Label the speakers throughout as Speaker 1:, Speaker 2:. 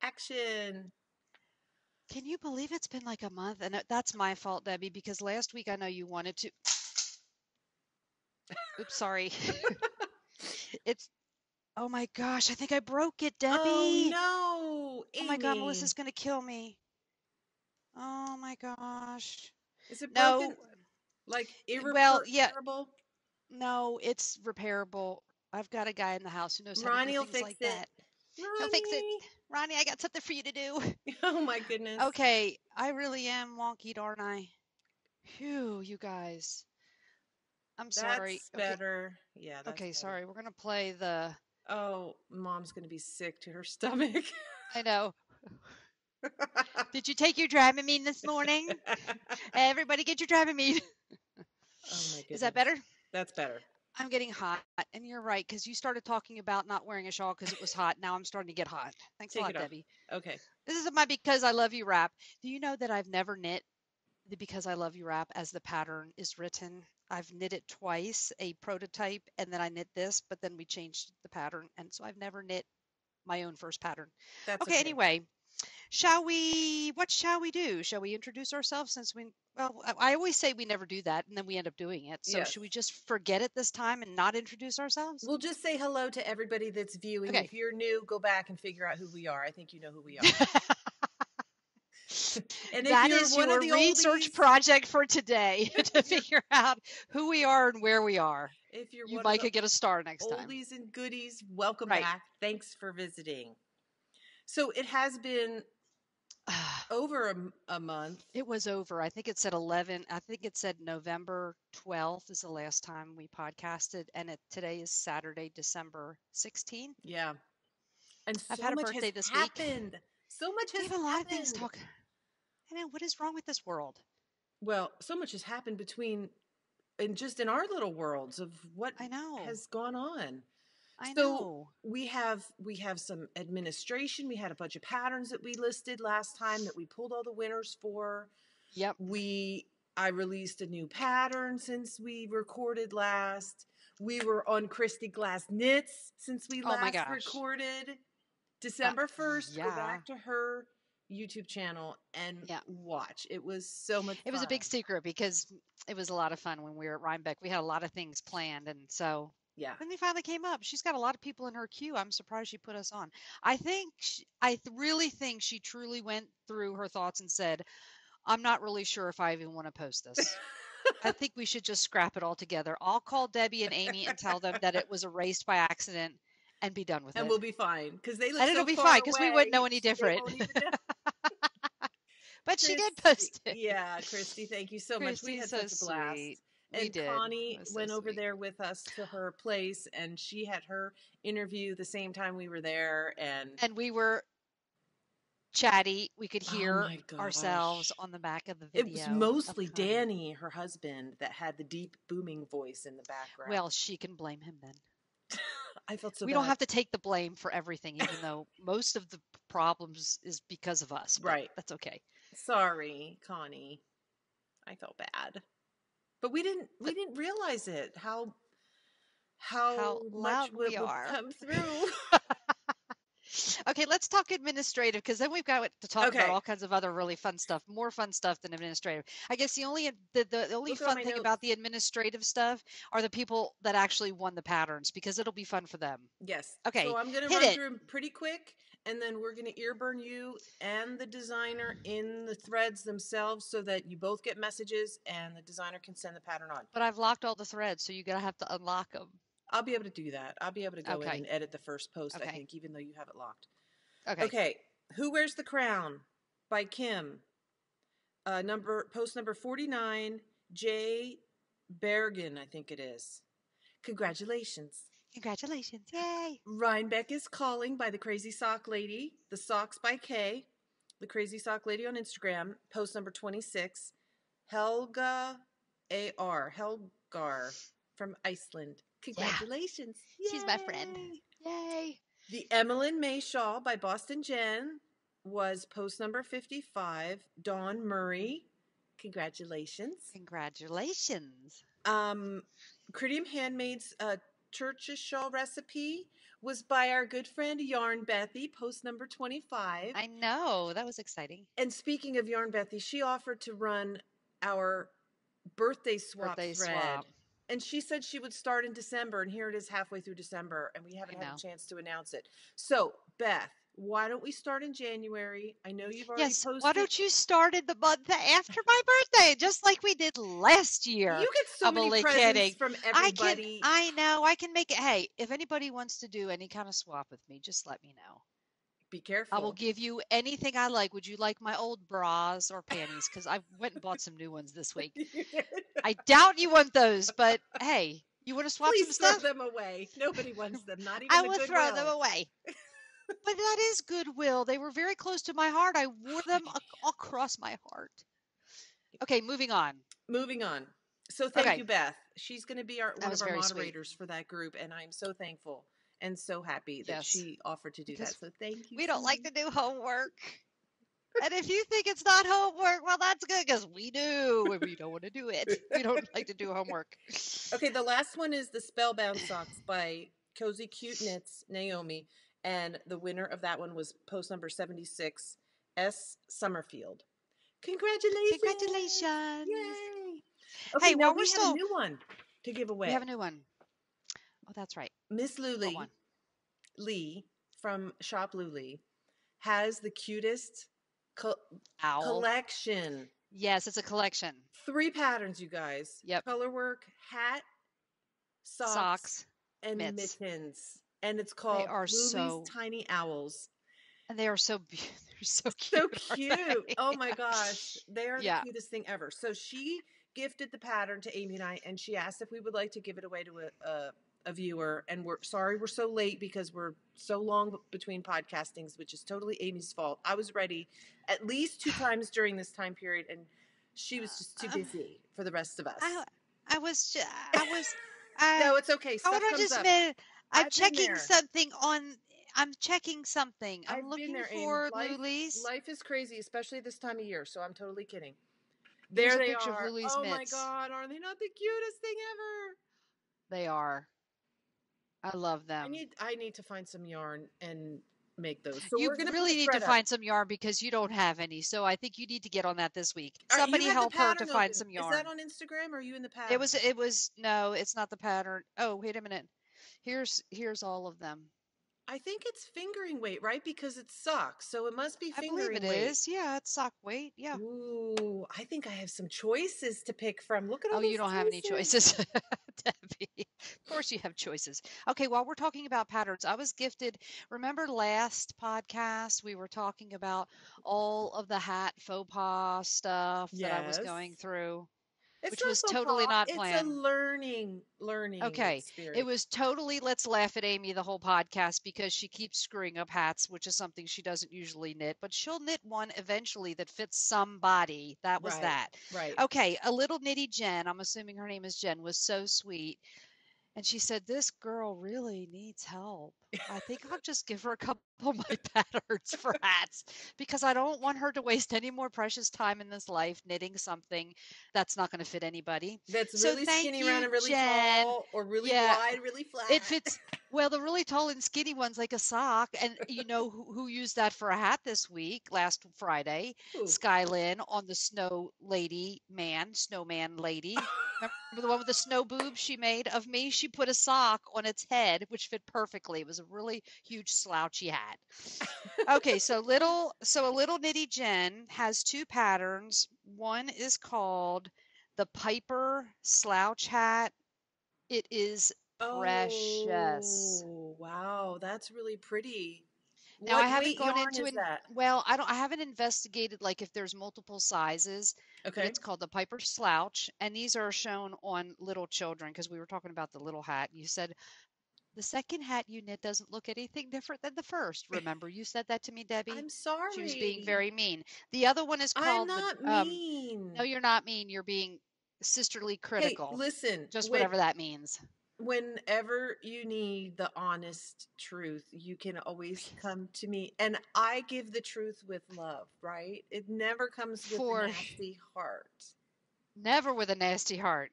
Speaker 1: Action.
Speaker 2: Can you believe it's been like a month? And that's my fault, Debbie, because last week I know you wanted to. Oops, sorry. It's, oh my gosh, I think I broke it,
Speaker 1: Oh
Speaker 2: Debbie.
Speaker 1: no,
Speaker 2: Oh my God,
Speaker 1: Amy.
Speaker 2: Melissa's gonna kill me. Oh my gosh.
Speaker 1: Is it broken?
Speaker 2: No,
Speaker 1: Like
Speaker 2: well, yeah,
Speaker 1: irreparable?
Speaker 2: no, it's repairable. I've got a guy in the house who knows how to do
Speaker 1: Ronnie will
Speaker 2: things
Speaker 1: fix
Speaker 2: like
Speaker 1: it.
Speaker 2: that. He'll fix it.
Speaker 1: Ronnie.
Speaker 2: Ronnie, I got something for you to do.
Speaker 1: Oh my goodness.
Speaker 2: Okay, I really am wonky, aren't I? Phew, you guys. I'm sorry.
Speaker 1: That's
Speaker 2: Okay,
Speaker 1: better. Yeah, that's
Speaker 2: okay,
Speaker 1: better.
Speaker 2: sorry. We're gonna play the.
Speaker 1: Oh, mom's going to be sick to her stomach.
Speaker 2: I know. Did you take your Dramamine this morning? Everybody get your Dramamine.
Speaker 1: Oh my
Speaker 2: Is that
Speaker 1: goodness.
Speaker 2: better?
Speaker 1: That's better.
Speaker 2: I'm getting hot, and you're right, because you started talking about not wearing a shawl because it was hot. Now I'm starting to get hot. Thanks a
Speaker 1: Take it
Speaker 2: lot,
Speaker 1: off.
Speaker 2: Debbie.
Speaker 1: Okay.
Speaker 2: This is my Because I Love You wrap. Do you know that I've never knit the Because I Love You wrap as the pattern is written? I've knit it twice, a prototype, and then I knit this, but then we changed the pattern. And so I've never knit my own first pattern.
Speaker 1: That's
Speaker 2: Okay,
Speaker 1: okay.
Speaker 2: anyway, what shall we do? Shall we introduce ourselves since well, I always say we never do that and then we end up doing it. So
Speaker 1: Yes.
Speaker 2: should we just forget it this time and not introduce ourselves?
Speaker 1: We'll just say hello to everybody that's viewing.
Speaker 2: Okay.
Speaker 1: If you're new, go back and figure out who we are. I think you know who we are. And if
Speaker 2: That
Speaker 1: you're
Speaker 2: is
Speaker 1: one of
Speaker 2: your
Speaker 1: the
Speaker 2: research
Speaker 1: oldies,
Speaker 2: project for today to
Speaker 1: if you're
Speaker 2: figure out who we are and where we are.
Speaker 1: if you're
Speaker 2: You
Speaker 1: one of
Speaker 2: might
Speaker 1: the
Speaker 2: could get a star next time.
Speaker 1: oldies and goodies, welcome
Speaker 2: Right.
Speaker 1: back. Thanks for visiting. So it has been over a month.
Speaker 2: It was over. I think it said 11. I think it said November 12th is the last time we podcasted. And today is Saturday, December 16th.
Speaker 1: Yeah. And
Speaker 2: I've
Speaker 1: so
Speaker 2: had a
Speaker 1: much has
Speaker 2: birthday this week.
Speaker 1: happened. So much
Speaker 2: We
Speaker 1: has
Speaker 2: have a lot of things to
Speaker 1: happened.
Speaker 2: talk. I know, what is wrong with this world?
Speaker 1: Well, so much has happened between and just in our little worlds of what
Speaker 2: I know.
Speaker 1: has gone on.
Speaker 2: I
Speaker 1: So
Speaker 2: know.
Speaker 1: we have some administration. We had a bunch of patterns that we listed last time that we pulled all the winners for.
Speaker 2: Yep.
Speaker 1: We I released a new pattern since we recorded last. We were on Christy Glass Knits since we
Speaker 2: Oh my
Speaker 1: last
Speaker 2: gosh.
Speaker 1: recorded.
Speaker 2: Uh,
Speaker 1: December 1st, go
Speaker 2: yeah.
Speaker 1: back to her YouTube channel and
Speaker 2: Yeah.
Speaker 1: watch. It was so much
Speaker 2: It was a
Speaker 1: fun.
Speaker 2: big secret because it was a lot of fun when we were at Rhinebeck. We had a lot of things planned. And so
Speaker 1: Yeah.
Speaker 2: then they finally came up. She's got a lot of people in her queue. I'm surprised she put us on. Really think she truly went through her thoughts and said, I'm not really sure if I even want to post this. I think we should just scrap it all together. I'll call Debbie and Amy and tell them that it was erased by accident and be done with
Speaker 1: And
Speaker 2: it.
Speaker 1: we'll be fine because they live
Speaker 2: And it'll
Speaker 1: so
Speaker 2: be
Speaker 1: far
Speaker 2: fine because we wouldn't
Speaker 1: away.
Speaker 2: know any
Speaker 1: They
Speaker 2: different.
Speaker 1: won't even know.
Speaker 2: But she did
Speaker 1: Christy,
Speaker 2: post it.
Speaker 1: yeah, Christy, thank you so much. We
Speaker 2: Christy's
Speaker 1: had
Speaker 2: so
Speaker 1: such a
Speaker 2: sweet.
Speaker 1: blast.
Speaker 2: We
Speaker 1: And
Speaker 2: did. It
Speaker 1: Connie
Speaker 2: was so
Speaker 1: went over
Speaker 2: sweet.
Speaker 1: there with us to her place, and she had her interview the same time we were there. And
Speaker 2: And we were chatty. We could
Speaker 1: oh
Speaker 2: hear
Speaker 1: my
Speaker 2: ourselves
Speaker 1: gosh,
Speaker 2: on the back of the
Speaker 1: it was
Speaker 2: video of
Speaker 1: mostly
Speaker 2: Connie.
Speaker 1: Danny, her husband, that had the deep booming voice in the background.
Speaker 2: Well, she can blame him then.
Speaker 1: I felt so
Speaker 2: We don't
Speaker 1: bad.
Speaker 2: have to take the blame for everything, even though most of the problems is because of us, but
Speaker 1: Right.
Speaker 2: that's okay.
Speaker 1: Sorry, Connie. I felt bad. But we
Speaker 2: But
Speaker 1: didn't realize it
Speaker 2: how
Speaker 1: how much
Speaker 2: loud we
Speaker 1: would
Speaker 2: are.
Speaker 1: come through.
Speaker 2: Okay, let's talk administrative because then we've got to talk about
Speaker 1: Okay,
Speaker 2: all kinds of other really fun stuff, more fun stuff than administrative. I guess the only
Speaker 1: looking at
Speaker 2: fun
Speaker 1: my
Speaker 2: thing
Speaker 1: notes.
Speaker 2: about the administrative stuff are the people that actually won the patterns because it'll be fun for them.
Speaker 1: Yes.
Speaker 2: Okay,
Speaker 1: So I'm going to
Speaker 2: hit
Speaker 1: run
Speaker 2: it.
Speaker 1: through them pretty quick, and then we're going to ear burn you and the designer in the threads themselves so that you both get messages and the designer can send the pattern on.
Speaker 2: But I've locked all the threads, so you're gonna have to unlock them.
Speaker 1: I'll be able to do that. I'll be able to go in
Speaker 2: Okay.
Speaker 1: and edit the first post, I
Speaker 2: Okay.
Speaker 1: think, even though you have it locked.
Speaker 2: Okay.
Speaker 1: Okay. Who Wears the Crown by Kim. Post number 49, Jay Bergen, I think it is. Congratulations.
Speaker 2: Congratulations. Yay.
Speaker 1: Rhinebeck is Calling by the Crazy Sock Lady. The Socks by Kay. The Crazy Sock Lady on Instagram. Post number 26. Helga A.R. Helgar from Iceland.
Speaker 2: Yeah.
Speaker 1: Congratulations.
Speaker 2: She's my friend.
Speaker 1: Yay.
Speaker 2: Yay.
Speaker 1: The Emmeline May Shawl by Boston Jen was post number 55. Dawn Murray. Congratulations.
Speaker 2: Congratulations.
Speaker 1: Critium Handmaid's Church's shawl recipe was by our good friend Yarn Bethy, post number 25.
Speaker 2: I know. That was exciting.
Speaker 1: And speaking of Yarn Bethy, she offered to run our birthday swap
Speaker 2: Birthday
Speaker 1: thread.
Speaker 2: swap.
Speaker 1: And she said she would start in December, and here it is halfway through December, and we haven't
Speaker 2: I
Speaker 1: had
Speaker 2: know.
Speaker 1: a chance to announce it. So, Beth, why don't we start in January? I know you've already
Speaker 2: Yes, why
Speaker 1: posted.
Speaker 2: don't you start in the month after my birthday, just like we did last year?
Speaker 1: You get so
Speaker 2: I'm
Speaker 1: many
Speaker 2: only
Speaker 1: presents
Speaker 2: kidding.
Speaker 1: from everybody.
Speaker 2: I know, I can make it. Hey, if anybody wants to do any kind of swap with me, just let me know.
Speaker 1: Be
Speaker 2: I will
Speaker 1: careful.
Speaker 2: give you anything I like. Would you like my old bras or panties? Because I went and bought some new ones this week.
Speaker 1: You did.
Speaker 2: I doubt you want those, but hey, you want to swap some
Speaker 1: Please throw
Speaker 2: stuff?
Speaker 1: them away. Nobody wants them, not even
Speaker 2: I
Speaker 1: the
Speaker 2: will throw them
Speaker 1: Goodwill.
Speaker 2: away. But that is goodwill. They were very close to my heart. I wore them across my heart. Okay, moving on.
Speaker 1: Moving on. So thank
Speaker 2: Okay,
Speaker 1: you, Beth. She's going to be
Speaker 2: that
Speaker 1: one of
Speaker 2: was
Speaker 1: our
Speaker 2: very sweet.
Speaker 1: moderators for that group, and I'm so thankful and so happy that
Speaker 2: Yes,
Speaker 1: she offered to do that.
Speaker 2: because
Speaker 1: So thank you
Speaker 2: we
Speaker 1: so
Speaker 2: don't like
Speaker 1: much.
Speaker 2: to do homework. And if you think it's not homework, well, that's good because we do, and we don't want to do it. We don't like to do homework.
Speaker 1: Okay, the last one is the Spellbound Socks by Cozy Cute Knits Naomi, and the winner of that one was post number 76, S. Summerfield. Congratulations!
Speaker 2: Congratulations.
Speaker 1: Yay! Okay,
Speaker 2: Hey,
Speaker 1: now
Speaker 2: while we're
Speaker 1: we have a
Speaker 2: still,
Speaker 1: new one to give
Speaker 2: we have a
Speaker 1: away.
Speaker 2: new one. Oh, that's right.
Speaker 1: Miss
Speaker 2: What
Speaker 1: Luli
Speaker 2: one?
Speaker 1: Lee from Shop Luli has the cutest
Speaker 2: Owl.
Speaker 1: collection.
Speaker 2: Yes, it's a collection.
Speaker 1: 3 patterns, you guys.
Speaker 2: Yep.
Speaker 1: Color work, hat, socks,
Speaker 2: Socks,
Speaker 1: and
Speaker 2: mitts.
Speaker 1: mittens. And it's
Speaker 2: They
Speaker 1: called
Speaker 2: are
Speaker 1: Luli's
Speaker 2: so,
Speaker 1: Tiny Owls.
Speaker 2: and they are so, they're so
Speaker 1: So
Speaker 2: cute, aren't
Speaker 1: cute.
Speaker 2: they?
Speaker 1: Oh my gosh. They are the
Speaker 2: Yeah.
Speaker 1: cutest thing ever. So she gifted the pattern to Amy and I, and she asked if we would like to give it away to a viewer. And we're sorry we're so late because we're so long between podcastings, which is totally Amy's fault. I was ready at least 2 times during this time period, and she was just too
Speaker 2: Uh,
Speaker 1: busy for the rest of
Speaker 2: I,
Speaker 1: us.
Speaker 2: I was, I was, I,
Speaker 1: No, it's okay.
Speaker 2: hold
Speaker 1: Stuff
Speaker 2: on
Speaker 1: comes
Speaker 2: just a
Speaker 1: up.
Speaker 2: minute. I'm
Speaker 1: I've been
Speaker 2: checking
Speaker 1: there.
Speaker 2: something on, I'm checking something. I'm
Speaker 1: I've been
Speaker 2: looking
Speaker 1: there, Aim.
Speaker 2: for
Speaker 1: Life
Speaker 2: Luli's.
Speaker 1: life is crazy, especially this time of year, so I'm totally kidding.
Speaker 2: Here's
Speaker 1: There
Speaker 2: a
Speaker 1: they
Speaker 2: picture of
Speaker 1: are.
Speaker 2: Luli's
Speaker 1: Oh my
Speaker 2: mitts.
Speaker 1: god, are they not the cutest thing ever?
Speaker 2: They are. I love
Speaker 1: I
Speaker 2: them.
Speaker 1: need I need to find some yarn and make those. So
Speaker 2: You
Speaker 1: we're gonna put
Speaker 2: really
Speaker 1: a
Speaker 2: need to
Speaker 1: thread up.
Speaker 2: find some yarn because you don't have any. So I think you need to get on that this week.
Speaker 1: All right, you
Speaker 2: Somebody
Speaker 1: had the
Speaker 2: help her to
Speaker 1: pattern
Speaker 2: find
Speaker 1: open.
Speaker 2: some
Speaker 1: Is that
Speaker 2: yarn.
Speaker 1: on Instagram or are you in the
Speaker 2: It
Speaker 1: pattern?
Speaker 2: was it was no, it's not the pattern. Oh, wait a minute. Here's all of them.
Speaker 1: I think it's fingering weight, right? Because it's socks, so it must be
Speaker 2: I believe it
Speaker 1: fingering weight.
Speaker 2: is. Yeah, it's sock weight. Yeah.
Speaker 1: Ooh, I think I have some choices to pick from. Look at all
Speaker 2: Oh, you
Speaker 1: those
Speaker 2: don't have any
Speaker 1: choices.
Speaker 2: choices, Debbie. Of course you have choices. Okay, while we're talking about patterns, I was gifted. Remember last podcast we were talking about all of the hat faux pas stuff that I was
Speaker 1: Yes.
Speaker 2: going through,
Speaker 1: It's
Speaker 2: which was
Speaker 1: not faux
Speaker 2: totally
Speaker 1: pas.
Speaker 2: not
Speaker 1: It's a
Speaker 2: planned.
Speaker 1: learning
Speaker 2: Okay, it
Speaker 1: experience.
Speaker 2: was totally let's laugh at Amy the whole podcast because she keeps screwing up hats, which is something she doesn't usually knit, but she'll knit one eventually that fits somebody. That was
Speaker 1: Right,
Speaker 2: that.
Speaker 1: right.
Speaker 2: Okay, a little nitty Jen, I'm assuming her name is Jen, was so sweet. And she said, "This girl really needs help. I think I'll just give her a couple of my patterns for hats because I don't want her to waste any more precious time in this life knitting something that's not going to fit anybody."
Speaker 1: That's
Speaker 2: So
Speaker 1: really
Speaker 2: thank
Speaker 1: skinny, round,
Speaker 2: you,
Speaker 1: and really
Speaker 2: Jen.
Speaker 1: tall, or really
Speaker 2: Yeah,
Speaker 1: wide, really
Speaker 2: it
Speaker 1: flat.
Speaker 2: fits well, the really tall and skinny one's like a sock. And you know who used that for a hat this week, last Friday?
Speaker 1: Ooh.
Speaker 2: Skylin on the snowman lady. Remember the one with the snow boobs she made of me? She put a sock on its head, which fit perfectly. It was a really huge slouchy hat. Okay, so a little nitty Jen has 2 patterns. One is called the Piper slouch hat. It is precious.
Speaker 1: Oh, wow. That's really pretty.
Speaker 2: Now I
Speaker 1: What
Speaker 2: haven't
Speaker 1: weight
Speaker 2: gone
Speaker 1: yarn
Speaker 2: into
Speaker 1: is
Speaker 2: an
Speaker 1: that?
Speaker 2: well, I haven't investigated like if there's multiple sizes, but
Speaker 1: Okay.
Speaker 2: it's called the Piper Slouch, and these are shown on little children because we were talking about the little hat. You said the second hat you knit doesn't look anything different than the first. Remember, you said that to me, Debbie?
Speaker 1: I'm
Speaker 2: She was being
Speaker 1: sorry.
Speaker 2: very mean. The other one is
Speaker 1: I'm
Speaker 2: called the
Speaker 1: not
Speaker 2: no,
Speaker 1: mean.
Speaker 2: you're not mean. You're being sisterly
Speaker 1: Hey,
Speaker 2: critical.
Speaker 1: listen,
Speaker 2: Just whatever that means.
Speaker 1: whenever you need the honest truth, you can always come to me. And I give the truth with love, right? It never comes with a
Speaker 2: For
Speaker 1: nasty heart.
Speaker 2: never with a nasty heart.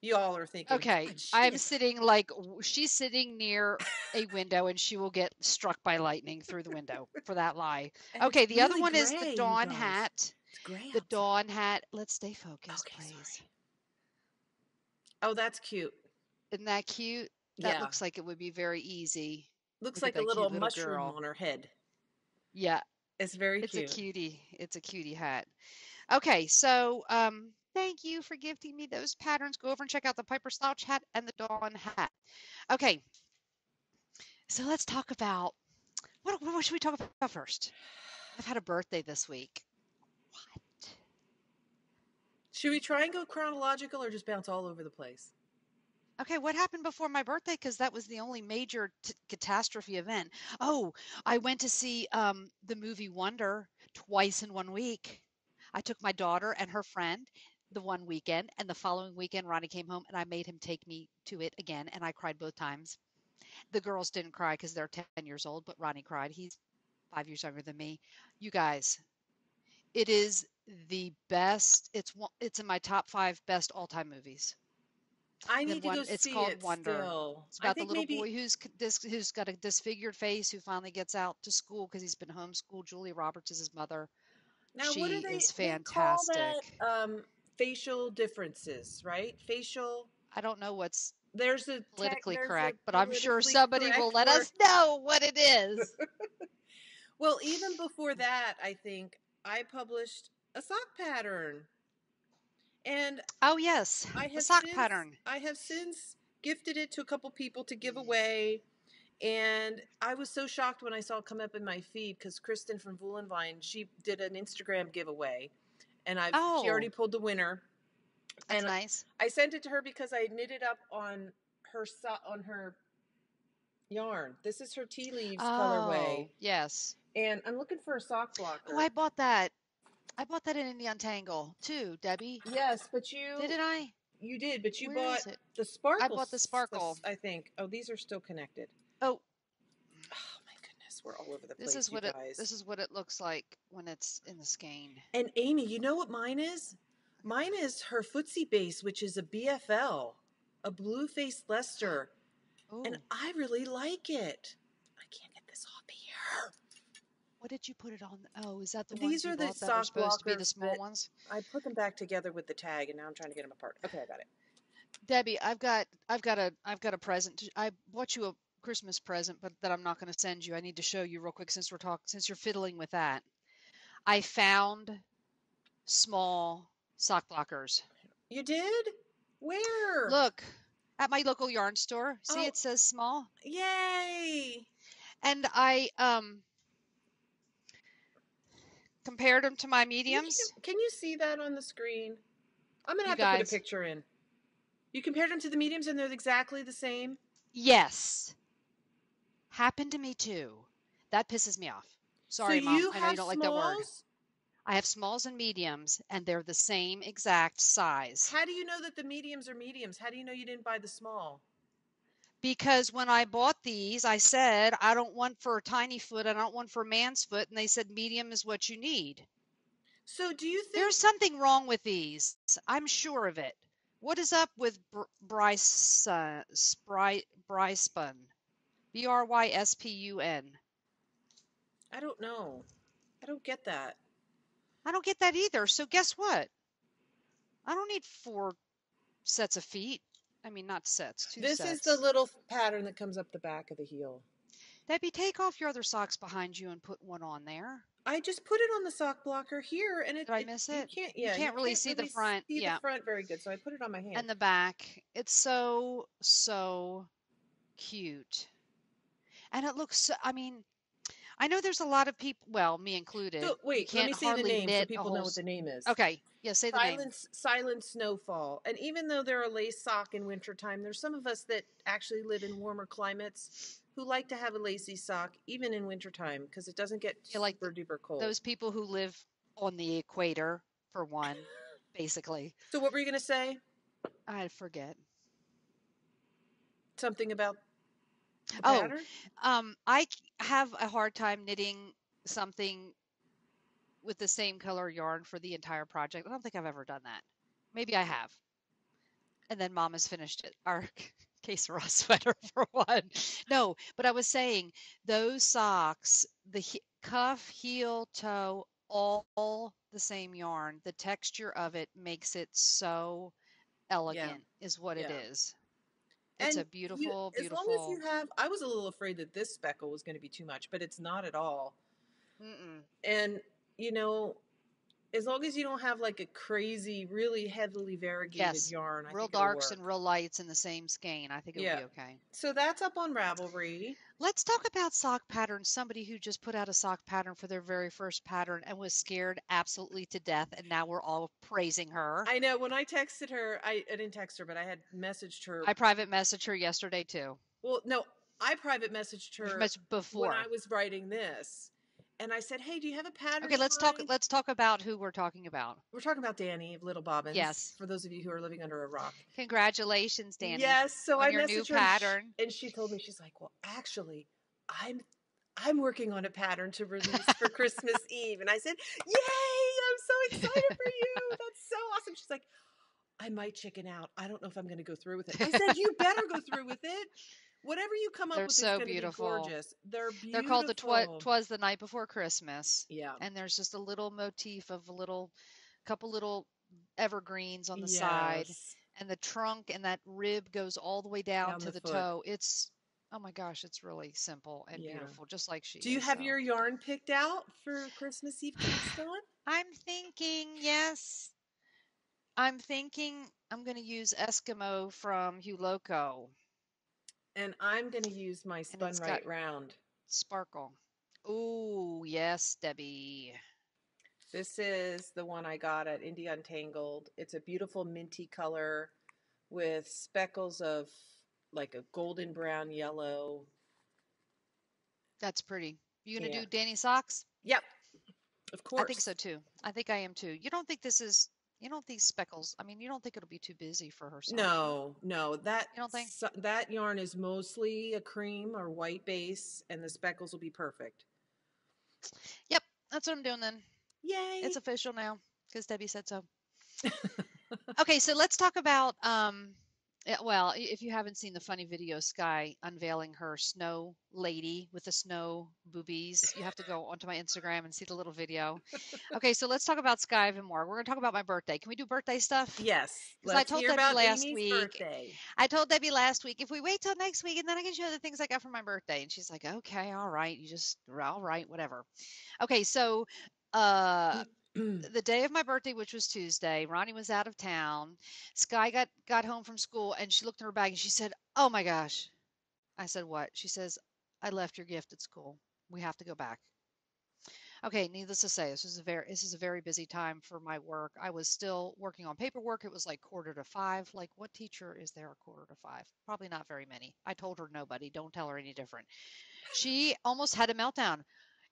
Speaker 1: Y'all are thinking,
Speaker 2: Okay,
Speaker 1: God,
Speaker 2: I'm
Speaker 1: shit.
Speaker 2: sitting like she's sitting near a window and she will get struck by lightning through the window for that lie.
Speaker 1: And it's
Speaker 2: Okay, the other
Speaker 1: really
Speaker 2: one is the
Speaker 1: gray, you
Speaker 2: dawn
Speaker 1: guys.
Speaker 2: hat.
Speaker 1: It's gray
Speaker 2: The
Speaker 1: outside.
Speaker 2: dawn hat. Let's stay focused,
Speaker 1: Okay,
Speaker 2: please.
Speaker 1: sorry. Oh, that's cute.
Speaker 2: Isn't that cute? That
Speaker 1: Yeah.
Speaker 2: looks like it would be very easy.
Speaker 1: Looks
Speaker 2: Look at
Speaker 1: like a
Speaker 2: that
Speaker 1: little
Speaker 2: cute little
Speaker 1: mushroom
Speaker 2: girl.
Speaker 1: on her head.
Speaker 2: Yeah,
Speaker 1: It's very
Speaker 2: it's a
Speaker 1: cute.
Speaker 2: cutie. It's a cutie hat. Okay, so thank you for gifting me those patterns. Go over and check out the Piper Slouch hat and the Dawn hat. Okay, so let's talk about what should we talk about first? I've had a birthday this week. What?
Speaker 1: Should we try and go chronological or just bounce all over the place?
Speaker 2: Okay, what happened before my birthday? Because that was the only major catastrophe event. Oh, I went to see the movie Wonder twice in 1 week. I took my daughter and her friend the one weekend, and the following weekend, Ronnie came home and I made him take me to it again, and I cried both times. The girls didn't cry because they're 10 years old, but Ronnie cried. He's 5 years younger than me. You guys, it is the best. It's in my top five best all-time movies.
Speaker 1: I
Speaker 2: The
Speaker 1: need to go
Speaker 2: one it's
Speaker 1: see
Speaker 2: called
Speaker 1: it
Speaker 2: Wonder.
Speaker 1: still.
Speaker 2: It's
Speaker 1: I
Speaker 2: about the
Speaker 1: think
Speaker 2: little
Speaker 1: maybe.
Speaker 2: boy who's got a disfigured face who finally gets out to school because he's been homeschooled. Julia Roberts is his mother.
Speaker 1: Now, what
Speaker 2: She
Speaker 1: do
Speaker 2: is
Speaker 1: they call that?
Speaker 2: fantastic.
Speaker 1: Facial differences, right? Facial.
Speaker 2: I don't know what's
Speaker 1: There's a tech.
Speaker 2: politically
Speaker 1: There's a
Speaker 2: correct, but I'm sure
Speaker 1: politically
Speaker 2: somebody will
Speaker 1: correct
Speaker 2: let
Speaker 1: word.
Speaker 2: us know what it is.
Speaker 1: Well, even before that, I think I published a sock pattern, and
Speaker 2: Oh yes,
Speaker 1: I
Speaker 2: the
Speaker 1: have
Speaker 2: sock
Speaker 1: since
Speaker 2: pattern.
Speaker 1: I have since gifted it to a couple people to give away. And I was so shocked when I saw it come up in my feed because Kristen from Vulenvine, she did an Instagram giveaway, and she already
Speaker 2: Oh,
Speaker 1: pulled the winner.
Speaker 2: that's
Speaker 1: And
Speaker 2: nice.
Speaker 1: I sent it to her because I knitted up on her yarn. This is her tea leaves colorway,
Speaker 2: Oh, yes.
Speaker 1: and I'm looking for a sock
Speaker 2: Oh,
Speaker 1: blocker.
Speaker 2: I bought that. I bought that in the Untangle too, Debbie.
Speaker 1: Yes, but
Speaker 2: Didn't I?
Speaker 1: you did, but you
Speaker 2: Where
Speaker 1: bought
Speaker 2: is it?
Speaker 1: the
Speaker 2: I
Speaker 1: sparkles.
Speaker 2: bought the sparkle.
Speaker 1: I think. Oh, these are still connected.
Speaker 2: Oh,
Speaker 1: Oh my goodness, we're all over the
Speaker 2: this
Speaker 1: place,
Speaker 2: is
Speaker 1: you
Speaker 2: what it
Speaker 1: guys.
Speaker 2: this is what it looks like when it's in the skein.
Speaker 1: And Amy, you know what mine is? Mine is her footsie base, which is a BFL, a blue faced Leicester, and
Speaker 2: Oh,
Speaker 1: I really like it. I can't get this off here.
Speaker 2: what did you put it on? Oh, is that the ones
Speaker 1: These
Speaker 2: you
Speaker 1: are the
Speaker 2: bought that were
Speaker 1: sock
Speaker 2: supposed to be the
Speaker 1: blockers
Speaker 2: small
Speaker 1: that
Speaker 2: ones?
Speaker 1: I put them back together with the tag, and now I'm trying to get them apart. Okay, I got it.
Speaker 2: Debbie, I've got a present. I bought you a Christmas present, but that I'm not going to send you. I need to show you real quick since you're fiddling with that. I found small sock blockers.
Speaker 1: You did? Where?
Speaker 2: Look at my local yarn store. See,
Speaker 1: Oh,
Speaker 2: it says small.
Speaker 1: yay!
Speaker 2: And I compared them to my
Speaker 1: You
Speaker 2: mediums.
Speaker 1: can you see that on the screen? I'm gonna
Speaker 2: You
Speaker 1: have to put a
Speaker 2: guys,
Speaker 1: picture in. You compared them to the mediums, and they're exactly the same.
Speaker 2: yes, happened to me too. That pisses me off.
Speaker 1: So
Speaker 2: Sorry, Mom.
Speaker 1: you
Speaker 2: I know you
Speaker 1: have
Speaker 2: don't like that word.
Speaker 1: smalls.
Speaker 2: I have smalls and mediums, and they're the same exact size.
Speaker 1: How do you know that the mediums are mediums? How do you know you didn't buy the small?
Speaker 2: Because when I bought these, I said, I don't want for a tiny foot, I don't want for a man's foot, and they said medium is what you need.
Speaker 1: So do you
Speaker 2: There's
Speaker 1: think?
Speaker 2: something wrong with these. I'm sure of it. What is up with Bryspun? Bryspun.
Speaker 1: I don't know. I don't get that.
Speaker 2: I don't get that either. So guess what? I don't need 4 sets of feet. I mean, not sets, two
Speaker 1: This is the
Speaker 2: sets.
Speaker 1: little pattern that comes up the back of the heel.
Speaker 2: Debbie, take off your other socks behind you and put one on there.
Speaker 1: I just put it on the sock blocker here, and
Speaker 2: Did I miss it?
Speaker 1: you
Speaker 2: You can't really
Speaker 1: can't
Speaker 2: see the
Speaker 1: really
Speaker 2: front.
Speaker 1: see the
Speaker 2: Yeah.
Speaker 1: front very good. So I put it on my hand.
Speaker 2: And the back. It's so, so cute. And it looks, I mean, I know there's a lot of people, well, me included,
Speaker 1: So
Speaker 2: you
Speaker 1: wait, let me
Speaker 2: can't
Speaker 1: say the
Speaker 2: hardly
Speaker 1: name so
Speaker 2: knit a
Speaker 1: people know
Speaker 2: whole.
Speaker 1: what the name is.
Speaker 2: Okay. Yeah, say the name.
Speaker 1: Silent Snowfall. And even though they're a lace sock in wintertime, there's some of us that actually live in warmer climates who like to have a lacy sock even in wintertime because it doesn't get
Speaker 2: You like
Speaker 1: super duper cold.
Speaker 2: those people who live on the equator, for one, basically.
Speaker 1: So what were you going to say?
Speaker 2: I forget.
Speaker 1: Something about the
Speaker 2: Oh,
Speaker 1: pattern?
Speaker 2: I have a hard time knitting something with the same color yarn for the entire project. I don't think I've ever done that. Maybe I have. And then mom has finished it. Our que sera sweater for one. No, but I was saying those socks, the cuff, heel, toe, all the same yarn. The texture of it makes it so
Speaker 1: Yeah.
Speaker 2: elegant, is what it
Speaker 1: Yeah.
Speaker 2: is. It's
Speaker 1: And
Speaker 2: a
Speaker 1: you,
Speaker 2: beautiful,
Speaker 1: as long as you
Speaker 2: beautiful.
Speaker 1: have, I was a little afraid that this speckle was going to be too much, but it's not at all.
Speaker 2: Mm-mm.
Speaker 1: And, you know, as long as you don't have like a crazy, really heavily variegated
Speaker 2: Yes,
Speaker 1: yarn, I
Speaker 2: real
Speaker 1: think it'll
Speaker 2: darks
Speaker 1: work.
Speaker 2: and real lights in the same skein. I think it'll
Speaker 1: Yeah.
Speaker 2: be okay.
Speaker 1: So that's up on Ravelry.
Speaker 2: Let's talk about sock patterns. Somebody who just put out a sock pattern for their very first pattern and was scared absolutely to death, and now we're all praising her.
Speaker 1: I know when I texted her, I didn't text her, but I had messaged her.
Speaker 2: I private messaged her yesterday too.
Speaker 1: Well, no, I private messaged her
Speaker 2: Much
Speaker 1: when I
Speaker 2: before.
Speaker 1: was writing this. And I said, "Hey, do you have a pattern
Speaker 2: Okay,
Speaker 1: in mind?"
Speaker 2: let's talk about who we're talking about.
Speaker 1: We're talking about Danny of Little Bobbins,
Speaker 2: Yes.
Speaker 1: for those of you who are living under a rock.
Speaker 2: Congratulations, Danny,
Speaker 1: Yes, so
Speaker 2: on
Speaker 1: I
Speaker 2: your new
Speaker 1: messaged her
Speaker 2: pattern.
Speaker 1: and she told me, she's like, "Well, actually, I'm I'm working on a pattern to release for Christmas Eve." And I said, "Yay! I'm so excited for you. That's so awesome." She's like, "I might chicken out. I don't know if I'm going to go through with it." I said, "You better go through with it. Whatever you come up
Speaker 2: They're
Speaker 1: with is
Speaker 2: so
Speaker 1: going to be
Speaker 2: beautiful.
Speaker 1: gorgeous. They're
Speaker 2: They're called the
Speaker 1: beautiful."
Speaker 2: Twas the Night Before Christmas.
Speaker 1: Yeah.
Speaker 2: And there's just a little motif of a little couple little evergreens on the side,
Speaker 1: Yes.
Speaker 2: and the trunk and that rib goes all the way down
Speaker 1: Down
Speaker 2: to
Speaker 1: the
Speaker 2: the
Speaker 1: foot.
Speaker 2: toe. It's, oh my gosh, it's really simple and
Speaker 1: Yeah.
Speaker 2: beautiful, just like she
Speaker 1: Do you
Speaker 2: is.
Speaker 1: have
Speaker 2: So
Speaker 1: your yarn picked out for Christmas Eve cast on?
Speaker 2: I'm thinking, yes, I'm thinking I'm going to use Eskimo from Hugh Loco,
Speaker 1: And I'm going to use my
Speaker 2: and
Speaker 1: spun
Speaker 2: it's got
Speaker 1: right round.
Speaker 2: sparkle. Oh, yes, Debbie.
Speaker 1: This is the one I got at Indie Untangled. It's a beautiful minty color with speckles of like a golden brown yellow.
Speaker 2: That's pretty. You going to
Speaker 1: Yeah.
Speaker 2: do Danny socks?
Speaker 1: Yep, of
Speaker 2: I think so
Speaker 1: course.
Speaker 2: too. I think I am too. You don't think this is, you don't think speckles, I mean, you don't think it'll be too busy for her socks?
Speaker 1: No, no,
Speaker 2: You don't think?
Speaker 1: that yarn is mostly a cream or white base, and the speckles will be perfect.
Speaker 2: Yep, that's what I'm doing then. It's
Speaker 1: Yay!
Speaker 2: official now because Debbie said so. Okay, so let's talk about well, if you haven't seen the funny video, Sky unveiling her snow lady with the snow boobies, you have to go onto my Instagram and see the little video. Okay, so let's talk about Sky even more. We're gonna talk about my birthday. Can we do birthday stuff?
Speaker 1: Yes,
Speaker 2: Because I
Speaker 1: let's
Speaker 2: told
Speaker 1: hear
Speaker 2: Debbie
Speaker 1: about
Speaker 2: last
Speaker 1: Amy's
Speaker 2: week,
Speaker 1: birthday.
Speaker 2: if we wait till next week and then I can show the things I got for my birthday. And she's like, okay, all right, all right, whatever. Okay, so uh the day of my birthday, which was Tuesday, Ronnie was out of town. Sky got home from school and she looked in her bag and she said, "Oh my gosh." I said, "What?" She says, "I left your gift at school. We have to go back." Okay, needless to say, this is a very busy time for my work. I was still working on paperwork. It was like 4:45. Like, what teacher is there at 4:45? Probably not very many. I told her nobody. Don't tell her any different. She almost had a meltdown.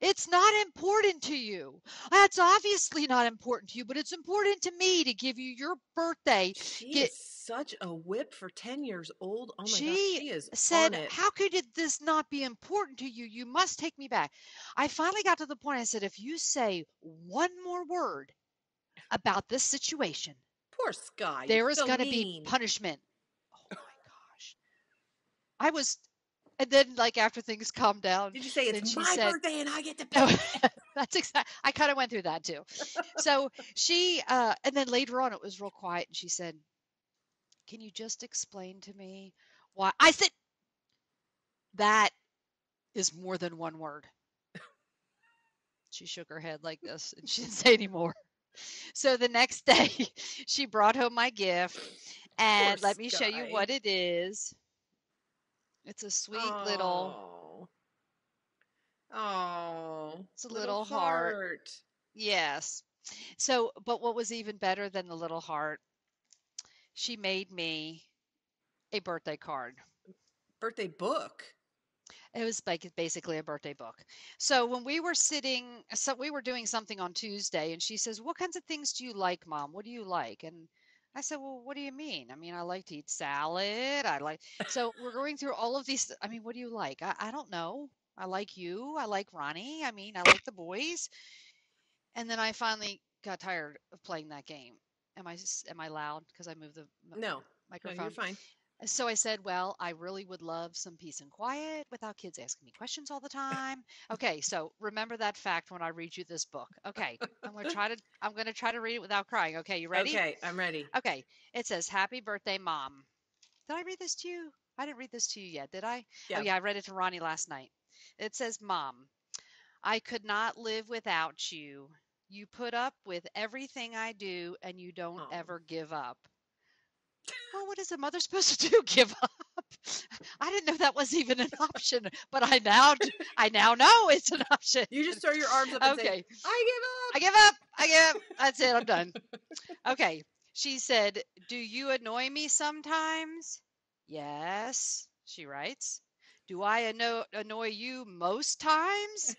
Speaker 2: It's not important to you. That's obviously not important to you, but it's important to me to give you your birthday.
Speaker 1: She
Speaker 2: Get
Speaker 1: is such a whip for 10 years old. Oh my gosh,
Speaker 2: She
Speaker 1: she is on
Speaker 2: said,
Speaker 1: it.
Speaker 2: "How could this not be important to you? You must take me back." I finally got to the point I said, "If you say one more word about this situation,
Speaker 1: Poor Sky, you're
Speaker 2: there is
Speaker 1: so
Speaker 2: going to be
Speaker 1: mean.
Speaker 2: punishment." Oh my gosh. I was and then like after things calmed down,
Speaker 1: Did you say it's
Speaker 2: then she
Speaker 1: my
Speaker 2: said,
Speaker 1: birthday and I get to
Speaker 2: no,
Speaker 1: pick?
Speaker 2: that's exact. I kind of went through that too. So she, and then later on, it was real quiet, and she said, "Can you just explain to me why?" I said, "That is more than one word." She shook her head like this, and she didn't say anymore. So the next day, she brought home my gift,
Speaker 1: Poor
Speaker 2: and let me show you
Speaker 1: Sky.
Speaker 2: what it is. It's a sweet little,
Speaker 1: Oh, oh,
Speaker 2: it's a
Speaker 1: little
Speaker 2: little heart.
Speaker 1: heart.
Speaker 2: Yes. So, but what was even better than the little heart, she made me a birthday card.
Speaker 1: Birthday book.
Speaker 2: It was like basically a birthday book. So when we were sitting, so we were doing something on Tuesday, and she says, "What kinds of things do you like, Mom? What do you like?" And I said, "Well, what do you mean? I mean, I like to eat salad. I like." So we're going through all of these. I mean, what do you like? I don't know. I like you. I like Ronnie. I mean, I like the boys. And then I finally got tired of playing that game. Am I loud because I moved the
Speaker 1: No. No, you're
Speaker 2: microphone.
Speaker 1: fine.
Speaker 2: So I said, well, I really would love some peace and quiet without kids asking me questions all the time. Okay, so remember that fact when I read you this book. Okay, I'm going to try to read it without crying. Okay, you ready?
Speaker 1: Okay, I'm ready.
Speaker 2: Okay. It says, "Happy birthday, Mom." Did I read this to you? I didn't read this to you yet, did I? Oh
Speaker 1: Yeah.
Speaker 2: yeah, I read it to Ronnie last night. It says, "Mom, I could not live without you. You put up with everything I do and you don't
Speaker 1: Oh.
Speaker 2: ever give up." Well, what is a mother supposed to do? Give up? I didn't know that was even an option, but I now know it's an option.
Speaker 1: You just throw your arms up and say,
Speaker 2: Okay.
Speaker 1: I
Speaker 2: I give up. I give up. That's it. I'm done. Okay. She said, "Do you annoy me sometimes?" Yes, she writes. "Do I annoy you most times?"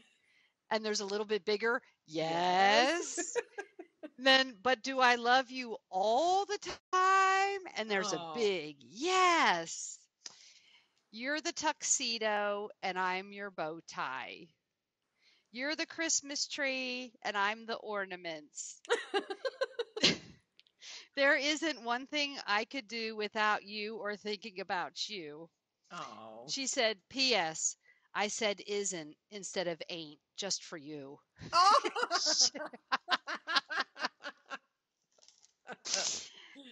Speaker 2: And there's a little bit bigger.
Speaker 1: give up. Yes.
Speaker 2: Yes. Then, "But do I love you all the time?" And there's a
Speaker 1: Oh.
Speaker 2: big yes. "You're the tuxedo and I'm your bow tie. You're the Christmas tree and I'm the ornaments. There isn't one thing I could do without you or thinking about you."
Speaker 1: Oh.
Speaker 2: She said, "P.S. I said isn't instead of ain't just for you."
Speaker 1: Oh.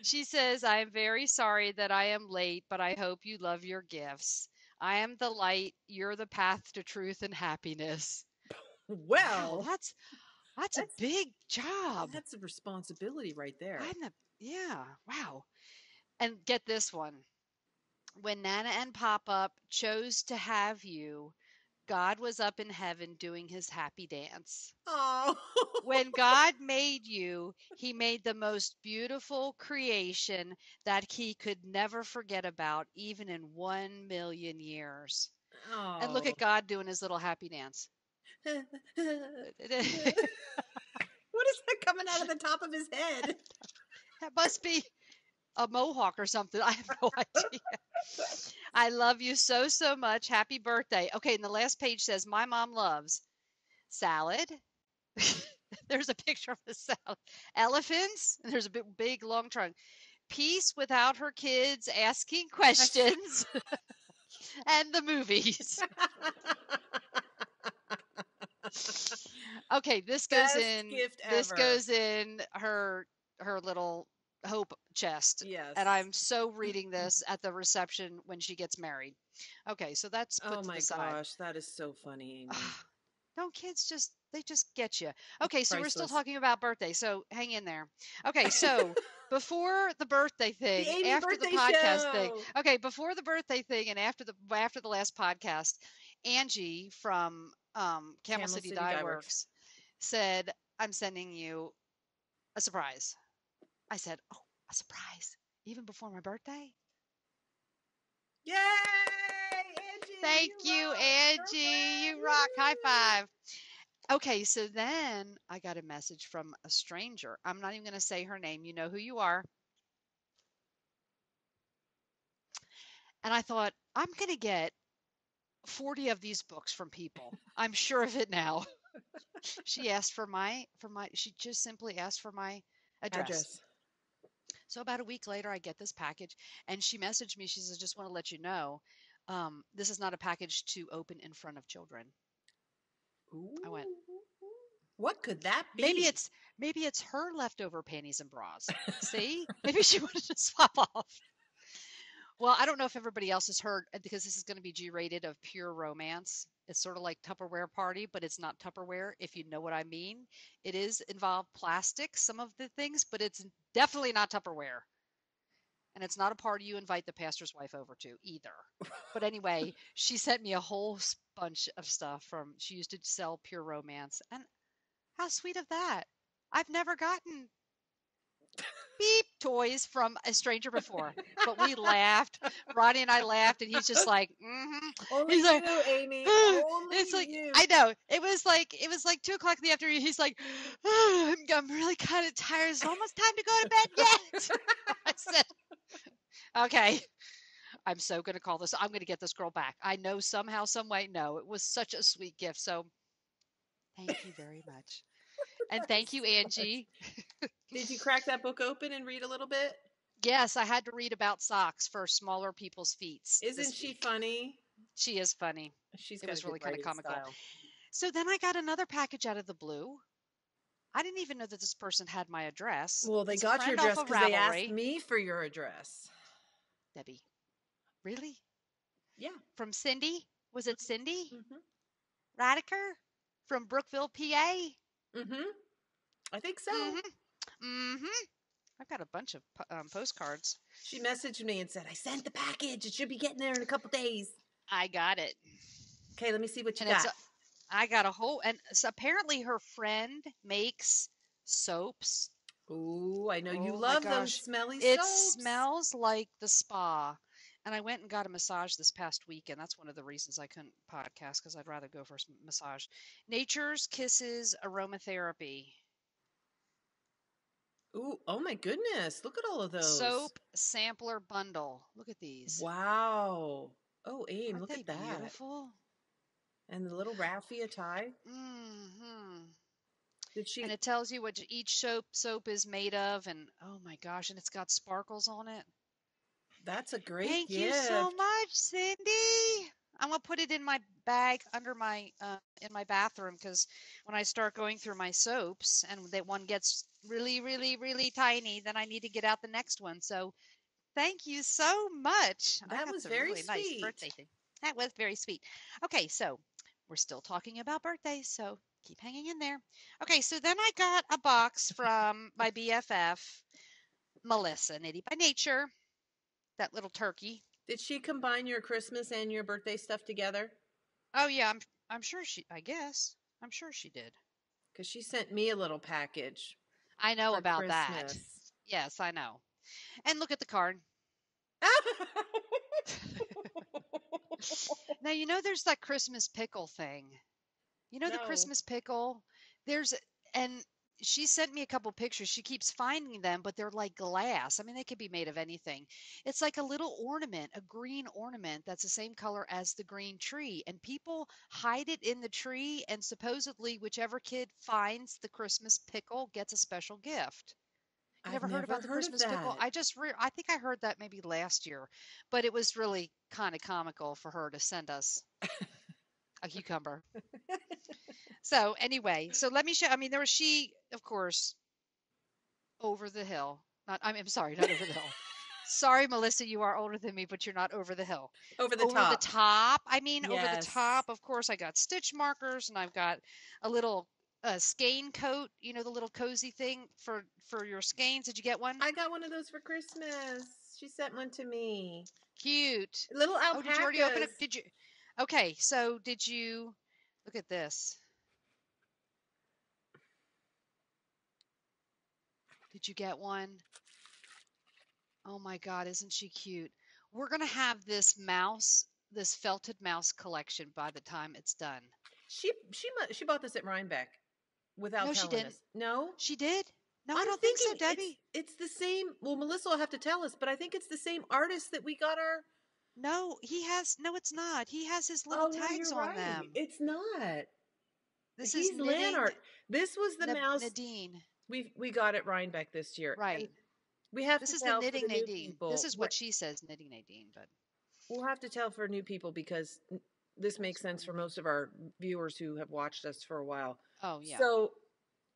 Speaker 2: She says, "I'm very sorry that I am late, but I hope you love your gifts. I am the light, you're the path to truth and happiness." Wow,
Speaker 1: Well,
Speaker 2: that's a
Speaker 1: that's
Speaker 2: big job.
Speaker 1: that's a responsibility right there.
Speaker 2: Yeah, wow. And get this one. "When Nana and Pop Up chose to have you, God was up in heaven doing his happy dance.
Speaker 1: Oh.
Speaker 2: When God made you, he made the most beautiful creation that he could never forget about, even in 1,000,000 years." And look
Speaker 1: Oh.
Speaker 2: at God doing his little happy dance.
Speaker 1: What is that coming out of the top of his head?
Speaker 2: That must be a mohawk or something. I have no idea. "I love you so, so much. Happy birthday." Okay, and the last page says, "My mom loves salad." There's a picture of a salad. "Elephants." And there's a big long trunk. "Peace without her kids asking questions." And the movies. Okay,
Speaker 1: Best gift
Speaker 2: this
Speaker 1: ever.
Speaker 2: goes in her little hope chest.
Speaker 1: Yes.
Speaker 2: And I'm so reading this at the reception when she gets married. Okay, so that's
Speaker 1: Oh
Speaker 2: put to
Speaker 1: my
Speaker 2: the side.
Speaker 1: gosh, that is so funny, Amy.
Speaker 2: Don't kids just get you. Okay, so we're still
Speaker 1: Priceless.
Speaker 2: talking about birthday. So hang in there. Okay, so before the birthday
Speaker 1: The
Speaker 2: thing,
Speaker 1: Amy
Speaker 2: after the
Speaker 1: birthday
Speaker 2: podcast thing.
Speaker 1: show.
Speaker 2: Okay, before the birthday thing and after the last podcast, Angie from Camel
Speaker 1: Camel
Speaker 2: City
Speaker 1: City
Speaker 2: Dye
Speaker 1: Dye Works.
Speaker 2: Works said, "I'm sending you a surprise." I said, "Oh, a surprise even before my birthday?"
Speaker 1: Yay! Angie,
Speaker 2: Thank
Speaker 1: you
Speaker 2: you,
Speaker 1: rock!
Speaker 2: Angie.
Speaker 1: Girlfriend!
Speaker 2: You rock. High
Speaker 1: Woo!
Speaker 2: five. Okay, so then I got a message from a stranger. I'm not even going to say her name. You know who you are. And I thought, I'm going to get 40 of these books from people. I'm sure of it now. She asked she just simply asked for my address.
Speaker 1: Address.
Speaker 2: So about a week later, I get this package and she messaged me. She says, "Just want to let you know, this is not a package to open in front of children." I went,
Speaker 1: Ooh. What could that
Speaker 2: maybe
Speaker 1: be?
Speaker 2: it's maybe it's her leftover panties and bras. See? Maybe she wanted to swap off. Well, I don't know if everybody else has heard because this is going to be G-rated of pure romance. It's sort of like Tupperware party, but it's not Tupperware, if you know what I mean. It is involved plastic, some of the things, but it's definitely not Tupperware. And it's not a party you invite the pastor's wife over to either. But anyway, she sent me a whole bunch of stuff from she used to sell pure romance. And how sweet of that. I've never gotten beep toys from a stranger before. But we laughed. Ronnie and I laughed, and he's just like, mm-hmm.
Speaker 1: Only
Speaker 2: He's like,
Speaker 1: you, Amy.
Speaker 2: it's
Speaker 1: Only
Speaker 2: like
Speaker 1: you.
Speaker 2: I know. It was like 2 o'clock in the afternoon. He's like, I'm really kind of tired. It's almost time to go to bed yet. I said, okay. I'm so gonna call this. I'm gonna get this girl back. I know somehow, some way. No, it was such a sweet gift. So thank you very much. And
Speaker 1: That is
Speaker 2: thank you,
Speaker 1: so much.
Speaker 2: Angie.
Speaker 1: Did you crack that book open and read a little bit?
Speaker 2: Yes, I had to read about socks for smaller people's feet
Speaker 1: Isn't
Speaker 2: this
Speaker 1: she
Speaker 2: week.
Speaker 1: funny?
Speaker 2: She is funny.
Speaker 1: She's
Speaker 2: It
Speaker 1: got a
Speaker 2: was
Speaker 1: good
Speaker 2: really kind of
Speaker 1: writing
Speaker 2: comical.
Speaker 1: style.
Speaker 2: So then I got another package out of the blue. I didn't even know that this person had my address.
Speaker 1: Well, they
Speaker 2: It's a
Speaker 1: got your
Speaker 2: friend off
Speaker 1: address
Speaker 2: of
Speaker 1: because they asked
Speaker 2: Ravelry.
Speaker 1: me for your address.
Speaker 2: Debbie, really?
Speaker 1: Yeah.
Speaker 2: From Cindy? Was it Cindy
Speaker 1: Mm-hmm.
Speaker 2: Radiker from Brookville, PA?
Speaker 1: Mm-hmm. I think so.
Speaker 2: Mm-hmm. Mm-hmm. I've got a bunch of postcards.
Speaker 1: She messaged me and said, I sent the package. It should be getting there in a couple days.
Speaker 2: I got it.
Speaker 1: Okay, let me see what you
Speaker 2: And
Speaker 1: got.
Speaker 2: I got a whole, and so apparently her friend makes soaps.
Speaker 1: Ooh, I know you
Speaker 2: Oh my
Speaker 1: love those
Speaker 2: gosh.
Speaker 1: smelly
Speaker 2: It
Speaker 1: soaps.
Speaker 2: smells like the spa. And I went and got a massage this past weekend. That's one of the reasons I couldn't podcast because I'd rather go for a massage. Nature's Kisses Aromatherapy.
Speaker 1: Ooh, oh my goodness. Look at all of those.
Speaker 2: Soap sampler bundle. Look at these.
Speaker 1: Wow. Oh, Aim,
Speaker 2: Aren't
Speaker 1: look
Speaker 2: they
Speaker 1: at that.
Speaker 2: beautiful?
Speaker 1: And the little raffia tie.
Speaker 2: Hmm.
Speaker 1: Did
Speaker 2: And
Speaker 1: she?
Speaker 2: it tells you what each soap is made of, and oh my gosh, and it's got sparkles on it.
Speaker 1: That's a great
Speaker 2: Thank you so
Speaker 1: gift.
Speaker 2: much, Cindy. I'm gonna put it in my bag under my in my bathroom because when I start going through my soaps and that one gets really, really, really tiny, then I need to get out the next one. So thank you so much. I
Speaker 1: That
Speaker 2: got
Speaker 1: was
Speaker 2: some
Speaker 1: very
Speaker 2: really nice
Speaker 1: sweet.
Speaker 2: birthday thing. That was very sweet. Okay, so we're still talking about birthdays, so keep hanging in there. Okay, so then I got a box from my BFF, Melissa, Nitty by Nature, that little turkey.
Speaker 1: Did she combine your Christmas and your birthday stuff together?
Speaker 2: Oh yeah, I'm sure she I guess. I'm sure she did.
Speaker 1: Because she sent me a little package
Speaker 2: I know
Speaker 1: for
Speaker 2: about that.
Speaker 1: Christmas.
Speaker 2: Yes, I know. And look at the card. Now you know there's that Christmas pickle thing. You know the
Speaker 1: No,
Speaker 2: Christmas pickle? There's and she sent me a couple pictures. She keeps finding them, but they're like glass. I mean, they could be made of anything. It's like a little ornament, a green ornament that's the same color as the green tree. And people hide it in the tree, and supposedly, whichever kid finds the Christmas pickle gets a special gift. You
Speaker 1: I've
Speaker 2: never heard
Speaker 1: never
Speaker 2: about the
Speaker 1: heard of
Speaker 2: Christmas pickle?
Speaker 1: that.
Speaker 2: I think I heard that maybe last year, but it was really kind of comical for her to send us a cucumber. So anyway, so let me show. I mean, there was she, of course, over the hill. Not, I'm sorry, not over the hill. Sorry, Melissa, you are older than me, but you're not over the hill.
Speaker 1: Over the
Speaker 2: Over the
Speaker 1: top.
Speaker 2: top. I mean, over the
Speaker 1: Yes.
Speaker 2: top. Of course, I got stitch markers, and I've got a little skein coat. You know, the little cozy thing for your skeins. Did you get one?
Speaker 1: I got one of those for Christmas. She sent one to me.
Speaker 2: Cute.
Speaker 1: Little
Speaker 2: Oh, did you already open
Speaker 1: alpacas.
Speaker 2: it? Did you? Okay, so did you look at this? Did you get one? Oh my God, isn't she cute? We're gonna have this felted mouse collection by the time it's done.
Speaker 1: She bought this at Rhinebeck without
Speaker 2: No, she
Speaker 1: telling
Speaker 2: didn't.
Speaker 1: us. No,
Speaker 2: She did? No, I
Speaker 1: I'm
Speaker 2: don't think so,
Speaker 1: thinking it's
Speaker 2: Debbie.
Speaker 1: it's the same. Well, Melissa will have to tell us, but I think it's the same artist that we got our.
Speaker 2: No, no, it's not. He has his little
Speaker 1: Oh no,
Speaker 2: tags
Speaker 1: you're
Speaker 2: on
Speaker 1: right.
Speaker 2: them.
Speaker 1: It's not.
Speaker 2: This is
Speaker 1: He's
Speaker 2: knitting
Speaker 1: Lanart. This was the mouse
Speaker 2: Nadine.
Speaker 1: we got at Rhinebeck this year, and
Speaker 2: Right.
Speaker 1: we have
Speaker 2: This
Speaker 1: to
Speaker 2: is the
Speaker 1: tell for
Speaker 2: knitting
Speaker 1: the new
Speaker 2: Nadine. This
Speaker 1: people.
Speaker 2: is what she says, knitting Nadine, but
Speaker 1: We'll have to tell for new people because this makes
Speaker 2: that's
Speaker 1: sense for
Speaker 2: funny.
Speaker 1: most of our viewers who have watched us for a while.
Speaker 2: Oh yeah.
Speaker 1: So,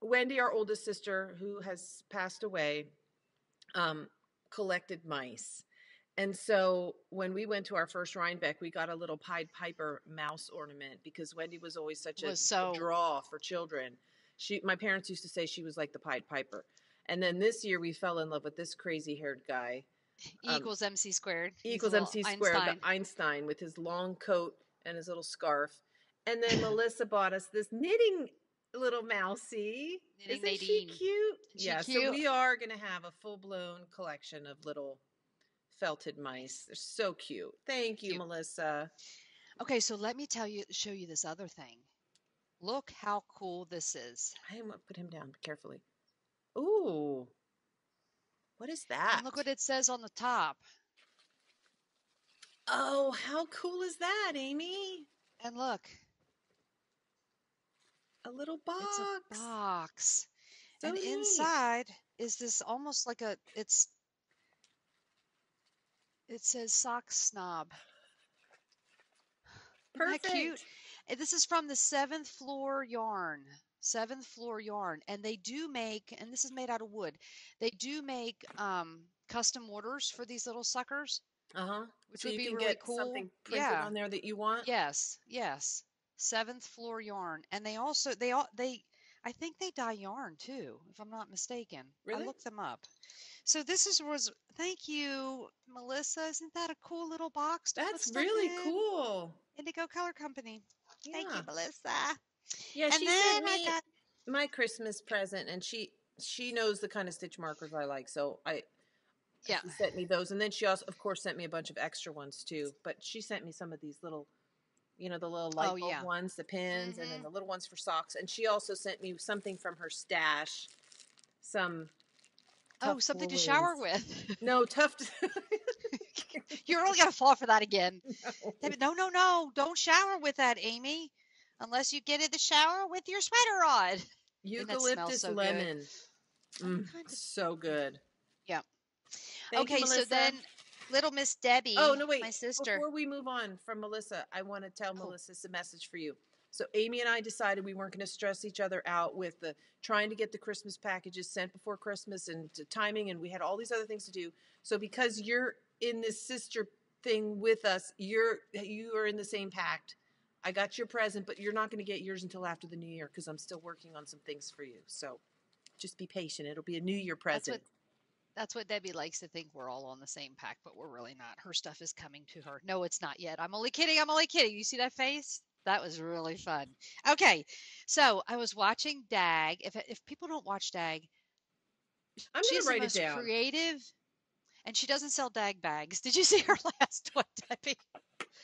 Speaker 1: Wendy, our oldest sister, who has passed away, um, collected mice. And so when we went to our first Rhinebeck, we got a little Pied Piper mouse ornament because Wendy was always such a
Speaker 2: Was so
Speaker 1: draw for children. My parents used to say she was like the Pied Piper. And then this year we fell in love with this crazy haired guy.
Speaker 2: E
Speaker 1: Um,
Speaker 2: equals MC squared.
Speaker 1: E
Speaker 2: He's a
Speaker 1: equals
Speaker 2: little
Speaker 1: MC squared, the
Speaker 2: Einstein.
Speaker 1: Einstein with his long coat and his little scarf. And then Melissa bought us this knitting little mousey.
Speaker 2: Knitting
Speaker 1: Isn't she
Speaker 2: Nadine.
Speaker 1: cute?
Speaker 2: Isn't she
Speaker 1: Yeah, so
Speaker 2: cute?
Speaker 1: we are going to have a full blown collection of little felted mice.
Speaker 2: Nice.
Speaker 1: They're so cute. Thank you,
Speaker 2: Cute.
Speaker 1: Melissa.
Speaker 2: Okay, so let me show you this other thing. Look how cool this is.
Speaker 1: I am going to put him down carefully. Ooh, what is
Speaker 2: And look
Speaker 1: that?
Speaker 2: what it says on the top.
Speaker 1: Oh, how cool is that, Amy?
Speaker 2: And look,
Speaker 1: A little
Speaker 2: it's a
Speaker 1: box.
Speaker 2: box.
Speaker 1: So
Speaker 2: And
Speaker 1: neat.
Speaker 2: inside is this almost like a, it's It says sock snob. Isn't that cute?
Speaker 1: Perfect.
Speaker 2: And this is from the seventh floor yarn. Seventh floor yarn. And they do make, and this is made out of wood, they do make custom orders for these little suckers,
Speaker 1: Uh-huh.
Speaker 2: which
Speaker 1: So
Speaker 2: would
Speaker 1: you
Speaker 2: be
Speaker 1: can
Speaker 2: really
Speaker 1: get
Speaker 2: cool.
Speaker 1: something printed
Speaker 2: Yeah.
Speaker 1: on there that you want.
Speaker 2: Yes. Yes. Seventh floor yarn. And they also, I think they dye yarn too, if I'm not mistaken. I
Speaker 1: Really?
Speaker 2: looked them up. So this was, thank you, Melissa. Isn't that a cool little box to put
Speaker 1: That's
Speaker 2: stuff
Speaker 1: really
Speaker 2: in?
Speaker 1: cool.
Speaker 2: Indigo Color Company. Thank you,
Speaker 1: Yeah.
Speaker 2: Melissa.
Speaker 1: Yeah,
Speaker 2: And
Speaker 1: she
Speaker 2: then
Speaker 1: sent
Speaker 2: I
Speaker 1: me
Speaker 2: got,
Speaker 1: my Christmas present, and she knows the kind of stitch markers I like, so I
Speaker 2: yeah.
Speaker 1: she sent me those, and then she also, of course, sent me a bunch of extra ones too. But she sent me some of these little, the little
Speaker 2: Oh,
Speaker 1: light bulb
Speaker 2: yeah.
Speaker 1: ones, the pins, and then
Speaker 2: Mm-hmm.
Speaker 1: the little ones for socks. And she also sent me something from her stash, some
Speaker 2: Oh,
Speaker 1: Tuft
Speaker 2: something to shower
Speaker 1: woollens.
Speaker 2: with.
Speaker 1: No, Tuft.
Speaker 2: You're only going to fall for that again.
Speaker 1: No.
Speaker 2: No, no, no. Don't shower with that, Amy. Unless you get in the shower with your sweater on. And that smells
Speaker 1: Eucalyptus
Speaker 2: so good.
Speaker 1: lemon.
Speaker 2: Oh, what kind of,
Speaker 1: So good.
Speaker 2: yeah.
Speaker 1: Thank you,
Speaker 2: Okay, so
Speaker 1: Melissa.
Speaker 2: then little Miss
Speaker 1: Oh,
Speaker 2: Debbie,
Speaker 1: no, wait.
Speaker 2: my sister.
Speaker 1: Before we move on from Melissa, I want to tell
Speaker 2: Oh,
Speaker 1: Melissa a message for you. So, Amy and I decided we weren't going to stress each other out with the trying to get the Christmas packages sent before Christmas and to timing, and we had all these other things to do. So, because you're in this sister thing with us, you are in the same pact. I got your present, but you're not going to get yours until after the new year because I'm still working on some things for you. So, just be patient. It'll be a new year
Speaker 2: that's what
Speaker 1: present.
Speaker 2: That's what Debbie likes to think we're all on the same pack, but we're really not. Her stuff is coming to her. No, it's not yet. I'm only kidding. I'm only kidding. You see that face? That was really fun. Okay, so I was watching Dag. If people don't watch Dag,
Speaker 1: I'm
Speaker 2: she
Speaker 1: going to
Speaker 2: is the
Speaker 1: write it
Speaker 2: most
Speaker 1: down.
Speaker 2: creative, and she doesn't sell Dag bags. Did you see her last one, Debbie?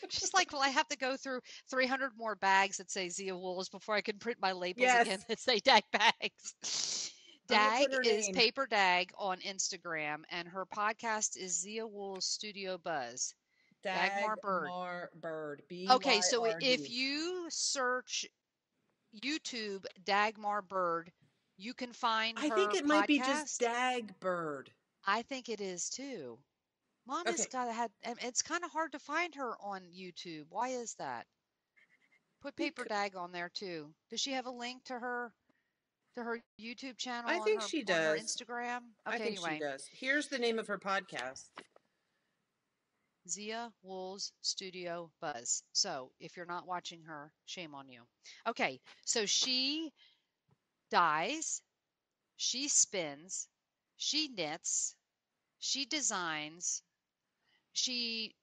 Speaker 2: She's like, well, I have to go through 300 more bags that say Zia Wools before I can print my labels
Speaker 1: Yes.
Speaker 2: again that say Dag bags.
Speaker 1: I'm going to
Speaker 2: Dag
Speaker 1: put her
Speaker 2: is
Speaker 1: name.
Speaker 2: Paper Dag on Instagram, and her podcast is Zia Wool's Studio Buzz. Dagmar Bird.
Speaker 1: Dagmar Bird.
Speaker 2: Okay, so if
Speaker 1: Byrd.
Speaker 2: you search YouTube Dagmar Bird, you can find
Speaker 1: I think
Speaker 2: her
Speaker 1: it might be just
Speaker 2: podcast.
Speaker 1: Dag Bird.
Speaker 2: I think it is too. Mom has
Speaker 1: Okay.
Speaker 2: got to had. It's kind of hard to find her on YouTube. Why is that? Put Paper
Speaker 1: Bec-
Speaker 2: Dag on there too. Does she have a link to her YouTube channel
Speaker 1: I
Speaker 2: on
Speaker 1: think
Speaker 2: her
Speaker 1: she
Speaker 2: on her
Speaker 1: does.
Speaker 2: Instagram?
Speaker 1: I
Speaker 2: Okay,
Speaker 1: think she
Speaker 2: anyway.
Speaker 1: does. Here's the name of her podcast.
Speaker 2: Zia Wool's Studio Buzz. So if you're not watching her, shame on you. Okay, so she dyes, she spins, she knits, she designs, she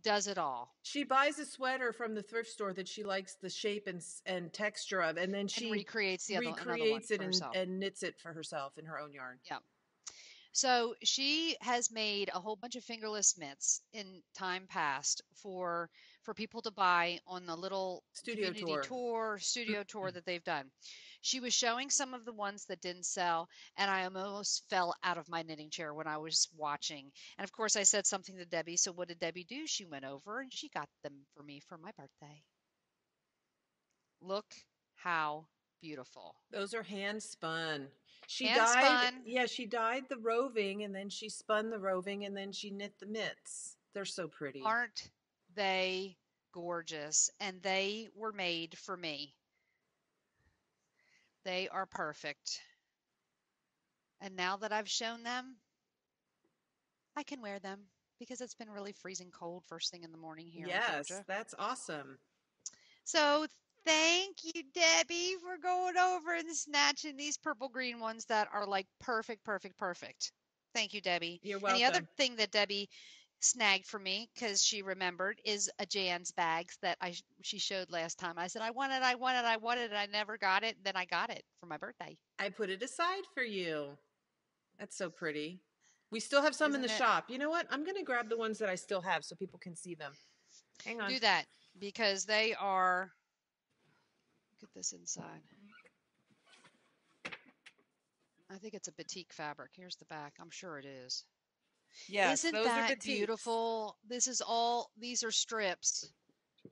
Speaker 2: does it all
Speaker 1: She buys a sweater from the thrift store that she likes the shape and texture of, and then
Speaker 2: and
Speaker 1: she
Speaker 2: recreates the other another one
Speaker 1: recreates it
Speaker 2: for herself.
Speaker 1: and knits it for herself in her own yarn.
Speaker 2: Yeah. So she has made a whole bunch of fingerless mitts in time past for people to buy on the little
Speaker 1: Studio
Speaker 2: community
Speaker 1: tour.
Speaker 2: tour, studio tour that they've done. She was showing some of the ones that didn't sell, and I almost fell out of my knitting chair when I was watching. And of course, I said something to Debbie. So what did Debbie do? She went over and she got them for me for my birthday. Look how beautiful.
Speaker 1: Those are hand spun. She
Speaker 2: Hand
Speaker 1: dyed,
Speaker 2: spun.
Speaker 1: yeah, she dyed the roving and then she spun the roving and then she knit the mitts. They're so pretty.
Speaker 2: Aren't they gorgeous? And they were made for me. They are perfect. And now that I've shown them, I can wear them because it's been really freezing cold first thing in the morning here in
Speaker 1: Yes,
Speaker 2: Georgia.
Speaker 1: that's awesome.
Speaker 2: So thank you, Debbie, for going over and snatching these purple green ones that are like perfect, perfect, perfect. Thank you, Debbie.
Speaker 1: You're
Speaker 2: And the other
Speaker 1: welcome.
Speaker 2: thing that Debbie snagged for me because she remembered is a Jan's bags that she showed last time. I said I wanted, I wanted, I wanted, and I never got it. Then I got it for my birthday.
Speaker 1: I put it aside for you. That's so pretty. We still have some in the
Speaker 2: Isn't it?
Speaker 1: shop. You know what? I'm going to grab the ones that I still have so people can see them. Hang on.
Speaker 2: Do that because they are. Look at this inside. I think it's a batik fabric. Here's the back. I'm sure it is.
Speaker 1: Yes,
Speaker 2: Isn't
Speaker 1: those are
Speaker 2: that
Speaker 1: batiks.
Speaker 2: beautiful? This is all. These are strips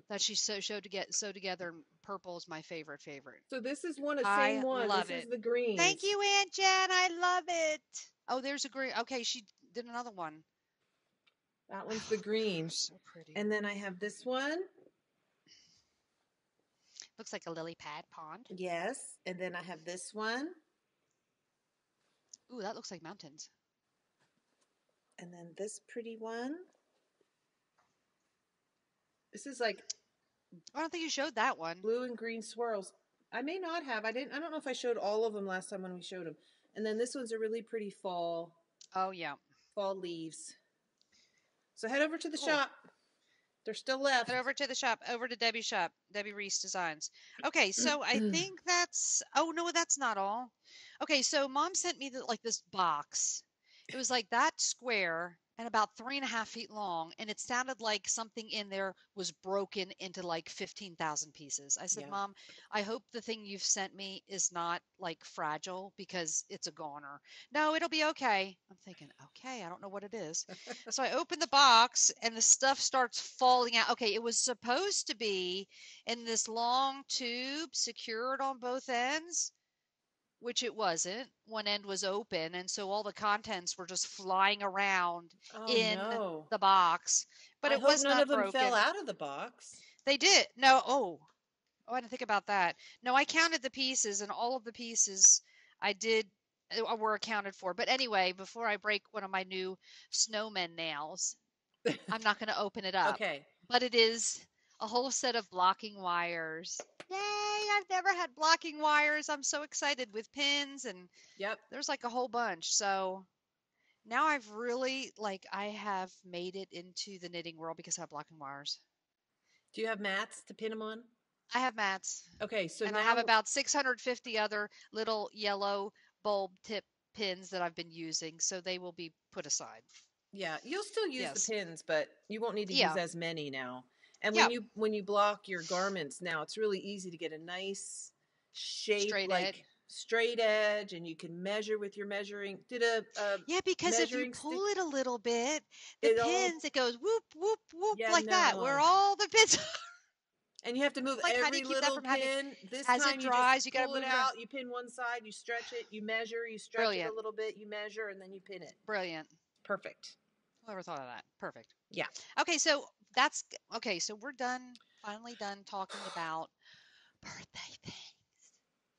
Speaker 2: that she showed to get sew together. Purple is my favorite favorite.
Speaker 1: So this is one, the same
Speaker 2: I
Speaker 1: one.
Speaker 2: love
Speaker 1: This is
Speaker 2: it.
Speaker 1: the
Speaker 2: Thank
Speaker 1: greens.
Speaker 2: you, Aunt Jen. I love it. Oh, there's a green. Okay, she did another one.
Speaker 1: That one's the
Speaker 2: They're
Speaker 1: green.
Speaker 2: so pretty.
Speaker 1: And then I have this one.
Speaker 2: Looks like a lily pad pond.
Speaker 1: Yes. And then I have this one.
Speaker 2: Ooh, that looks like mountains.
Speaker 1: And then this pretty one. This is like
Speaker 2: I don't think you showed that one.
Speaker 1: blue and green swirls. I may not have. I don't know if I showed all of them last time when we showed them. And then this one's a really pretty fall
Speaker 2: Oh, yeah.
Speaker 1: leaves. So head over to the
Speaker 2: Cool.
Speaker 1: shop. They're still left.
Speaker 2: Head over to the shop, over to Debbie's shop, Debbie Reese Designs. Okay, so I think that's, oh no, that's not all. Okay, so mom sent me like this box. It was like that square and about 3.5 feet long, and it sounded like something in there was broken into like 15,000 pieces. I said,
Speaker 1: Yeah.
Speaker 2: Mom, I hope the thing you've sent me is not like fragile because it's a goner. No, it'll be okay. I'm thinking, okay, I don't know what it is. So I open the box and the stuff starts falling out. Okay, it was supposed to be in this long tube secured on both ends, which it wasn't. One end was open, and so all the contents were just flying around
Speaker 1: Oh
Speaker 2: in
Speaker 1: no.
Speaker 2: the box, but
Speaker 1: I
Speaker 2: it
Speaker 1: hope
Speaker 2: was
Speaker 1: none
Speaker 2: not
Speaker 1: of them fell
Speaker 2: broken.
Speaker 1: out of the box.
Speaker 2: They did. No, oh, I didn't think about that. No, I counted the pieces, and all of the pieces I did were accounted for. But anyway, before I break one of my new snowman nails, I'm not going to open it up,
Speaker 1: Okay.
Speaker 2: but it is a whole set of blocking wires. Yay! I've never had blocking wires. I'm so excited with pins, and
Speaker 1: Yep.
Speaker 2: there's like a whole bunch. So now I've really, like, I have made it into the knitting world because I have blocking wires.
Speaker 1: Do you have mats to pin them on?
Speaker 2: I have mats,
Speaker 1: Okay, so
Speaker 2: and I have
Speaker 1: now,
Speaker 2: about 650 other little yellow bulb tip pins that I've been using, so they will be put aside.
Speaker 1: yeah, you'll still use the
Speaker 2: Yes.
Speaker 1: pins, but you won't need to use
Speaker 2: Yeah.
Speaker 1: as many now. And
Speaker 2: Yeah.
Speaker 1: when you block your garments now, it's really easy to get a nice shape,
Speaker 2: Straight edge.
Speaker 1: like straight edge, and you can measure with your measuring. Did a
Speaker 2: Yeah, because if you
Speaker 1: measuring stick?
Speaker 2: pull it a little bit, the
Speaker 1: It all,
Speaker 2: pins, it goes whoop, whoop, whoop,
Speaker 1: yeah,
Speaker 2: like that, where
Speaker 1: no.
Speaker 2: all the pins are.
Speaker 1: And you have to move
Speaker 2: Like, how do you
Speaker 1: every
Speaker 2: keep that
Speaker 1: little
Speaker 2: from having,
Speaker 1: pin. This
Speaker 2: as it
Speaker 1: time you just
Speaker 2: dries, you got to
Speaker 1: pull it
Speaker 2: move it around.
Speaker 1: out, you pin one side, you stretch it, you measure, you stretch it a
Speaker 2: Brilliant.
Speaker 1: little bit, you measure, and then you pin it.
Speaker 2: Brilliant.
Speaker 1: Perfect.
Speaker 2: Whoever thought of that? Perfect.
Speaker 1: Yeah.
Speaker 2: Okay, so that's okay. So we're done, finally done talking about birthday things.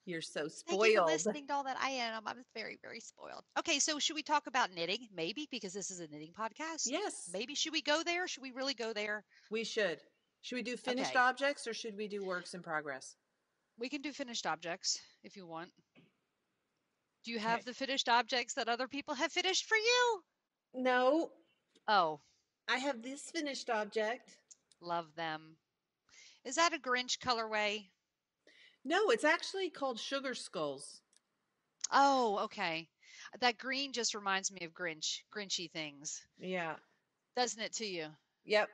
Speaker 1: You're so
Speaker 2: Thank you for
Speaker 1: spoiled.
Speaker 2: listening to all that. I am. I'm very, very spoiled. Okay, so should we talk about knitting? Maybe because this is a knitting podcast.
Speaker 1: Yes,
Speaker 2: Maybe should we go there? Should we really go there?
Speaker 1: we should. Should we do finished
Speaker 2: Okay,
Speaker 1: objects or should we do works in progress?
Speaker 2: we can do finished objects if you want. Do you have
Speaker 1: Okay.
Speaker 2: the finished objects that other people have finished for you?
Speaker 1: No,
Speaker 2: Oh,
Speaker 1: I have this finished object.
Speaker 2: love them. Is that a Grinch colorway?
Speaker 1: No, it's actually called Sugar Skulls.
Speaker 2: Oh, okay. That green just reminds me of Grinchy things,
Speaker 1: Yeah.
Speaker 2: doesn't it to you?
Speaker 1: Yep.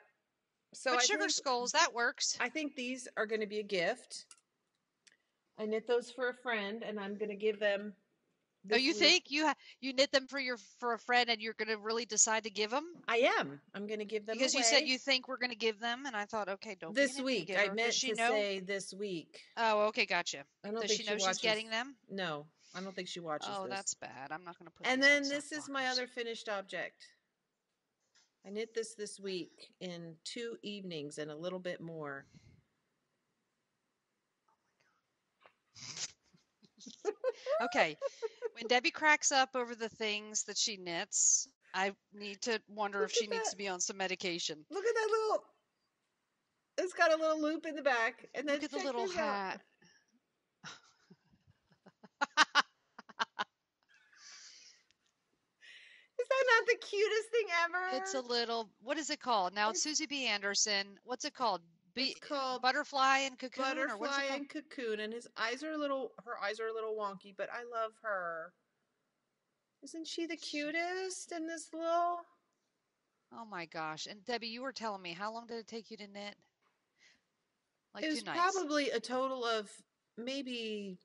Speaker 1: So
Speaker 2: But sugar skulls, that works.
Speaker 1: I think these are going to be a gift. I knit those for a friend, and I'm going to give them
Speaker 2: Oh,
Speaker 1: this
Speaker 2: you
Speaker 1: week.
Speaker 2: think you knit them for a friend, and you're going to really decide to give them?
Speaker 1: I am. I'm going to give them
Speaker 2: Because
Speaker 1: away.
Speaker 2: you said you think we're going to give them, and I thought, okay, don't
Speaker 1: This
Speaker 2: be an
Speaker 1: week.
Speaker 2: envy
Speaker 1: I
Speaker 2: giver.
Speaker 1: meant
Speaker 2: Does she
Speaker 1: to
Speaker 2: know?
Speaker 1: say this week.
Speaker 2: Oh, okay, gotcha.
Speaker 1: I don't
Speaker 2: Does
Speaker 1: think
Speaker 2: she know she's
Speaker 1: watches.
Speaker 2: getting them?
Speaker 1: No, I don't think she watches
Speaker 2: Oh,
Speaker 1: this.
Speaker 2: that's bad. I'm not going to put
Speaker 1: And
Speaker 2: these on
Speaker 1: then
Speaker 2: sock
Speaker 1: this is my
Speaker 2: blockers.
Speaker 1: other finished object. I knit this week in 2 evenings and a little bit more.
Speaker 2: Okay, when Debbie cracks up over the things that she knits, I need to wonder
Speaker 1: Look
Speaker 2: if she
Speaker 1: at
Speaker 2: needs
Speaker 1: that.
Speaker 2: to be on some medication.
Speaker 1: Look at that little. It's got a little loop in the back, and then
Speaker 2: Look at the
Speaker 1: check
Speaker 2: little
Speaker 1: this out.
Speaker 2: hat.
Speaker 1: Is that not the cutest thing ever?
Speaker 2: It's a little, what is it called? Now it's
Speaker 1: It's,
Speaker 2: Susie B. Anderson. What's it called?
Speaker 1: it's called
Speaker 2: Butterfly and Cocoon, or what is
Speaker 1: Butterfly
Speaker 2: it called?
Speaker 1: and Cocoon, and her eyes are a little wonky, but I love her. Isn't she the cutest in this little?
Speaker 2: Oh my gosh. And Debbie, you were telling me, how long did it take you to knit? Like
Speaker 1: It
Speaker 2: 2
Speaker 1: was
Speaker 2: nights,
Speaker 1: probably a total of maybe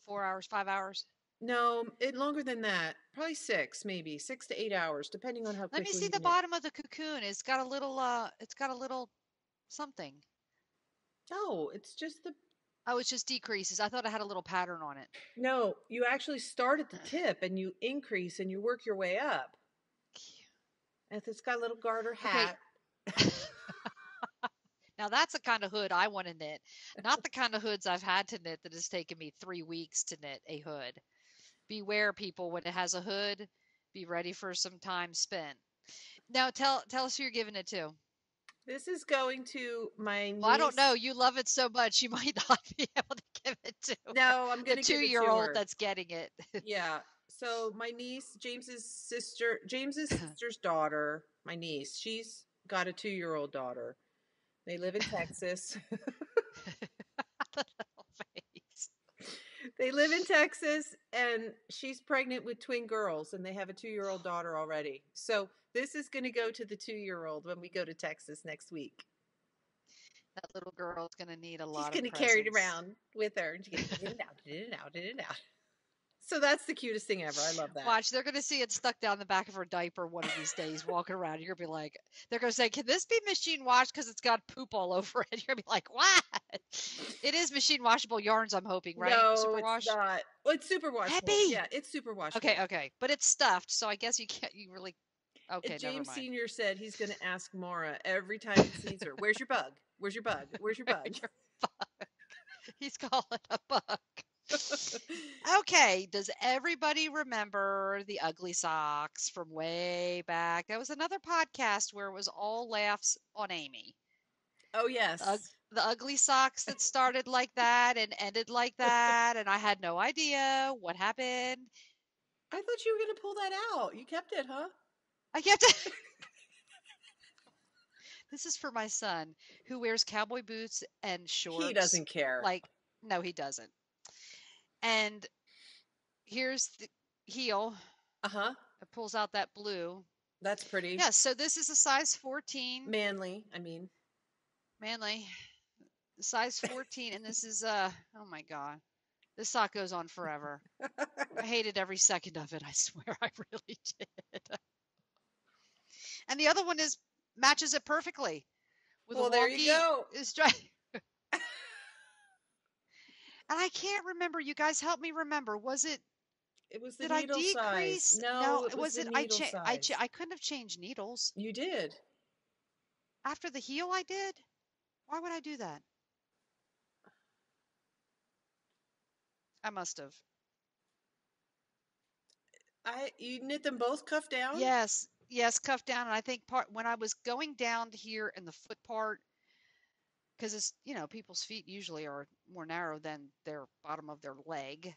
Speaker 2: 4 hours, 5 hours.
Speaker 1: no, longer than that. Probably 6, maybe 6 to 8 hours, depending on how
Speaker 2: Let me
Speaker 1: quickly
Speaker 2: see
Speaker 1: you
Speaker 2: the
Speaker 1: knit.
Speaker 2: bottom of the cocoon. It's got a little something.
Speaker 1: No, it's just the.
Speaker 2: Oh, it's just decreases. I thought it had a little pattern on it.
Speaker 1: No, you actually start at the tip and you increase and you work your way up. And it's got a little garter
Speaker 2: Okay.
Speaker 1: hat.
Speaker 2: Now that's the kind of hood I want to knit. Not the kind of hoods I've had to knit that has taken me 3 weeks to knit a hood. Beware, people, when it has a hood, be ready for some time spent. Now tell us who you're giving it to.
Speaker 1: This is going to my
Speaker 2: Well, I don't know.
Speaker 1: niece.
Speaker 2: You love it so much, you might not be able to give it to
Speaker 1: No, I'm
Speaker 2: the
Speaker 1: going to give it to
Speaker 2: two-year-old
Speaker 1: her.
Speaker 2: that's getting it.
Speaker 1: Yeah. So my niece, James's sister's daughter, my niece, she's got a 2-year-old daughter. They live in Texas.
Speaker 2: The little face.
Speaker 1: They live in Texas, and she's pregnant with twin girls, and they have a 2-year-old daughter already. So this is going to go to the 2-year-old when we go to Texas next week.
Speaker 2: That little girl's going to need a
Speaker 1: She's
Speaker 2: lot
Speaker 1: going
Speaker 2: of
Speaker 1: to carry it
Speaker 2: presents.
Speaker 1: around with her, and she's going to get it out, get it out, get it out. So that's the cutest thing ever. I love that.
Speaker 2: Watch, they're going to see it stuck down the back of her diaper one of these days walking around. You're going to be like, they're going to say, can this be machine washed because it's got poop all over it? You're going to be like, what? It is machine washable yarns, I'm hoping, right?
Speaker 1: No, it's
Speaker 2: Superwash?
Speaker 1: not. Well, it's super washable.
Speaker 2: Happy!
Speaker 1: Yeah, it's super
Speaker 2: Okay,
Speaker 1: washable.
Speaker 2: okay. But it's stuffed, so I guess you can't, you really, okay, never
Speaker 1: James
Speaker 2: mind.
Speaker 1: Sr. said he's going to ask Mara every time he sees her, where's your bug? Where's your bug? Where's your bug?
Speaker 2: Your bug. He's calling a bug. Okay, does everybody remember the ugly socks from way back? That was another podcast where it was all laughs on Amy.
Speaker 1: Oh,
Speaker 2: The,
Speaker 1: yes.
Speaker 2: the ugly socks that started like that and ended like that, and I had no idea what happened.
Speaker 1: I thought you were going to pull that out. You kept it, huh?
Speaker 2: I kept to. This is for my son who wears cowboy boots and
Speaker 1: He
Speaker 2: shorts.
Speaker 1: doesn't care.
Speaker 2: Like, no, he doesn't. And here's the heel.
Speaker 1: Uh huh.
Speaker 2: It pulls out that blue.
Speaker 1: That's pretty.
Speaker 2: Yes, so this is a size 14,
Speaker 1: Manly, I mean.
Speaker 2: manly, size 14, and this is oh my god, this sock goes on forever. I hated every second of it. I swear, I really did. And the other one is matches it perfectly with a
Speaker 1: Well, there you
Speaker 2: wonky
Speaker 1: go.
Speaker 2: stripe. And I can't remember. You guys help me remember. Was it?
Speaker 1: It was the
Speaker 2: Did I
Speaker 1: needle size.
Speaker 2: decrease?
Speaker 1: No,
Speaker 2: No,
Speaker 1: it was
Speaker 2: was
Speaker 1: the
Speaker 2: it?
Speaker 1: needle size.
Speaker 2: I couldn't have changed needles
Speaker 1: You did.
Speaker 2: after the heel. I did. Why would I do that? I must have.
Speaker 1: You knit them both cuff down?
Speaker 2: Yes, yes, cuff down. And I think part when I was going down to here in the foot part, because it's, people's feet usually are more narrow than their bottom of their leg.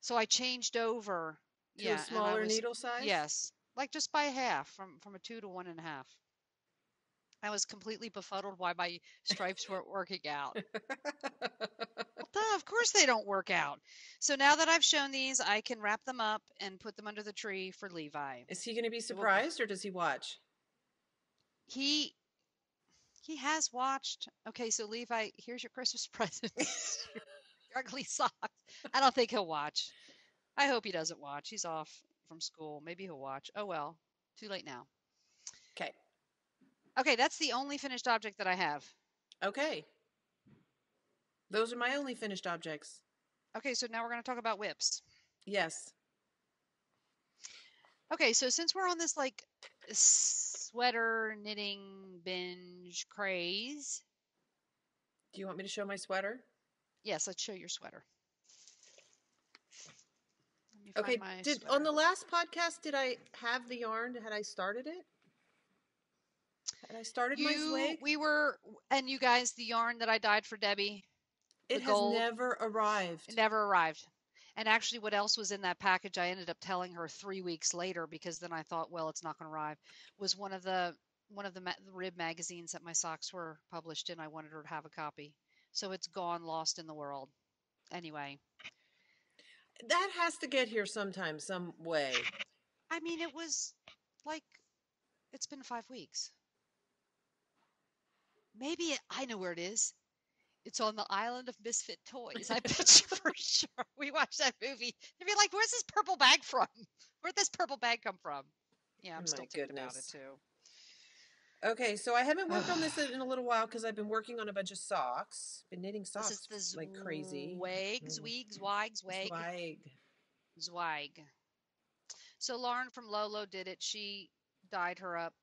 Speaker 2: So I changed over.
Speaker 1: To a
Speaker 2: Yeah, and I
Speaker 1: smaller
Speaker 2: was,
Speaker 1: needle size?
Speaker 2: yes, like just by half from a 2 to 1.5. I was completely befuddled why my stripes weren't working out. Well, duh, of course they don't work out. So now that I've shown these, I can wrap them up and put them under the tree for Levi.
Speaker 1: Is he going to be
Speaker 2: It will be,
Speaker 1: surprised or does he watch?
Speaker 2: he he has watched. Okay, so Levi, here's your Christmas presents. Your ugly socks. I don't think he'll watch. I hope he doesn't watch. He's off from school. Maybe he'll watch. Oh well, too late now.
Speaker 1: Okay.
Speaker 2: Okay, that's the only finished object that I have.
Speaker 1: Okay. Those are my only finished objects.
Speaker 2: Okay, so now we're going to talk about whips.
Speaker 1: Yes.
Speaker 2: Okay, so since we're on this like sweater knitting binge craze,
Speaker 1: Do you want me to show my sweater?
Speaker 2: yes, let's show your sweater. Let me
Speaker 1: Okay.
Speaker 2: find my
Speaker 1: On
Speaker 2: sweater.
Speaker 1: the last podcast, did I have the yarn? Had I started it? Had I started my swag?
Speaker 2: And you guys, the yarn that I dyed for Debbie,
Speaker 1: It
Speaker 2: the
Speaker 1: has
Speaker 2: gold,
Speaker 1: never arrived.
Speaker 2: it never arrived. And actually, what else was in that package? I ended up telling her 3 weeks later because then I thought, well, it's not going to arrive. Was one of the rib magazines that my socks were published in. I wanted her to have a copy, so it's gone, lost in the world. Anyway,
Speaker 1: That has to get here sometime, some way.
Speaker 2: I mean, it was like it's been 5 weeks. Maybe I know where it is. It's on the island of misfit toys. I bet you for sure. We watched that movie. You'd be like, "Where's this purple bag from? Where'd this purple bag come from?" Yeah, I'm still thinking about it too.
Speaker 1: Okay, so I haven't worked on this in a little while because I've been working on a bunch of socks. Been knitting
Speaker 2: This is
Speaker 1: socks
Speaker 2: the
Speaker 1: like crazy.
Speaker 2: Zwag.
Speaker 1: Swag.
Speaker 2: Zwag. So Lauren from Lolo did it. She dyed her up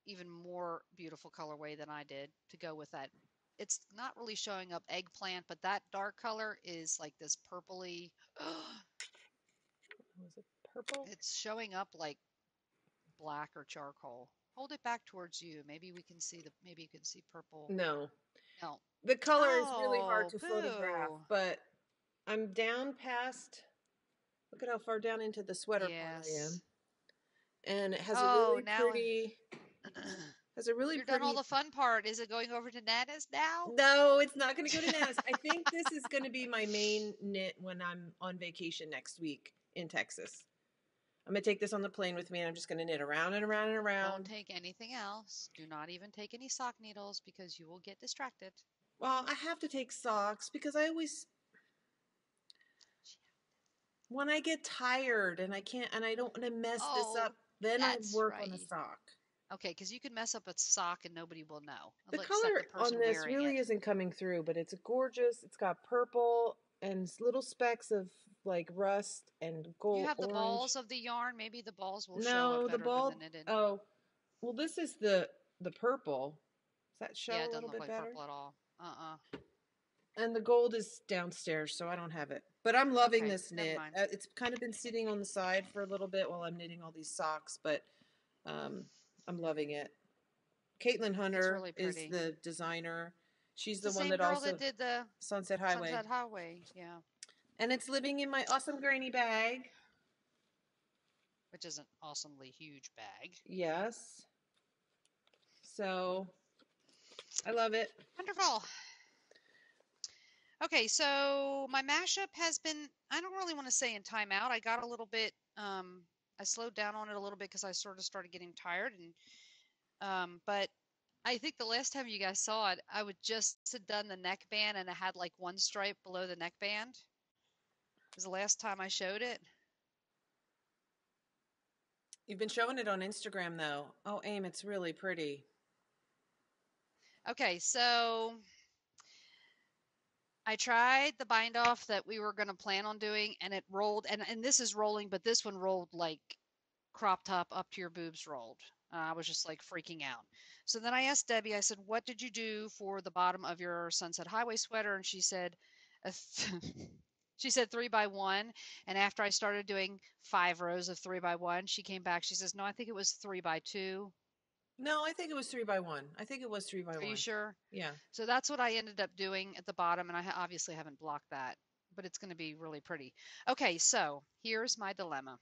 Speaker 2: even more beautiful colorway than I did to go with that. It's not really showing up eggplant, but that dark color is like this purpley.
Speaker 1: Was it purple?
Speaker 2: It's showing up like black or charcoal. Hold it back towards you. Maybe you can see purple.
Speaker 1: No.
Speaker 2: No.
Speaker 1: The color is really hard
Speaker 2: Oh,
Speaker 1: to photograph,
Speaker 2: boo.
Speaker 1: but I'm down past, look at how far down into the sweater part I am.
Speaker 2: Yes.
Speaker 1: And it has a
Speaker 2: Oh,
Speaker 1: really
Speaker 2: now
Speaker 1: pretty, has a really
Speaker 2: you're done all
Speaker 1: pretty,
Speaker 2: the fun part. Is it going over to Nana's now?
Speaker 1: no, it's not going to go to Nana's. I think this is going to be my main knit when I'm on vacation next week in Texas. I'm going to take this on the plane with me and I'm just going to knit around and around and
Speaker 2: Don't
Speaker 1: around.
Speaker 2: take anything else. Do not even take any sock needles because you will get distracted.
Speaker 1: Well, I have to take socks because I always, when I get tired and I can't, and I don't want to mess this up,
Speaker 2: Oh,
Speaker 1: then I
Speaker 2: that's
Speaker 1: work on a
Speaker 2: right.
Speaker 1: sock.
Speaker 2: Okay, because you could mess up a sock and nobody will know,
Speaker 1: The
Speaker 2: except the
Speaker 1: color on
Speaker 2: person
Speaker 1: this
Speaker 2: wearing
Speaker 1: really
Speaker 2: it.
Speaker 1: isn't coming through, but it's gorgeous. It's got purple and little specks of like rust and
Speaker 2: You
Speaker 1: gold
Speaker 2: have the
Speaker 1: orange.
Speaker 2: balls of the yarn. Maybe the balls will show up
Speaker 1: No, the
Speaker 2: better than the
Speaker 1: ball.
Speaker 2: knitted.
Speaker 1: Oh, well, this is the purple. Does that
Speaker 2: Yeah,
Speaker 1: show
Speaker 2: it
Speaker 1: a
Speaker 2: doesn't
Speaker 1: little
Speaker 2: look
Speaker 1: bit
Speaker 2: like
Speaker 1: better?
Speaker 2: purple at all. Uh-uh.
Speaker 1: And the gold is downstairs, so I don't have it. But I'm loving
Speaker 2: Okay,
Speaker 1: this
Speaker 2: never
Speaker 1: knit.
Speaker 2: mind.
Speaker 1: It's kind of been sitting on the side for a little bit while I'm knitting all these socks, but um, I'm loving it. Caitlin
Speaker 2: It's
Speaker 1: Hunter
Speaker 2: really
Speaker 1: is
Speaker 2: pretty.
Speaker 1: the designer. She's
Speaker 2: It's
Speaker 1: the
Speaker 2: the
Speaker 1: one
Speaker 2: same
Speaker 1: that
Speaker 2: girl that
Speaker 1: also
Speaker 2: did the
Speaker 1: Sunset Highway.
Speaker 2: Sunset Highway, yeah,
Speaker 1: And it's living in my awesome granny bag.
Speaker 2: which is an awesomely huge bag.
Speaker 1: Yes. So I love it.
Speaker 2: Wonderful. Okay, so my mashup has been, I don't really want to say in timeout. I got a little bit, I slowed down on it a little bit because I sort of started getting tired. But I think the last time you guys saw it, I would just had done the neckband and it had like one stripe below the neckband. Was the last time I showed it.
Speaker 1: You've been showing it on Instagram though. Oh, Aim, it's really pretty.
Speaker 2: Okay, so I tried the bind off that we were going to plan on doing and it rolled and this is rolling, but this one rolled like crop top up to your boobs rolled. I was just like freaking out. So then I asked Debbie, I said, what did you do for the bottom of your Sunset Highway sweater? And she said, she said 3x1. And after I started doing 5 rows of 3x1, she came back. She says, no, I think it was 3x2.
Speaker 1: No, I think it was 3x1. I think it was three by
Speaker 2: Are you
Speaker 1: one.
Speaker 2: sure?
Speaker 1: Yeah.
Speaker 2: So that's what I ended up doing at the bottom. And I obviously haven't blocked that, but it's going to be really pretty. Okay, so here's my dilemma.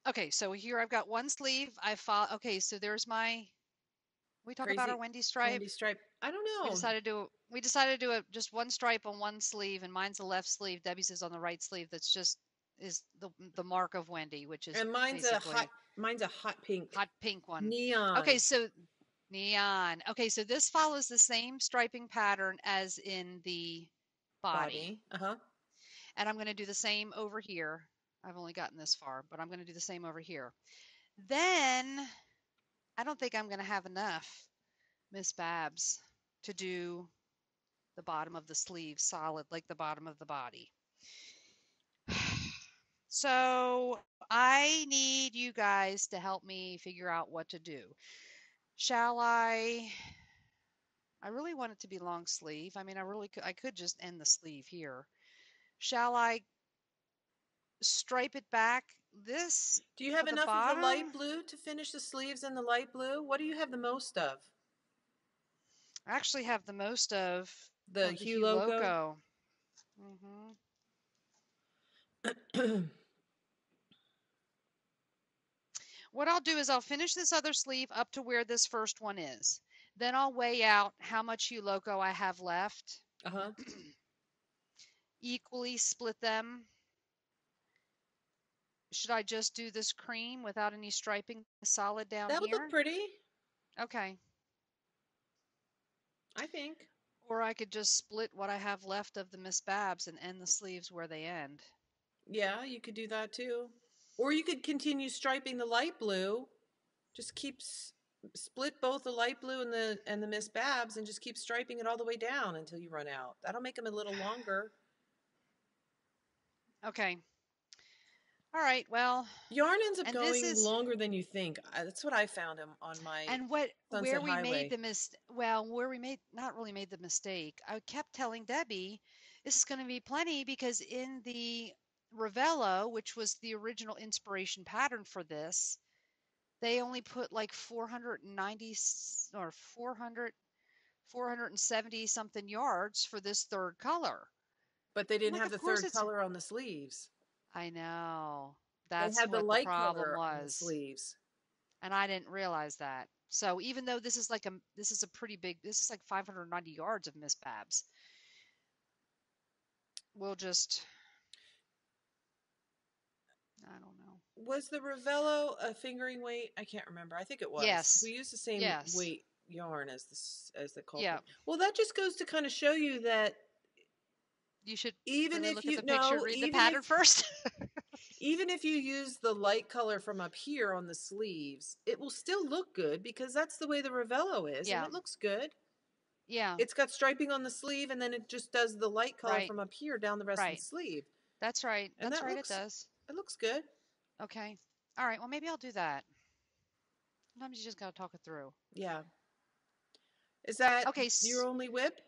Speaker 2: Okay, so here I've got one sleeve. Okay, so there's my. We talk about our
Speaker 1: Crazy
Speaker 2: Wendy stripe.
Speaker 1: Wendy stripe. I don't
Speaker 2: We
Speaker 1: know.
Speaker 2: decided to we decided to do it just one stripe on one sleeve, and mine's the left sleeve. Debbie's is on the right sleeve. That's just is the mark of Wendy, which is
Speaker 1: And
Speaker 2: basically
Speaker 1: mine's a hot pink.
Speaker 2: hot pink one.
Speaker 1: Neon.
Speaker 2: Okay, so neon. Okay, so this follows the same striping pattern as in the body,
Speaker 1: Body. Uh-huh.
Speaker 2: and I'm going to do the same over here. I've only gotten this far, but I'm going to do the same over here. Then I don't think I'm going to have enough Miss Babs to do the bottom of the sleeve solid like the bottom of the body. So I need you guys to help me figure out what to do. Shall I really want it to be long sleeve. I mean, I could just end the sleeve here. Shall I stripe it back this
Speaker 1: Do you
Speaker 2: for
Speaker 1: have
Speaker 2: the
Speaker 1: enough of the light
Speaker 2: bottom?
Speaker 1: blue to finish the sleeves in the light blue? What do you have the most of?
Speaker 2: I actually have the most
Speaker 1: The
Speaker 2: of the
Speaker 1: Hue
Speaker 2: Hue
Speaker 1: logo?
Speaker 2: Loco. hmm What I'll do is I'll finish this other sleeve up to where this first one is. Then I'll weigh out how much Hue Loco I have left,
Speaker 1: Uh-huh.
Speaker 2: equally split them. Should I just do this cream without any striping solid down
Speaker 1: That would look
Speaker 2: here?
Speaker 1: pretty,
Speaker 2: Okay.
Speaker 1: I think.
Speaker 2: Or I could just split what I have left of the Miss Babs and end the sleeves where they end.
Speaker 1: Yeah, you could do that too. Or you could continue striping the light blue. Just split both the light blue and the Miss Babs and just keep striping it all the way down until you run out. That'll make them a little longer.
Speaker 2: Okay. All right. Well,
Speaker 1: Yarn ends up
Speaker 2: and this
Speaker 1: going
Speaker 2: is
Speaker 1: longer than you think. That's what I found him on my
Speaker 2: and what where
Speaker 1: Sunset
Speaker 2: we made
Speaker 1: Highway.
Speaker 2: the well, where we made not really made the mistake. I kept telling Debbie, this is going to be plenty because in the Ravello, which was the original inspiration pattern for this, they only put like 490 or 470 something yards for this third color.
Speaker 1: But they
Speaker 2: I'm
Speaker 1: didn't
Speaker 2: like,
Speaker 1: have
Speaker 2: of
Speaker 1: the
Speaker 2: course
Speaker 1: third
Speaker 2: it's.
Speaker 1: color on the sleeves.
Speaker 2: I know.
Speaker 1: They
Speaker 2: That's
Speaker 1: had the
Speaker 2: what the
Speaker 1: light
Speaker 2: problem
Speaker 1: color on the
Speaker 2: was.
Speaker 1: sleeves.
Speaker 2: And I didn't realize that. So even though this is a pretty big, this is like 590 yards of Miss Babs. We'll just, I don't know.
Speaker 1: Was the Ravello a fingering weight? I can't remember. I think it was.
Speaker 2: Yes.
Speaker 1: We used the same
Speaker 2: Yes.
Speaker 1: weight yarn as the
Speaker 2: Yeah.
Speaker 1: culprit. Well, that just goes to kind of show you that
Speaker 2: You should
Speaker 1: even
Speaker 2: really
Speaker 1: if
Speaker 2: look at
Speaker 1: you
Speaker 2: the picture and
Speaker 1: know,
Speaker 2: read the pattern first.
Speaker 1: even if you use the light color from up here on the sleeves, it will still look good because that's the way the Ravello is, and
Speaker 2: Yeah.
Speaker 1: it looks good.
Speaker 2: Yeah.
Speaker 1: It's got striping on the sleeve, and then it just does the light color
Speaker 2: Right.
Speaker 1: from up here down the rest of the
Speaker 2: Right.
Speaker 1: sleeve,
Speaker 2: That's right.
Speaker 1: and
Speaker 2: That's right. It does.
Speaker 1: it looks good.
Speaker 2: Okay. All right. Well, maybe I'll do that. Sometimes you just got to talk it through.
Speaker 1: Yeah. Is that
Speaker 2: Okay.
Speaker 1: your only whip?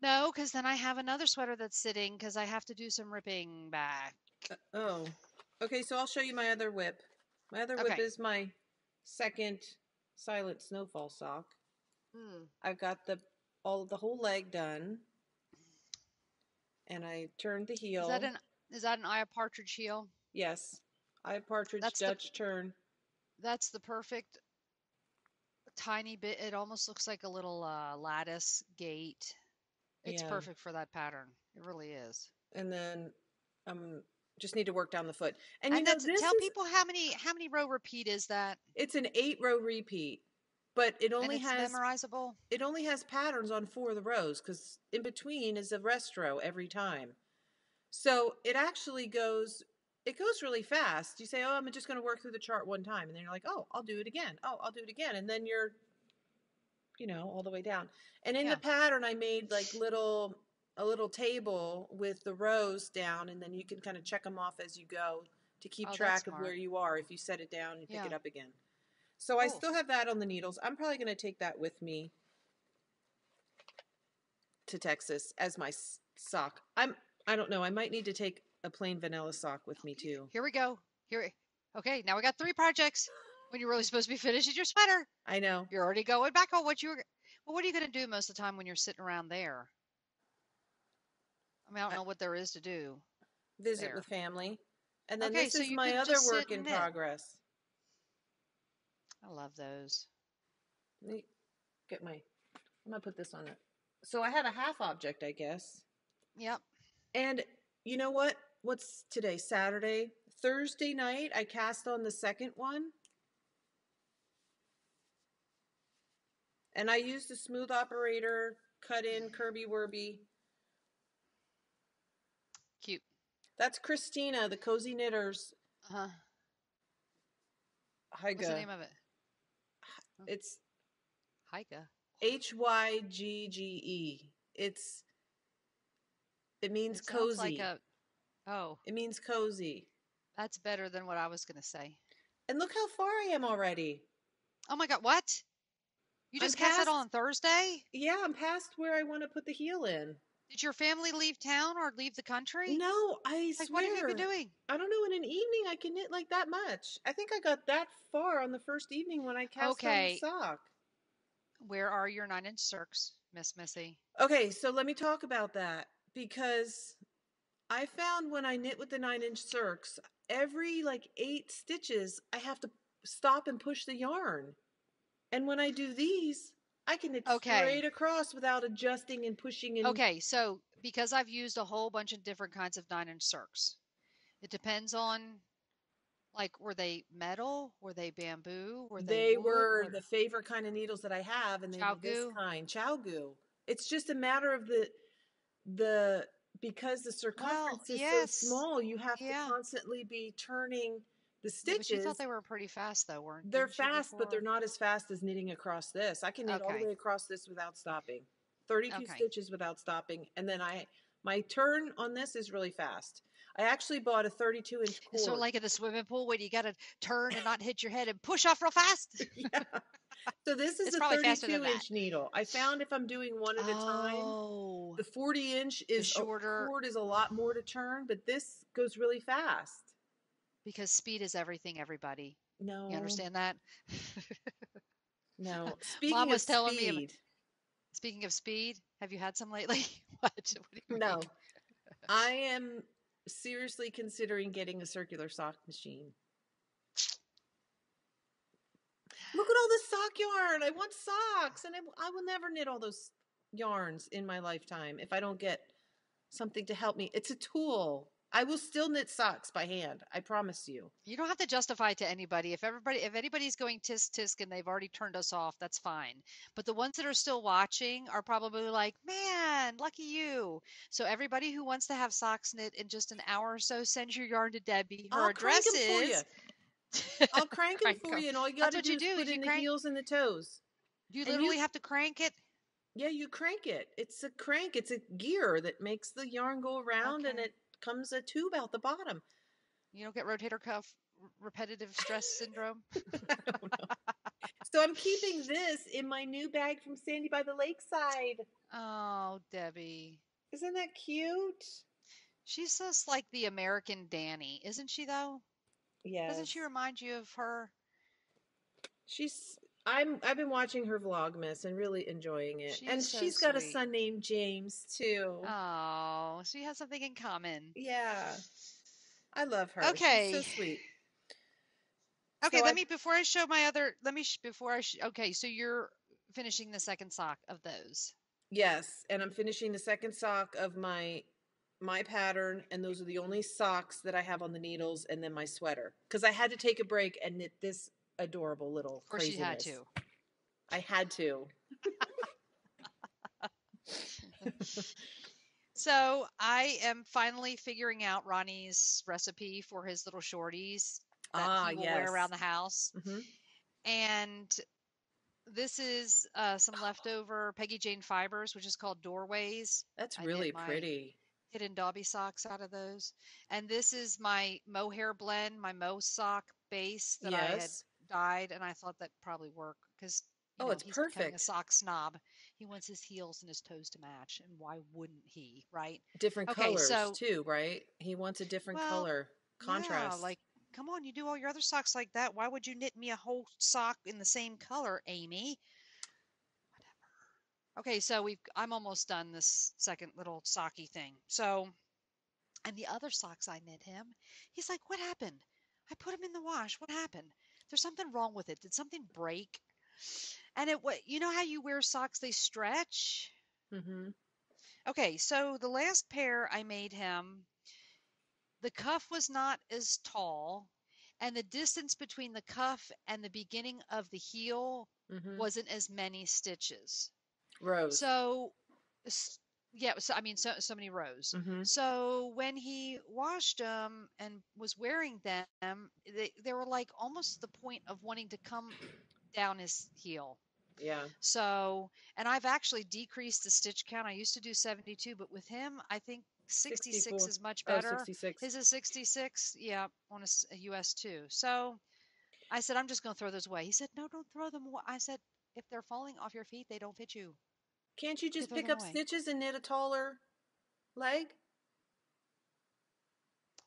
Speaker 2: No, because then I have another sweater that's sitting because I have to do some ripping back.
Speaker 1: Oh. Okay, so I'll show you my other whip. My other whip
Speaker 2: Okay.
Speaker 1: is my second silent snowfall sock.
Speaker 2: Mm.
Speaker 1: I've got the whole leg done, and I turned the
Speaker 2: Is that
Speaker 1: heel.
Speaker 2: an is that an eye of partridge heel?
Speaker 1: Yes. I partridge
Speaker 2: That's the
Speaker 1: Dutch turn.
Speaker 2: that's the perfect tiny bit. It almost looks like a little lattice gate. It's
Speaker 1: Yeah.
Speaker 2: perfect for that pattern. It really is.
Speaker 1: And then um just need to work down the foot. And
Speaker 2: And that's
Speaker 1: this
Speaker 2: tell
Speaker 1: is
Speaker 2: people how many row repeat is that?
Speaker 1: it's an 8-row repeat, but
Speaker 2: And it's memorizable.
Speaker 1: it only has patterns on 4 of the rows cuz in between is a rest row every time. So it goes really fast. You say, "Oh, I'm just going to work through the chart one time." And then you're like, "Oh, I'll do it again. Oh, I'll do it again." And then you're, all the way down. And in the
Speaker 2: Yeah.
Speaker 1: pattern I made like a little table with the rows down, and then you can kind of check them off as you go to keep
Speaker 2: Oh, that's
Speaker 1: track of where
Speaker 2: smart.
Speaker 1: you are if you set it down and pick
Speaker 2: Yeah.
Speaker 1: it up again. So I
Speaker 2: Cool.
Speaker 1: still have that on the needles. I'm probably going to take that with me to Texas as my sock. I don't know. I might need to take a plain vanilla sock with me too.
Speaker 2: Here we go. Here. Okay, now we got 3 projects. When you're really supposed to be finishing your sweater.
Speaker 1: I know.
Speaker 2: You're already going back on what you were. Well, what are you going to do most of the time when you're sitting around there? I mean, I don't know what there is to do
Speaker 1: Visit with
Speaker 2: there.
Speaker 1: family. And then
Speaker 2: Okay,
Speaker 1: this
Speaker 2: so
Speaker 1: is
Speaker 2: you
Speaker 1: my
Speaker 2: could
Speaker 1: other
Speaker 2: just sit
Speaker 1: work in
Speaker 2: and knit.
Speaker 1: progress.
Speaker 2: I love those.
Speaker 1: Let me I'm gonna put this on it. So I have a half object, I guess.
Speaker 2: Yep.
Speaker 1: And you know what? What's today? Saturday. Thursday night, I cast on the second one. And I used a smooth operator, cut in Kirby Werby.
Speaker 2: Cute.
Speaker 1: That's Christina, the Cozy Knitters.
Speaker 2: Uh-huh. What's the
Speaker 1: Hyga.
Speaker 2: name of it?
Speaker 1: It's
Speaker 2: Hyga.
Speaker 1: Hygge. It means
Speaker 2: It sounds like
Speaker 1: cozy.
Speaker 2: a. Oh,
Speaker 1: It means cozy.
Speaker 2: that's better than what I was going to say.
Speaker 1: And look how far I am already.
Speaker 2: Oh my God, what? You
Speaker 1: I'm
Speaker 2: just cast that
Speaker 1: past,
Speaker 2: on Thursday?
Speaker 1: yeah, I'm past where I want to put the heel in.
Speaker 2: Did your family leave town or leave the country?
Speaker 1: No, I
Speaker 2: Like, what have you been
Speaker 1: swear.
Speaker 2: doing?
Speaker 1: I don't know, in an evening I can knit like that much. I think I got that far on the first evening when I cast on the
Speaker 2: Okay,
Speaker 1: sock.
Speaker 2: where are your 9-inch circs, Miss Missy?
Speaker 1: Okay, so let me talk about that because I found when I knit with the 9-inch circs, every like 8 stitches, I have to stop and push the yarn. And when I do these, I can knit
Speaker 2: Okay.
Speaker 1: straight across without adjusting and pushing and
Speaker 2: Okay, so because I've used a whole bunch of different kinds of 9-inch circs, it depends on like were they metal, were they bamboo, were they
Speaker 1: they
Speaker 2: wood,
Speaker 1: were
Speaker 2: were
Speaker 1: the favorite kind of needles that I have, and they
Speaker 2: chow
Speaker 1: were this
Speaker 2: goo?
Speaker 1: kind, chow goo. It's just a matter of the because the
Speaker 2: Well,
Speaker 1: circumference is so
Speaker 2: yes.
Speaker 1: small, you have to
Speaker 2: Yeah.
Speaker 1: constantly be turning the
Speaker 2: Yeah, but you thought
Speaker 1: stitches.
Speaker 2: they were pretty fast though, weren't
Speaker 1: They're
Speaker 2: didn't you
Speaker 1: fast, but they're
Speaker 2: before?
Speaker 1: not as fast as knitting across this. I can knit all the
Speaker 2: Okay.
Speaker 1: way across this without stopping. 32
Speaker 2: Okay.
Speaker 1: stitches without stopping, and then my turn on this is really fast. I actually bought a 32-inch
Speaker 2: It's sort of
Speaker 1: cord.
Speaker 2: like in the swimming pool when you got to turn and not hit your head and push off real fast.
Speaker 1: Yeah. So this is
Speaker 2: It's
Speaker 1: a
Speaker 2: probably faster than
Speaker 1: 32
Speaker 2: that.
Speaker 1: inch needle. I found if I'm doing one at a time,
Speaker 2: Oh,
Speaker 1: the 40-inch
Speaker 2: the
Speaker 1: is
Speaker 2: shorter,
Speaker 1: cord is a lot more to turn, but this goes really fast.
Speaker 2: because speed is everything, everybody. You
Speaker 1: No,
Speaker 2: understand that?
Speaker 1: no.
Speaker 2: Mom
Speaker 1: Speaking of
Speaker 2: was telling me,
Speaker 1: speed,
Speaker 2: speaking of speed, have you had some lately? What? What do you mean?
Speaker 1: no. I am seriously considering getting a circular sock machine. Look at all this sock yarn. I want socks, and I will never knit all those yarns in my lifetime if I don't get something to help me. It's a tool. I will still knit socks by hand. I promise you.
Speaker 2: You don't have to justify to anybody. If anybody's going tisk tisk and they've already turned us off, that's fine. But the ones that are still watching are probably like, man, lucky you. So everybody who wants to have socks knit in just an hour or so, send your yarn to Debbie. Her
Speaker 1: I'll crank
Speaker 2: address
Speaker 1: them for you.
Speaker 2: is
Speaker 1: I'll crank them
Speaker 2: crank
Speaker 1: for
Speaker 2: 'em.
Speaker 1: you, and all you got
Speaker 2: That's
Speaker 1: to
Speaker 2: what
Speaker 1: do
Speaker 2: you
Speaker 1: is
Speaker 2: do.
Speaker 1: put
Speaker 2: Is you
Speaker 1: in the
Speaker 2: crank.
Speaker 1: heels and the toes.
Speaker 2: You
Speaker 1: And you,
Speaker 2: literally have to crank it.
Speaker 1: yeah, you crank it. It's a crank. It's a gear that makes the yarn go around, and
Speaker 2: Okay.
Speaker 1: it comes a tube out the bottom.
Speaker 2: You don't get rotator cuff repetitive stress syndrome.
Speaker 1: I don't know. So I'm keeping this in my new bag from Sandy by the Lakeside.
Speaker 2: Oh, Debbie.
Speaker 1: Isn't that cute?
Speaker 2: She's just like the American Danny, isn't she though? Doesn't she
Speaker 1: Yes.
Speaker 2: remind you of her?
Speaker 1: She's I've been watching her Vlogmas and really enjoying it.
Speaker 2: She's
Speaker 1: And
Speaker 2: so
Speaker 1: she's got a
Speaker 2: sweet.
Speaker 1: son named James too.
Speaker 2: Oh, she has something in common.
Speaker 1: Yeah. I love her. She's so
Speaker 2: Okay.
Speaker 1: sweet.
Speaker 2: Okay,
Speaker 1: So
Speaker 2: let
Speaker 1: I
Speaker 2: me before I show my other let me before I okay, so you're finishing the second sock of those.
Speaker 1: yes, and I'm finishing the second sock of my pattern, and those are the only socks that I have on the needles, and then my sweater because I had to take a break and knit this adorable little
Speaker 2: Of course you had
Speaker 1: craziness.
Speaker 2: to.
Speaker 1: I had to.
Speaker 2: So I am finally figuring out Ronnie's recipe for his little shorties that
Speaker 1: Ah,
Speaker 2: he will wear around
Speaker 1: yes.
Speaker 2: the house.
Speaker 1: Hmm.
Speaker 2: And this is some leftover Peggy Jane fibers, which is called Doorways.
Speaker 1: That's
Speaker 2: I knit
Speaker 1: really
Speaker 2: my
Speaker 1: pretty.
Speaker 2: hidden Dobby socks out of those. And this is my mohair blend, my mo sock base that I had
Speaker 1: Yes.
Speaker 2: dyed, and I thought that probably work because
Speaker 1: Oh, it's
Speaker 2: he's becoming a
Speaker 1: perfect.
Speaker 2: sock snob. He wants his heels and his toes to match, and why wouldn't he, right?
Speaker 1: Different
Speaker 2: Okay,
Speaker 1: colors
Speaker 2: so
Speaker 1: too, right? He wants a different
Speaker 2: well,
Speaker 1: color
Speaker 2: yeah,
Speaker 1: contrast.
Speaker 2: like come on, you do all your other socks like that. Why would you knit me a whole sock in the same color, Amy? Okay, so I'm almost done this second little socky thing. So, and the other socks I knit him, he's like, "What happened? I put him in the wash. What happened? There's something wrong with it. Did something break?" And it what you know how you wear socks they stretch?
Speaker 1: Mm-hmm.
Speaker 2: Okay, so the last pair I made him, the cuff was not as tall, and the distance between the cuff and the beginning of the heel
Speaker 1: Mm-hmm.
Speaker 2: wasn't as many stitches.
Speaker 1: Rose.
Speaker 2: So, yeah, so I mean, so many rows.
Speaker 1: Mm-hmm.
Speaker 2: So when he washed them and was wearing them, they were like almost the point of wanting to come down his heel.
Speaker 1: Yeah.
Speaker 2: So, and I've actually decreased the stitch count. I used to do 72, but with him, I think 66
Speaker 1: 64.
Speaker 2: is much
Speaker 1: Oh,
Speaker 2: better.
Speaker 1: 66.
Speaker 2: His is 66, yeah, on a US too. So I said, I'm just going to throw those away. He said, no, don't throw them away. I said, if they're falling off your feet, they don't fit you.
Speaker 1: Can't you
Speaker 2: You can
Speaker 1: just
Speaker 2: throw
Speaker 1: pick
Speaker 2: them
Speaker 1: up
Speaker 2: away.
Speaker 1: stitches and knit a taller leg?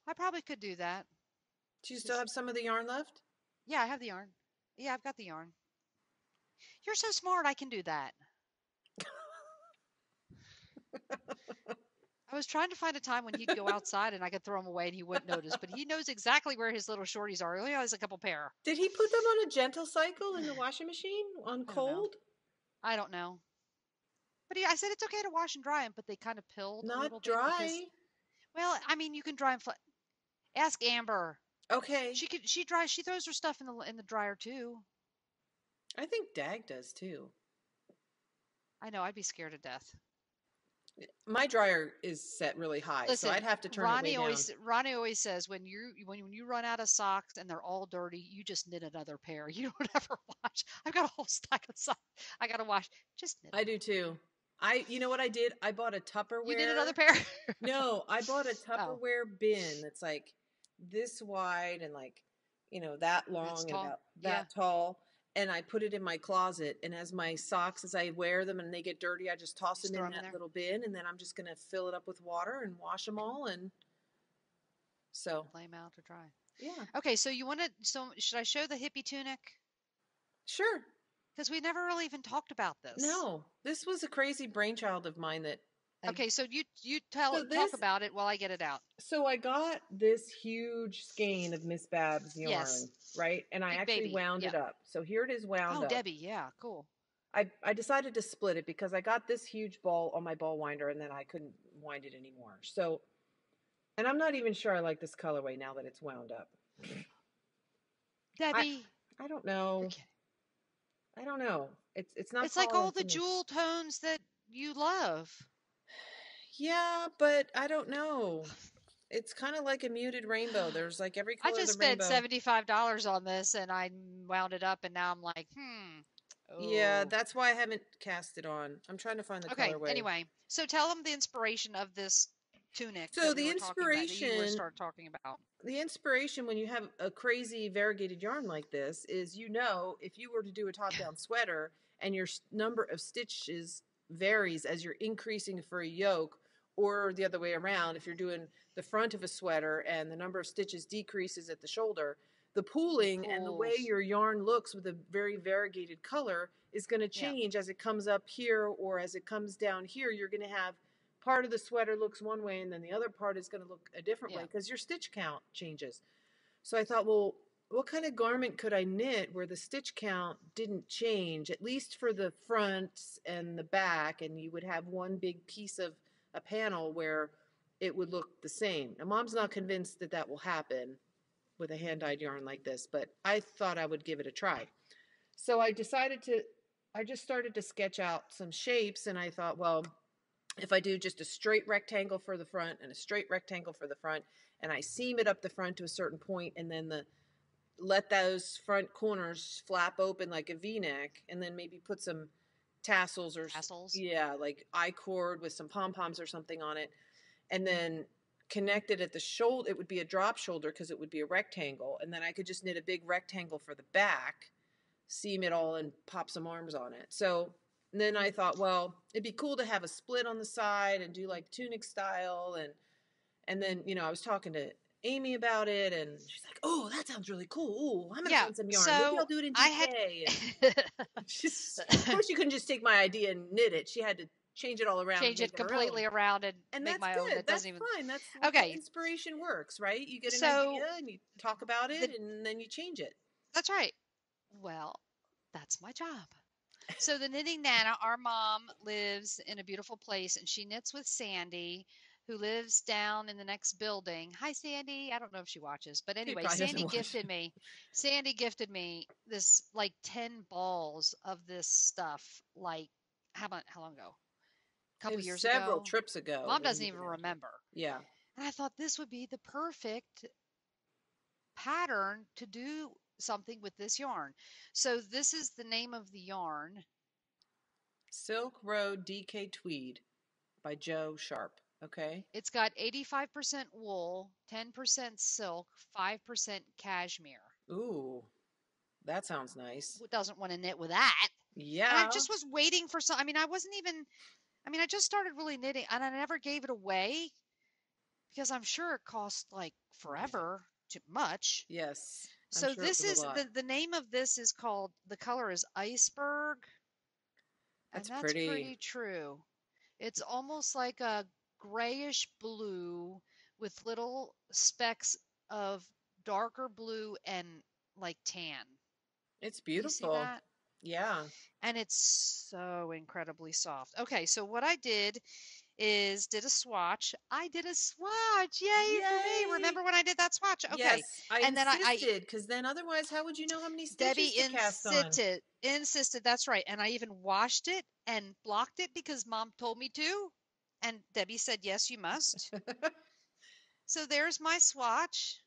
Speaker 2: I probably could do that.
Speaker 1: Do you still
Speaker 2: Just
Speaker 1: have some of the yarn left?
Speaker 2: yeah, I have the yarn. Yeah, I've got the yarn. You're so smart. I can do that. I was trying to find a time when he'd go outside and I could throw them away and he wouldn't notice, but he knows exactly where his little shorties are. He only has a couple pair.
Speaker 1: Did he put them on a gentle cycle in the washing machine on
Speaker 2: I don't know.
Speaker 1: cold?
Speaker 2: I don't know. But I said it's okay to wash and dry them, but they kind of pilled a little
Speaker 1: Not
Speaker 2: bit because,
Speaker 1: dry.
Speaker 2: well, I mean, you can dry them. Ask Amber.
Speaker 1: Okay.
Speaker 2: She throws her stuff in the dryer too.
Speaker 1: I think Dag does too.
Speaker 2: I know. I'd be scared to death.
Speaker 1: My dryer is set really high, so I'd
Speaker 2: Listen,
Speaker 1: have to turn it way down.
Speaker 2: Ronnie always says when you run out of socks and they're all dirty, you just knit another pair. You don't ever wash. I've got a whole stack of socks I gotta wash. Just knit
Speaker 1: I
Speaker 2: them.
Speaker 1: do too. You know what I did? I bought a
Speaker 2: You did
Speaker 1: Tupperware.
Speaker 2: another pair?
Speaker 1: No, I bought a
Speaker 2: Oh,
Speaker 1: Tupperware bin that's like this wide and like, that
Speaker 2: it's
Speaker 1: long and
Speaker 2: tall.
Speaker 1: about
Speaker 2: Yeah,
Speaker 1: that tall. And I put it in my closet. And as my socks, as I wear them and they get dirty, I just toss
Speaker 2: just
Speaker 1: them
Speaker 2: throw
Speaker 1: in
Speaker 2: them in
Speaker 1: that
Speaker 2: there.
Speaker 1: little bin. And then I'm just going to fill it up with water and wash them all. And so,
Speaker 2: Lay them out to dry.
Speaker 1: yeah,
Speaker 2: Okay, so you want to? So should I show the hippie tunic?
Speaker 1: sure.
Speaker 2: Because we never really even talked about this.
Speaker 1: No, this was a crazy brainchild of mine that I.
Speaker 2: Okay, so you
Speaker 1: So
Speaker 2: talk
Speaker 1: this
Speaker 2: about it while I get it out.
Speaker 1: So I got this huge skein of Miss Babs
Speaker 2: Yes,
Speaker 1: yarn, right? And I
Speaker 2: big
Speaker 1: actually
Speaker 2: baby.
Speaker 1: wound it
Speaker 2: Yep.
Speaker 1: up. So here it is wound
Speaker 2: Oh,
Speaker 1: up.
Speaker 2: Debbie. Yeah, cool.
Speaker 1: I decided to split it because I got this huge ball on my ball winder and then I couldn't wind it anymore. So, and I'm not even sure I like this colorway now that it's wound up. I
Speaker 2: Debbie,
Speaker 1: I don't
Speaker 2: you're
Speaker 1: know.
Speaker 2: kidding.
Speaker 1: I don't know. It's not
Speaker 2: It's like all
Speaker 1: calling
Speaker 2: the
Speaker 1: to me.
Speaker 2: jewel tones that you love.
Speaker 1: Yeah, but I don't know. It's kind of like a muted rainbow. There's like every
Speaker 2: I
Speaker 1: color of
Speaker 2: just
Speaker 1: the
Speaker 2: spent
Speaker 1: rainbow.
Speaker 2: $75 on this and I wound it up and now I'm like,
Speaker 1: Yeah,
Speaker 2: oh.
Speaker 1: that's why I haven't cast it on. I'm trying to find the
Speaker 2: Okay,
Speaker 1: colorway.
Speaker 2: anyway, so tell them the inspiration of this tunic
Speaker 1: So
Speaker 2: that we were talking about, that you were
Speaker 1: inspiration,
Speaker 2: start talking about.
Speaker 1: the inspiration when you have a crazy variegated yarn like this is, if you were to do a top-down sweater and your number of stitches varies as you're increasing for a yoke, or the other way around, if you're doing the front of a sweater and the number of stitches decreases at the shoulder, the
Speaker 2: It
Speaker 1: pooling and the way
Speaker 2: pulls.
Speaker 1: your yarn looks with a very variegated color is going to
Speaker 2: Yeah,
Speaker 1: change as it comes up here or as it comes down here. You're going to have part of the sweater looks one way and then the other part is going to look a different way
Speaker 2: yeah.
Speaker 1: because your stitch count changes. So I thought, well, what kind of garment could I knit where the stitch count didn't change, at least for the front and the back, and you would have one big piece of a panel where it would look the same. Now, Mom's not convinced that that will happen with a hand-dyed yarn like this, but I thought I would give it a try. So I just started to sketch out some shapes, and I thought, well, if I do just a straight rectangle for the front and a straight rectangle for the front, and I seam it up the front to a certain point, and then let those front corners flap open like a V-neck, and then maybe put some tassels or
Speaker 2: Tassels.
Speaker 1: yeah, like I-cord with some pom poms or something on it, and then connect it at the shoulder. It would be a drop shoulder because it would be a rectangle, and then I could just knit a big rectangle for the back, seam it all, and pop some arms on it. So then I thought, well, it'd be cool to have a split on the side and do like tunic style, and then I was talking to Amy about it, and she's like, "Oh, that sounds really cool. Ooh, I'm gonna
Speaker 2: Yeah,
Speaker 1: find some yarn. Maybe
Speaker 2: so
Speaker 1: I'll do it in
Speaker 2: I had.
Speaker 1: DK." And she's, of course, you couldn't just take my idea and knit it. She had to change it all around and
Speaker 2: Change
Speaker 1: make
Speaker 2: it
Speaker 1: it her own.
Speaker 2: completely around and
Speaker 1: And
Speaker 2: make
Speaker 1: that's
Speaker 2: my own
Speaker 1: good.
Speaker 2: that
Speaker 1: That's
Speaker 2: doesn't even.
Speaker 1: fine. That's how
Speaker 2: Okay,
Speaker 1: inspiration works, right? You get an idea
Speaker 2: so
Speaker 1: and you talk about
Speaker 2: the
Speaker 1: it, and then you change it.
Speaker 2: that's right. Well, that's my job. So the knitting nana, our mom lives in a beautiful place and she knits with Sandy, who lives down in the next building. Hi Sandy. I don't know if she watches, but
Speaker 1: She
Speaker 2: anyway,
Speaker 1: probably doesn't watch.
Speaker 2: Sandy gifted me this like 10 balls of this stuff like how long ago? A
Speaker 1: It
Speaker 2: couple
Speaker 1: was
Speaker 2: years
Speaker 1: several
Speaker 2: ago.
Speaker 1: trips ago
Speaker 2: Mom
Speaker 1: when
Speaker 2: doesn't
Speaker 1: you've
Speaker 2: even
Speaker 1: been out here.
Speaker 2: remember.
Speaker 1: Yeah.
Speaker 2: And I thought this would be the perfect pattern to do something with this yarn. So this is the name of the yarn.
Speaker 1: Silk Road DK Tweed by Joe Sharp. Okay.
Speaker 2: It's got 85% wool, 10% silk, 5% cashmere.
Speaker 1: Ooh, that sounds nice.
Speaker 2: Who doesn't want to knit with that? And I
Speaker 1: Yeah.
Speaker 2: just was waiting for some. I wasn't even, I just started really knitting and I never gave it away because I'm sure it cost like forever too much.
Speaker 1: Yes. I'm
Speaker 2: So
Speaker 1: sure it
Speaker 2: this
Speaker 1: was a
Speaker 2: is
Speaker 1: lot.
Speaker 2: the name of this is called, the color is iceberg, and
Speaker 1: That's
Speaker 2: that's
Speaker 1: pretty.
Speaker 2: pretty true. It's almost like a grayish blue with little specks of darker blue and like tan.
Speaker 1: It's
Speaker 2: Do you see
Speaker 1: beautiful.
Speaker 2: that?
Speaker 1: Yeah.
Speaker 2: And it's so incredibly soft. Okay, so what I did is did a swatch. I did a swatch. Yay for me.
Speaker 1: Yay.
Speaker 2: Remember when I did that swatch? Okay.
Speaker 1: Yes, I
Speaker 2: And then
Speaker 1: insisted because then otherwise, how would you know how many stitches
Speaker 2: Debbie
Speaker 1: to cast on?
Speaker 2: insisted, that's right. And I even washed it and blocked it because mom told me to. And Debbie said, yes, you must. So there's my swatch.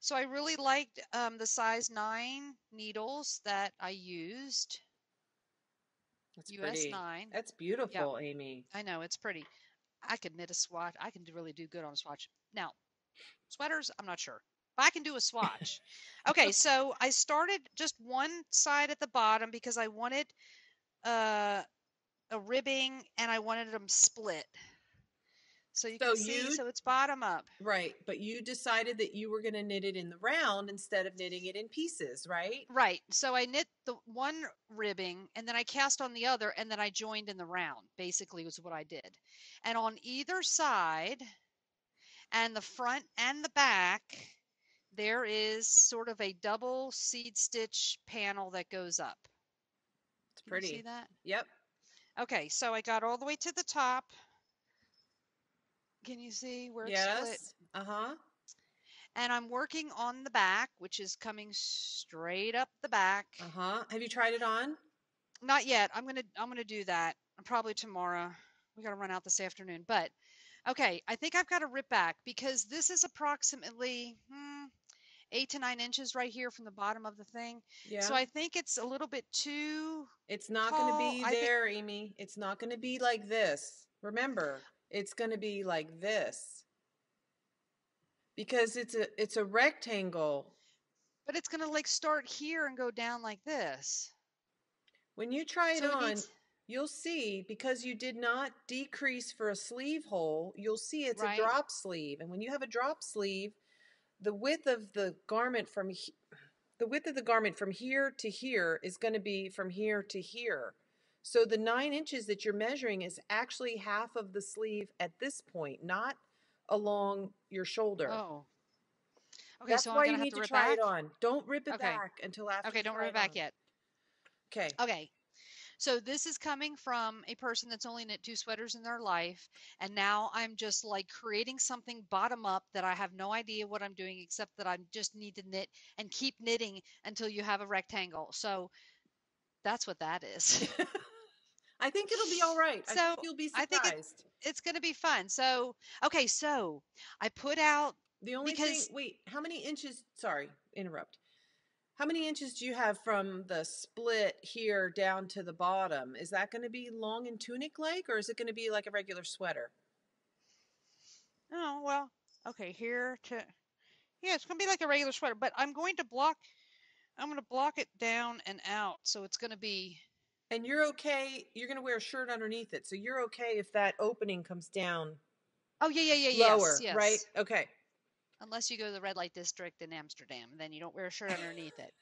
Speaker 2: So I really liked the size 9 needles that I used.
Speaker 1: That's
Speaker 2: US
Speaker 1: pretty.
Speaker 2: 9.
Speaker 1: That's
Speaker 2: Yep,
Speaker 1: beautiful, Amy.
Speaker 2: I know it's pretty. I could knit a swatch. I can really do good on a swatch. Now, sweaters, I'm not sure. But I can do a swatch. Okay, so I started just one side at the bottom because I wanted uh, a ribbing and I wanted them split. So you
Speaker 1: So
Speaker 2: can see,
Speaker 1: you
Speaker 2: so it's bottom up.
Speaker 1: right, but you decided that you were going to knit it in the round instead of knitting it in pieces, right?
Speaker 2: Right. So I knit the one ribbing and then I cast on the other and then I joined in the round, basically was what I did. And on either side, and the front and the back, there is sort of a double seed stitch panel that goes up.
Speaker 1: It's
Speaker 2: Can you see
Speaker 1: pretty.
Speaker 2: that?
Speaker 1: Yep.
Speaker 2: Okay, so I got all the way to the top. Can you see where it's split?
Speaker 1: Yes. Uh-huh.
Speaker 2: And I'm working on the back, which is coming straight up the back.
Speaker 1: Uh-huh. Have you tried it on?
Speaker 2: Not yet. I'm gonna do that probably tomorrow. We got to run out this afternoon. But okay, I think I've got to rip back because this is approximately 8 to 9 inches right here from the bottom of the thing. So
Speaker 1: Yeah.
Speaker 2: I think it's a little bit too
Speaker 1: It's not going to
Speaker 2: tall.
Speaker 1: be
Speaker 2: I think,
Speaker 1: there, Amy. It's not going to be like this. Remember, it's going to be like this because it's a rectangle.
Speaker 2: but it's gonna like start here and go down like this.
Speaker 1: When you try it
Speaker 2: So it
Speaker 1: on,
Speaker 2: needs,
Speaker 1: you'll see because you did not decrease for a sleeve hole, you'll see it's a
Speaker 2: right?
Speaker 1: drop sleeve. And when you have a drop sleeve, the width of the garment from the width of the garment from here to here is going to be from here to here. So the 9 inches that you're measuring is actually half of the sleeve at this point, not along your shoulder.
Speaker 2: Oh, okay.
Speaker 1: That's
Speaker 2: So I'm
Speaker 1: why
Speaker 2: gonna
Speaker 1: you
Speaker 2: have
Speaker 1: need
Speaker 2: to
Speaker 1: to
Speaker 2: rip
Speaker 1: try it
Speaker 2: back.
Speaker 1: on. Don't rip it
Speaker 2: Okay.
Speaker 1: back until after
Speaker 2: Okay.
Speaker 1: you
Speaker 2: Don't
Speaker 1: try
Speaker 2: rip
Speaker 1: it
Speaker 2: back
Speaker 1: on.
Speaker 2: yet.
Speaker 1: Okay.
Speaker 2: Okay. So this is coming from a person that's only knit 2 sweaters in their life, and now I'm just like creating something bottom up that I have no idea what I'm doing except that I just need to knit and keep knitting until you have a rectangle. So that's what that is.
Speaker 1: I think it'll be all right. I
Speaker 2: So
Speaker 1: think you'll be
Speaker 2: I think
Speaker 1: surprised.
Speaker 2: it's going to be fun. So okay, so I put out
Speaker 1: The only thing,
Speaker 2: because
Speaker 1: wait, how many inches? Sorry, interrupt. How many inches do you have from the split here down to the bottom? Is that going to be long and tunic like, or is it going to be like a regular sweater?
Speaker 2: oh well, okay, here to yeah, it's going to be like a regular sweater, but I'm going to block it down and out. So it's going to be
Speaker 1: And you're okay. You're going to wear a shirt underneath it, so you're okay if that opening comes down
Speaker 2: oh yeah, yeah, yeah, yes,
Speaker 1: lower, right?
Speaker 2: yes.
Speaker 1: Okay.
Speaker 2: Unless you go to the red light district in Amsterdam, then you don't wear a shirt underneath it.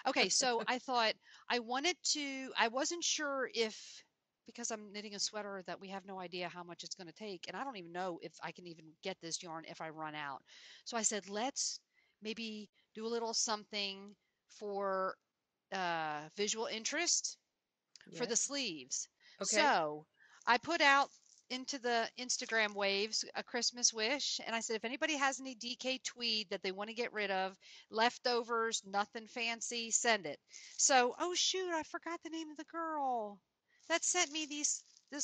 Speaker 2: Okay, so I thought I wasn't sure if, because I'm knitting a sweater that we have no idea how much it's going to take, and I don't even know if I can even get this yarn if I run out. So I said, let's maybe do a little something for visual interest for the
Speaker 1: Yes.
Speaker 2: sleeves.
Speaker 1: Okay.
Speaker 2: So I put out into the Instagram waves a Christmas wish. And I said, if anybody has any DK tweed that they want to get rid of, leftovers, nothing fancy, send it. So, oh shoot, I forgot the name of the girl that sent me this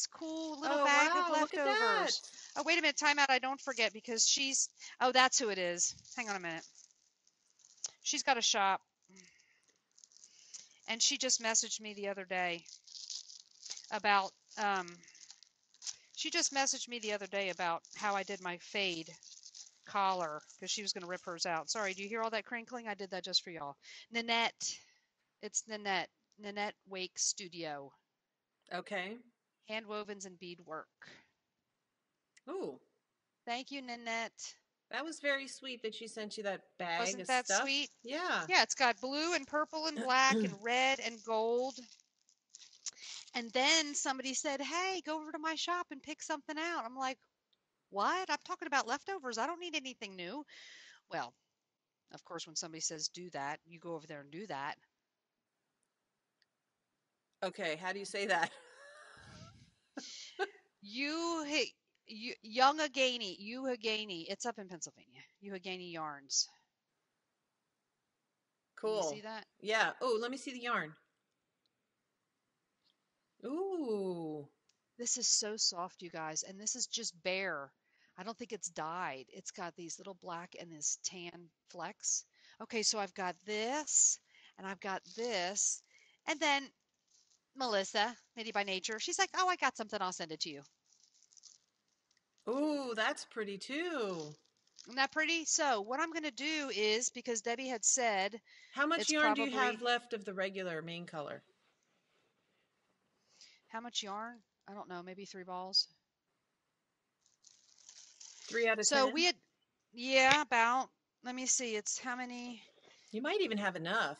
Speaker 2: cool little
Speaker 1: Oh,
Speaker 2: bag of
Speaker 1: wow. Look at that.
Speaker 2: leftovers. Oh, wait a minute, time out. I don't forget because oh, that's who it is. Hang on a minute. She's got a shop and she just messaged me the other day about she just messaged me the other day about how I did my fade collar because she was going to rip hers out. Sorry, do you hear all that crinkling? I did that just for y'all. Nanette. It's Nanette. Nanette Wake Studio.
Speaker 1: Okay.
Speaker 2: Hand wovens and beadwork.
Speaker 1: Ooh,
Speaker 2: Thank you, Nanette.
Speaker 1: that was very sweet that she sent you that bag
Speaker 2: Wasn't
Speaker 1: of
Speaker 2: that
Speaker 1: stuff.
Speaker 2: sweet?
Speaker 1: Yeah.
Speaker 2: Yeah, it's got blue and purple and black and red and gold. And then somebody said, hey, go over to my shop and pick something out. I'm like, what? I'm talking about leftovers. I don't need anything new. Well, of course, when somebody says do that, you go over there and do that.
Speaker 1: Okay. How do you say that?
Speaker 2: You, Youngagani. It's up in Pennsylvania. Youngagani Yarns. Can you see
Speaker 1: Cool.
Speaker 2: that?
Speaker 1: Yeah. Oh, let me see the yarn. Ooh.
Speaker 2: This is so soft, you guys, and this is just bare. I don't think it's dyed. It's got these little black and this tan flecks. Okay, so I've got this, and I've got this, and then Melissa, Knitty by Nature. She's like, oh, I got something. I'll send it to you.
Speaker 1: Ooh, that's pretty too.
Speaker 2: Isn't that pretty? So what I'm going to do is, because Debbie had said
Speaker 1: How much
Speaker 2: it's
Speaker 1: yarn do you have
Speaker 2: probably,
Speaker 1: left of the regular main color?
Speaker 2: how much yarn? I don't know, maybe 3 balls.
Speaker 1: 3 out of
Speaker 2: So
Speaker 1: 10?
Speaker 2: we had, yeah, about, let me see, it's how many?
Speaker 1: You might even have enough.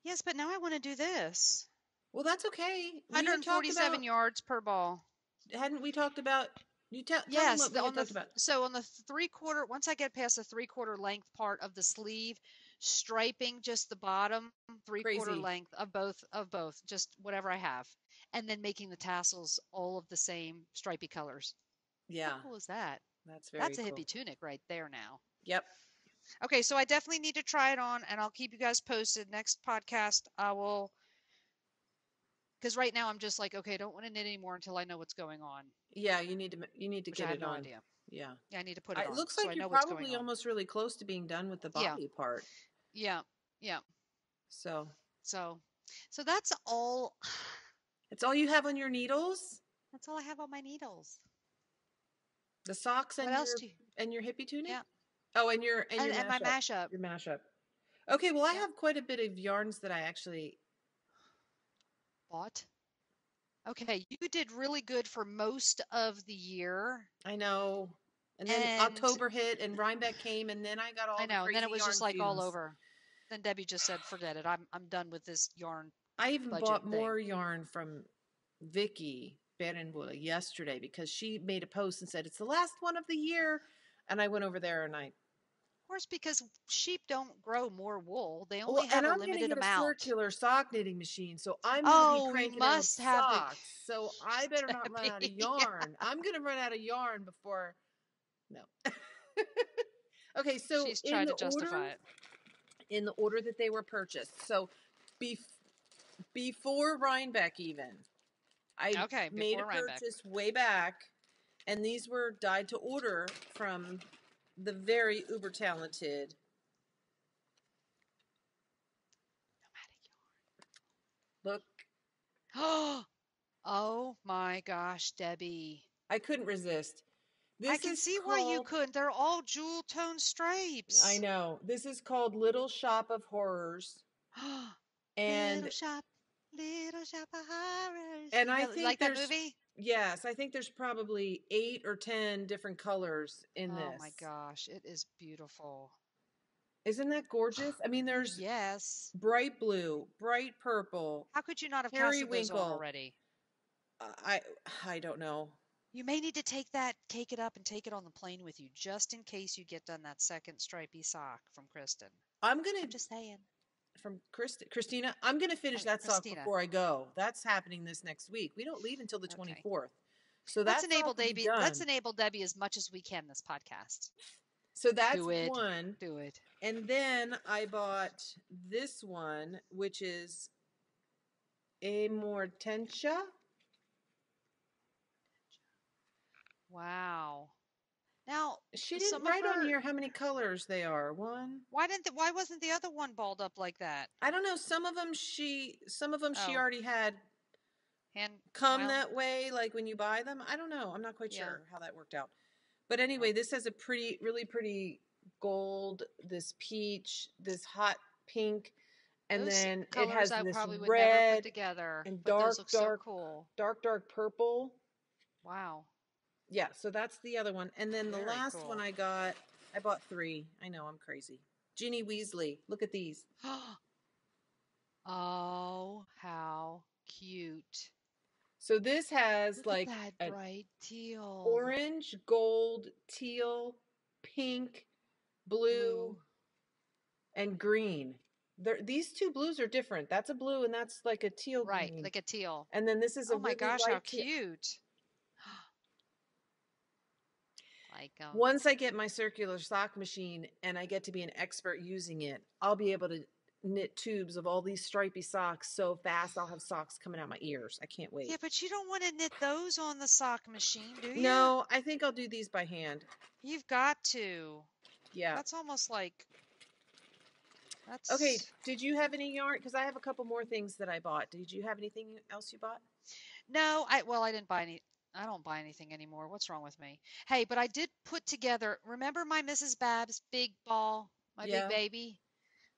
Speaker 2: Yes, but now I want to do this.
Speaker 1: Well, that's okay. We had talked
Speaker 2: 147
Speaker 1: about,
Speaker 2: yards per ball.
Speaker 1: hadn't we talked about, tell them
Speaker 2: Yes,
Speaker 1: what we had talked about.
Speaker 2: so on the 3/4, once I get past the 3/4 length part of the sleeve, striping just the bottom 3/4
Speaker 1: Crazy.
Speaker 2: length of both, just whatever I have, and then making the tassels all of the same stripy colors. How
Speaker 1: Yeah,
Speaker 2: cool is that?
Speaker 1: that's very
Speaker 2: That's a
Speaker 1: cool.
Speaker 2: hippie tunic right there now.
Speaker 1: Yep.
Speaker 2: Okay, so I definitely need to try it on, and I'll keep you guys posted. Next podcast, I will, because right now I'm just like, okay, I don't want to knit anymore until I know what's going on,
Speaker 1: Yeah, you need to
Speaker 2: which I
Speaker 1: get
Speaker 2: have
Speaker 1: it
Speaker 2: no
Speaker 1: on.
Speaker 2: idea.
Speaker 1: Yeah.
Speaker 2: Yeah, I need to put it
Speaker 1: It
Speaker 2: on
Speaker 1: looks
Speaker 2: so I
Speaker 1: like you're
Speaker 2: know what's going
Speaker 1: probably
Speaker 2: on.
Speaker 1: almost really close to being done with the
Speaker 2: Yeah,
Speaker 1: body part.
Speaker 2: yeah, yeah.
Speaker 1: So,
Speaker 2: So, so that's all.
Speaker 1: it's all you have on your needles?
Speaker 2: That's all I have on my needles.
Speaker 1: The socks
Speaker 2: What else do you?
Speaker 1: and your hippie tunic?
Speaker 2: Yeah,
Speaker 1: Oh, and your
Speaker 2: and my
Speaker 1: mashup.
Speaker 2: mashup.
Speaker 1: Your mashup. Okay, well I
Speaker 2: Yep,
Speaker 1: have quite a bit of yarns that I actually
Speaker 2: bought. Okay, you did really good for most of the year,
Speaker 1: I know. And then
Speaker 2: and
Speaker 1: October hit and Rhinebeck came and then I got
Speaker 2: I
Speaker 1: all the
Speaker 2: know. And then it
Speaker 1: crazy
Speaker 2: was just
Speaker 1: yarn
Speaker 2: like all
Speaker 1: fumes.
Speaker 2: over. Then Debbie just said, "Forget it. I'm done with this yarn
Speaker 1: I even
Speaker 2: budget
Speaker 1: bought
Speaker 2: thing."
Speaker 1: more yarn from Vicky Berenwood yesterday because she made a post and said it's the last one of the year. And I went over there and I
Speaker 2: Of course, because sheep don't grow more wool; they
Speaker 1: well,
Speaker 2: only
Speaker 1: and
Speaker 2: have a
Speaker 1: I'm gonna
Speaker 2: limited
Speaker 1: get a
Speaker 2: amount.
Speaker 1: circular sock knitting machine, so I'm gonna be
Speaker 2: Oh, you
Speaker 1: cranking out
Speaker 2: must have the
Speaker 1: socks. So I better not run out of
Speaker 2: Debbie.
Speaker 1: yarn. I'm gonna run out of yarn before no. Okay, so
Speaker 2: She's tried to justify it.
Speaker 1: in the order that they were purchased. So bef- before Rhinebeck even, I
Speaker 2: Okay,
Speaker 1: made a
Speaker 2: before Rhinebeck.
Speaker 1: purchase way back, and these were dyed to order from the very uber talented. Look,
Speaker 2: Nomadic. Oh my gosh, Debbie.
Speaker 1: I couldn't resist.
Speaker 2: I
Speaker 1: This
Speaker 2: can
Speaker 1: is
Speaker 2: see why you
Speaker 1: called,
Speaker 2: couldn't. They're all jewel tone
Speaker 1: I
Speaker 2: stripes.
Speaker 1: know, this is called Little Shop of Horrors.
Speaker 2: Little
Speaker 1: And
Speaker 2: shop, little shop of horrors.
Speaker 1: and
Speaker 2: You
Speaker 1: I
Speaker 2: know,
Speaker 1: think
Speaker 2: like that
Speaker 1: there's
Speaker 2: movie?
Speaker 1: yes, I think there's probably 8 or 10 different colors in
Speaker 2: Oh
Speaker 1: this.
Speaker 2: my gosh, it is beautiful.
Speaker 1: Isn't that gorgeous? I mean, there's
Speaker 2: Yes.
Speaker 1: bright blue, bright purple,
Speaker 2: How could you not have casted those on
Speaker 1: periwinkle.
Speaker 2: already?
Speaker 1: I I don't know.
Speaker 2: You may need to take it up and take it on the plane with you, just in case you get done that second stripy sock from Kristen.
Speaker 1: I'm gonna
Speaker 2: I'm just saying.
Speaker 1: from Christina. I'm gonna finish that sock
Speaker 2: Christina.
Speaker 1: before I go. That's happening this next week. We don't leave until the
Speaker 2: Okay.
Speaker 1: 24th, so
Speaker 2: Let's
Speaker 1: that
Speaker 2: enable
Speaker 1: sock will be
Speaker 2: Debbie. Let's
Speaker 1: done.
Speaker 2: enable Debbie as much as we can this podcast.
Speaker 1: So that's
Speaker 2: Do it.
Speaker 1: one.
Speaker 2: Do it.
Speaker 1: And then I bought this one, which is Amortentia.
Speaker 2: Wow. Now,
Speaker 1: She didn't
Speaker 2: some of
Speaker 1: write on
Speaker 2: her.
Speaker 1: here how many colors they are. One.
Speaker 2: Why wasn't the other one balled up like that?
Speaker 1: I don't know. Some of them she
Speaker 2: Oh,
Speaker 1: already had
Speaker 2: hand
Speaker 1: come
Speaker 2: wound.
Speaker 1: that way, like when you buy them. I don't know. I'm not quite
Speaker 2: Yeah.
Speaker 1: sure how that worked out. But anyway, this has a really pretty gold, this peach, this hot pink, and
Speaker 2: Those
Speaker 1: then it
Speaker 2: colors
Speaker 1: has
Speaker 2: I
Speaker 1: this
Speaker 2: probably would never put
Speaker 1: red
Speaker 2: together,
Speaker 1: and
Speaker 2: but those look so cool.
Speaker 1: dark purple.
Speaker 2: Wow.
Speaker 1: Yeah, so that's the other one. And then the
Speaker 2: Very
Speaker 1: last one
Speaker 2: cool.
Speaker 1: I bought 3. I know, I'm crazy. Ginny Weasley. Look at these.
Speaker 2: Oh, how cute.
Speaker 1: So this has
Speaker 2: Look
Speaker 1: like
Speaker 2: at that
Speaker 1: an
Speaker 2: bright teal.
Speaker 1: orange, gold, teal, pink, blue,
Speaker 2: Blue.
Speaker 1: and green. These two blues are different. That's a blue and that's like a teal
Speaker 2: Right,
Speaker 1: green.
Speaker 2: like a teal.
Speaker 1: And then this is a
Speaker 2: Oh my
Speaker 1: really
Speaker 2: gosh, how
Speaker 1: light teal.
Speaker 2: cute. Like
Speaker 1: Once I get my circular sock machine and I get to be an expert using it, I'll be able to knit tubes of all these stripy socks so fast I'll have socks coming out my ears. I can't wait.
Speaker 2: Yeah, but you don't want to knit those on the sock machine, do you?
Speaker 1: No, I think I'll do these by hand.
Speaker 2: You've got to.
Speaker 1: Yeah.
Speaker 2: That's almost like
Speaker 1: Okay,
Speaker 2: That's
Speaker 1: did you have any yarn? Because I have a couple more things that I bought. Did you have anything else you bought?
Speaker 2: no, I didn't buy any. I don't buy anything anymore. What's wrong with me? Hey, but I did put together. Remember my Mrs. Babs big ball, my big
Speaker 1: Yeah,
Speaker 2: baby?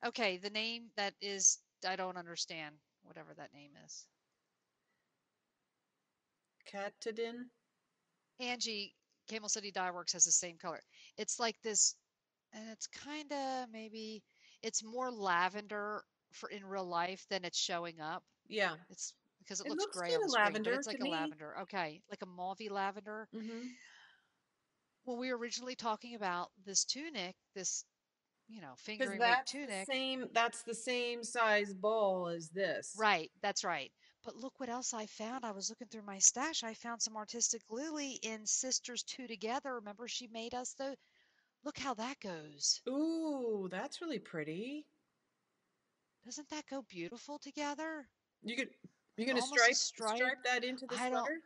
Speaker 2: Okay, the name that is I don't understand whatever that name is.
Speaker 1: Katadin.
Speaker 2: Angie, Camel City Dye Works has the same color. It's like this, and it's kind of maybe it's more lavender for in real life than it's showing up.
Speaker 1: Yeah,
Speaker 2: It's because it
Speaker 1: it
Speaker 2: looks
Speaker 1: looks
Speaker 2: gray on
Speaker 1: kind
Speaker 2: the
Speaker 1: of
Speaker 2: screen, but
Speaker 1: lavender
Speaker 2: it's
Speaker 1: to
Speaker 2: like a
Speaker 1: me.
Speaker 2: lavender. Okay, like a mauvey lavender.
Speaker 1: Mm-hmm.
Speaker 2: When we were originally talking about this tunic, this,
Speaker 1: Because
Speaker 2: fingering weight tunic,
Speaker 1: that's the same size ball as this.
Speaker 2: right, that's right. But look what else I found. I was looking through my stash. I found some artistic lily in Sisters Two Together. Remember she made us the look how that goes.
Speaker 1: Ooh, that's really pretty.
Speaker 2: Doesn't that go beautiful together?
Speaker 1: You could you
Speaker 2: Like
Speaker 1: gonna
Speaker 2: almost a
Speaker 1: stripe
Speaker 2: stripe.
Speaker 1: that into the
Speaker 2: I don't
Speaker 1: sweater?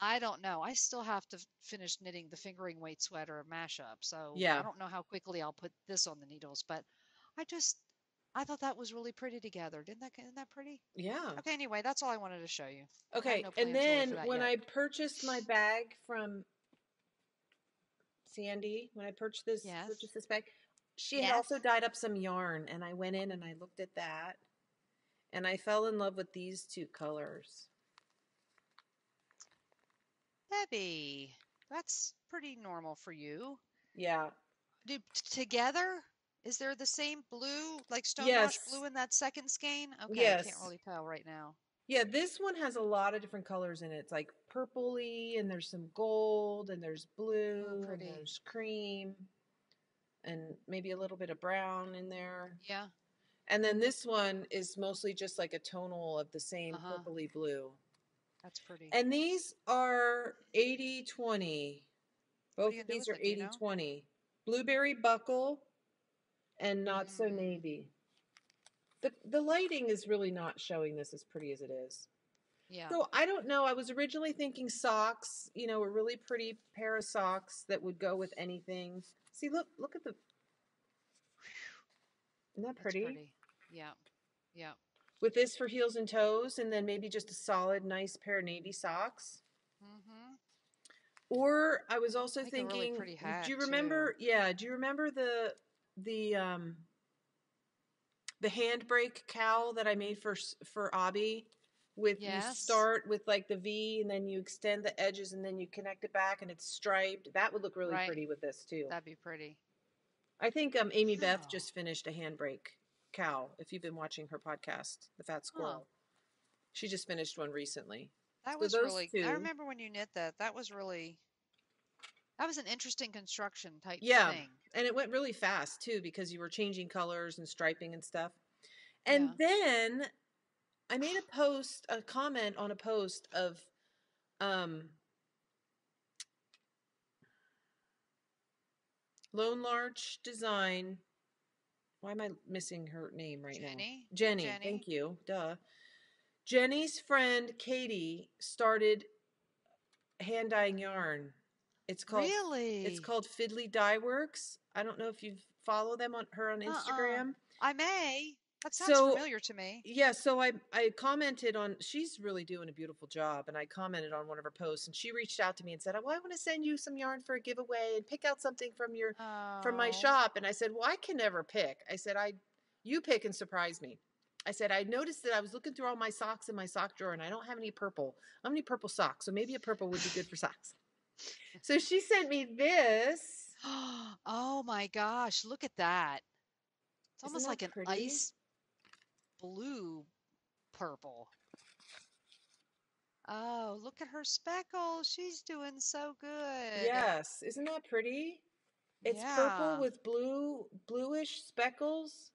Speaker 2: I don't know. I still have to finish knitting the fingering weight sweater mashup. So I
Speaker 1: Yeah,
Speaker 2: don't know how quickly I'll put this on the needles, but I just I thought that was really pretty together. Isn't that pretty?
Speaker 1: yeah.
Speaker 2: Okay, anyway, that's all I wanted to show you. I have
Speaker 1: Okay,
Speaker 2: no
Speaker 1: and
Speaker 2: plans really
Speaker 1: then
Speaker 2: for that
Speaker 1: when
Speaker 2: yet.
Speaker 1: I purchased my bag from Sandy, when I
Speaker 2: Yes.
Speaker 1: purchased this bag, she had
Speaker 2: Yes.
Speaker 1: also dyed up some yarn, and I went in and I looked at that, and I fell in love with these two colors.
Speaker 2: Debbie, that's pretty normal for you.
Speaker 1: Yeah.
Speaker 2: Together? Is there the same blue, like stonewash
Speaker 1: Yes.
Speaker 2: blue in that second skein? Okay, I can't
Speaker 1: Yes.
Speaker 2: really tell right now.
Speaker 1: Yeah, this one has a lot of different colors in it. It's like purpley, and there's some gold, and there's
Speaker 2: Oh,
Speaker 1: blue, and
Speaker 2: pretty.
Speaker 1: there's cream, and maybe a little bit of brown in there.
Speaker 2: Yeah.
Speaker 1: And then this one is mostly just like a tonal of the same
Speaker 2: Uh-huh.
Speaker 1: purpley blue.
Speaker 2: That's pretty.
Speaker 1: And these are 80/20.
Speaker 2: What are
Speaker 1: Both
Speaker 2: you
Speaker 1: of
Speaker 2: gonna do
Speaker 1: these
Speaker 2: with
Speaker 1: are
Speaker 2: it? Do you know?
Speaker 1: 80/20. Blueberry buckle and not so
Speaker 2: Mm,
Speaker 1: navy. The lighting is really not showing this as pretty as it is.
Speaker 2: yeah.
Speaker 1: So I don't know. I was originally thinking socks, a really pretty pair of socks that would go with anything. See, look at the, isn't that
Speaker 2: That's
Speaker 1: pretty?
Speaker 2: pretty. Yeah. Yeah.
Speaker 1: With this for heels and toes, and then maybe just a solid, nice pair of navy socks.
Speaker 2: Mm-hmm.
Speaker 1: Or I was also
Speaker 2: Make a really
Speaker 1: thinking,
Speaker 2: pretty
Speaker 1: do
Speaker 2: hat
Speaker 1: you
Speaker 2: too.
Speaker 1: remember? Yeah, do you remember the the handbrake cowl that I made for Abby? With you
Speaker 2: Yes.
Speaker 1: start with like the V, and then you extend the edges, and then you connect it back, and it's striped. That would look really
Speaker 2: Right.
Speaker 1: pretty with this too.
Speaker 2: That'd be pretty.
Speaker 1: I think Amy Beth
Speaker 2: Oh.
Speaker 1: just finished a handbrake cowl. If you've been watching her podcast, The Fat
Speaker 2: Huh.
Speaker 1: Squirrel, she just finished one recently.
Speaker 2: That
Speaker 1: So
Speaker 2: was
Speaker 1: those
Speaker 2: really I
Speaker 1: two,
Speaker 2: remember when you knit that. That was an interesting construction type
Speaker 1: yeah,
Speaker 2: thing.
Speaker 1: and it went really fast too because you were changing colors and striping and stuff. And
Speaker 2: Yeah.
Speaker 1: then I made a comment on a post of um, Lone Larch Design. Why am I missing her name right now?
Speaker 2: Jenny.
Speaker 1: Jenny,
Speaker 2: Jenny.
Speaker 1: thank you. Duh. Jenny's friend Katie started hand dyeing yarn. It's called it's
Speaker 2: Really?
Speaker 1: called Fiddly Dye Works. I don't know if you follow them on her on
Speaker 2: Uh-uh.
Speaker 1: Instagram.
Speaker 2: I may. That sounds
Speaker 1: So
Speaker 2: familiar to me.
Speaker 1: yeah, so I commented on, she's really doing a beautiful job, and I commented on one of her posts, and she reached out to me and said, "Oh, I want to send you some yarn for a giveaway and pick out something from my
Speaker 2: Oh.
Speaker 1: shop." And I said, "Well, I can never pick." I said, "I you pick and surprise me." I said, "I noticed that I was looking through all my socks in my sock drawer, and I don't have any purple. I don't have any purple socks, so maybe a purple would be good for socks." So she sent me this.
Speaker 2: Oh my gosh, look at that. It's
Speaker 1: Isn't
Speaker 2: almost
Speaker 1: that
Speaker 2: like an
Speaker 1: pretty?
Speaker 2: ice blue purple. Oh, look at her speckles. She's doing so good.
Speaker 1: Yes, isn't that pretty? It's purple
Speaker 2: Yeah.
Speaker 1: with bluish speckles.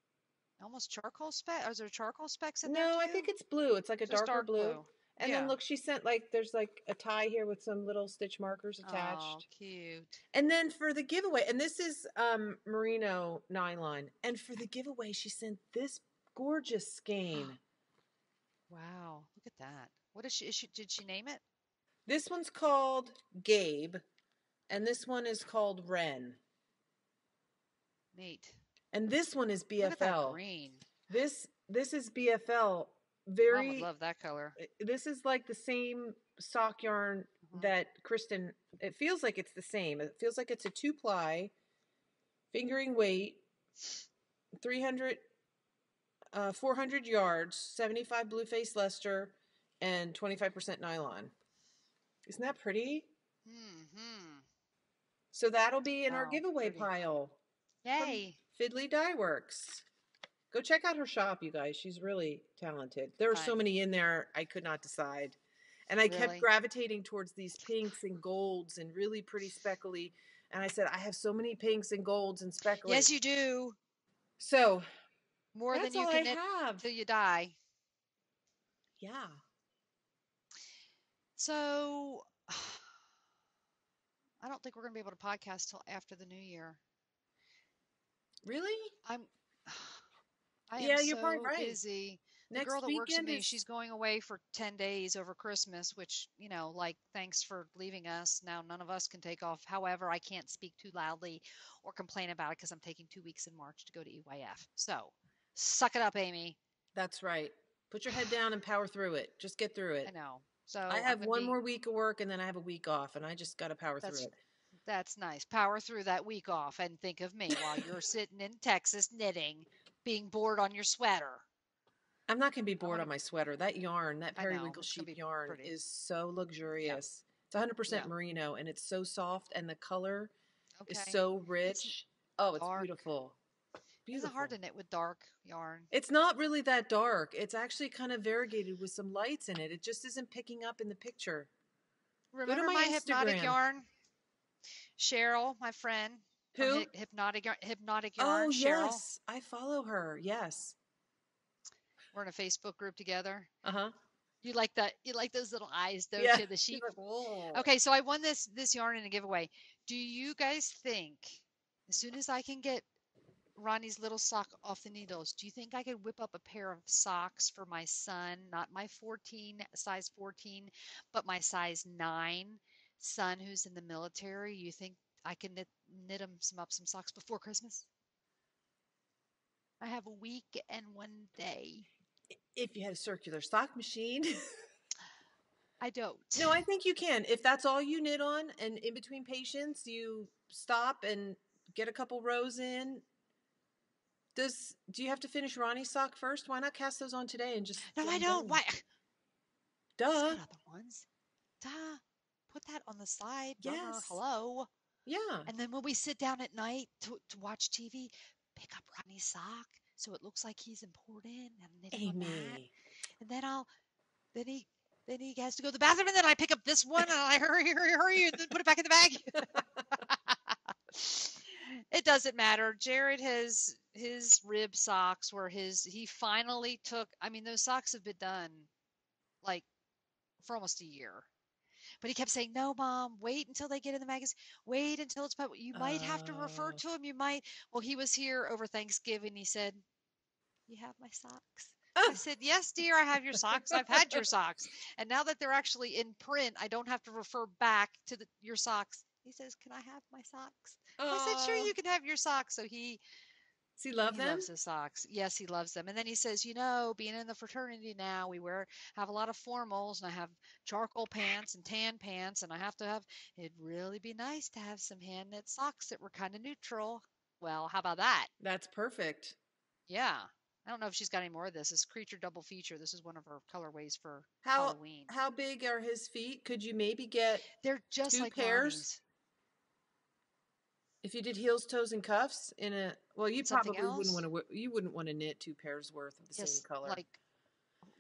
Speaker 2: Almost charcoal speck. Is there charcoal specks in there
Speaker 1: No, I think
Speaker 2: too?
Speaker 1: it's blue. It's like a
Speaker 2: Just
Speaker 1: darker
Speaker 2: dark
Speaker 1: blue.
Speaker 2: blue.
Speaker 1: And then
Speaker 2: Yeah.
Speaker 1: look, she sent like there's like a tie here with some little stitch markers
Speaker 2: Oh,
Speaker 1: attached.
Speaker 2: cute.
Speaker 1: And then for the giveaway, and this is merino nylon. And for the giveaway, she sent this gorgeous skein.
Speaker 2: Wow, look at that. Did she name it?
Speaker 1: This one's called Gabe, and this one is called Wren.
Speaker 2: Neat.
Speaker 1: And this one is
Speaker 2: Look at that
Speaker 1: BFL.
Speaker 2: green.
Speaker 1: This is BFL.
Speaker 2: Mom would
Speaker 1: Very.
Speaker 2: love that color.
Speaker 1: This is like the same sock yarn
Speaker 2: Hmm.
Speaker 1: that Kristen. It feels like it's the same. It feels like it's a 2-ply, fingering weight, 300, 400 yards, 75 blue face Leicester, and 25% nylon. Isn't that pretty?
Speaker 2: Hmm.
Speaker 1: So that'll be in our
Speaker 2: Wow,
Speaker 1: giveaway
Speaker 2: pretty.
Speaker 1: pile from
Speaker 2: Yay.
Speaker 1: Fiddly Dye Works. Go check out her shop, you guys. She's really talented. There are so
Speaker 2: Fun.
Speaker 1: many in there, I could not decide. And I kept
Speaker 2: Really?
Speaker 1: gravitating towards these pinks and golds and really pretty speckly. And I said, I have so many pinks and golds and speckly.
Speaker 2: Yes, you do.
Speaker 1: So
Speaker 2: More than
Speaker 1: that's
Speaker 2: you
Speaker 1: all
Speaker 2: can
Speaker 1: I
Speaker 2: knit
Speaker 1: have.
Speaker 2: till you die.
Speaker 1: Yeah.
Speaker 2: So, I don't think we're going to be able to podcast till after the new year.
Speaker 1: Really?
Speaker 2: I'm I am
Speaker 1: Yeah, you're probably
Speaker 2: so
Speaker 1: right.
Speaker 2: busy. The girl
Speaker 1: Next
Speaker 2: that works with
Speaker 1: weekend
Speaker 2: me,
Speaker 1: is.
Speaker 2: she's going away for 10 days over Christmas, which, like, thanks for leaving us. Now, none of us can take off. However, I can't speak too loudly or complain about it because I'm taking 2 weeks in March to go to EYF. So, suck it up, Amy.
Speaker 1: That's right. Put your head down and power through it. Just get through
Speaker 2: I
Speaker 1: it.
Speaker 2: know.
Speaker 1: I
Speaker 2: So, I'm
Speaker 1: have
Speaker 2: going to
Speaker 1: one
Speaker 2: be,
Speaker 1: more week of work and then I have a week off, and I just got to power through
Speaker 2: that's
Speaker 1: it.
Speaker 2: That's nice. Power through that week off and think of me while you're sitting in Texas knitting, being bored on your sweater.
Speaker 1: I'm not going to be
Speaker 2: I
Speaker 1: bored
Speaker 2: want
Speaker 1: on
Speaker 2: to,
Speaker 1: my sweater. That yarn, that
Speaker 2: I know,
Speaker 1: periwinkle
Speaker 2: it's going
Speaker 1: sheep
Speaker 2: to be
Speaker 1: yarn,
Speaker 2: pretty.
Speaker 1: is so
Speaker 2: Yeah.
Speaker 1: luxurious. It's 100%
Speaker 2: Yeah.
Speaker 1: merino and it's so soft, and the color is
Speaker 2: Okay.
Speaker 1: so
Speaker 2: It's
Speaker 1: rich. Oh, it's
Speaker 2: dark.
Speaker 1: beautiful.
Speaker 2: Isn't it hard
Speaker 1: Beautiful.
Speaker 2: to knit with dark yarn?
Speaker 1: It's not really that dark. It's actually kind of variegated with some lights in it. It just isn't picking up in the picture. Go to
Speaker 2: Remember
Speaker 1: my
Speaker 2: my hypnotic
Speaker 1: Instagram.
Speaker 2: yarn? Cheryl, my friend from
Speaker 1: Who?
Speaker 2: Hypnotic
Speaker 1: Oh,
Speaker 2: Yarn, Cheryl.
Speaker 1: yes. I follow her. Yes.
Speaker 2: We're in a Facebook group together.
Speaker 1: Uh huh.
Speaker 2: You like those little eyes, don't
Speaker 1: Yeah.
Speaker 2: you? The
Speaker 1: She's
Speaker 2: sheep.
Speaker 1: like, whoa.
Speaker 2: Okay, so I won this yarn in a giveaway. Do you guys think as soon as I can get Ronnie's little sock off the needles, do you think I could whip up a pair of socks for my son, not my 14, size 14, but my size 9 son who's in the military? You think I can knit him some socks before Christmas? I have a week and 1 day.
Speaker 1: If you had a circular sock machine.
Speaker 2: I don't.
Speaker 1: No, I think you can. If that's all you knit on, and in between patients, you stop and get a couple rows in. Do you have to finish Ronnie's sock first? Why not cast those on today and just
Speaker 2: No,
Speaker 1: get
Speaker 2: I
Speaker 1: them
Speaker 2: don't.
Speaker 1: done?
Speaker 2: Why? He's
Speaker 1: Duh.
Speaker 2: got other ones. Duh. Put that on the side burner.
Speaker 1: Yes.
Speaker 2: Hello.
Speaker 1: Yeah.
Speaker 2: And then when we sit down at night to watch TV, pick up Rodney's sock so it looks like he's important. I'm knitting on that.
Speaker 1: Amy.
Speaker 2: And then he then he has to go to the bathroom and then I pick up this one and I hurry and then put it back in the bag. It doesn't matter. Jared has his rib socks were he finally took, I mean, those socks have been done like for almost a year. But he kept saying, "No, Mom, wait until they get in the magazine. Wait until it's published. You might have to refer
Speaker 1: Oh.
Speaker 2: to him. You might." Well, he was here over Thanksgiving. He said, "You have my socks." I said, "Yes, dear, I have your socks. I've had your socks. And now that they're actually in print, I don't have to refer back to your socks." He says, "Can I have my socks?" I said, "Sure,
Speaker 1: Oh.
Speaker 2: you can have your socks." So
Speaker 1: Does he love
Speaker 2: he
Speaker 1: them?
Speaker 2: loves his socks. Yes, he loves them. And then he says, being in the fraternity now, have a lot of formals, and I have charcoal pants and tan pants, and it'd really be nice to have some hand knit socks that were kind of neutral. Well, how about that?
Speaker 1: That's perfect.
Speaker 2: Yeah. I don't know if she's got any more of this. This creature double feature. This is one of her colorways for
Speaker 1: How
Speaker 2: Halloween.
Speaker 1: how big are his feet? Could you maybe get
Speaker 2: They're just
Speaker 1: two
Speaker 2: like
Speaker 1: pairs?
Speaker 2: Ronnie's.
Speaker 1: If you did heels, toes, and cuffs in a, well, you
Speaker 2: And something
Speaker 1: probably
Speaker 2: else?
Speaker 1: wouldn't want to knit 2 pairs worth of the same
Speaker 2: Yes,
Speaker 1: color.
Speaker 2: like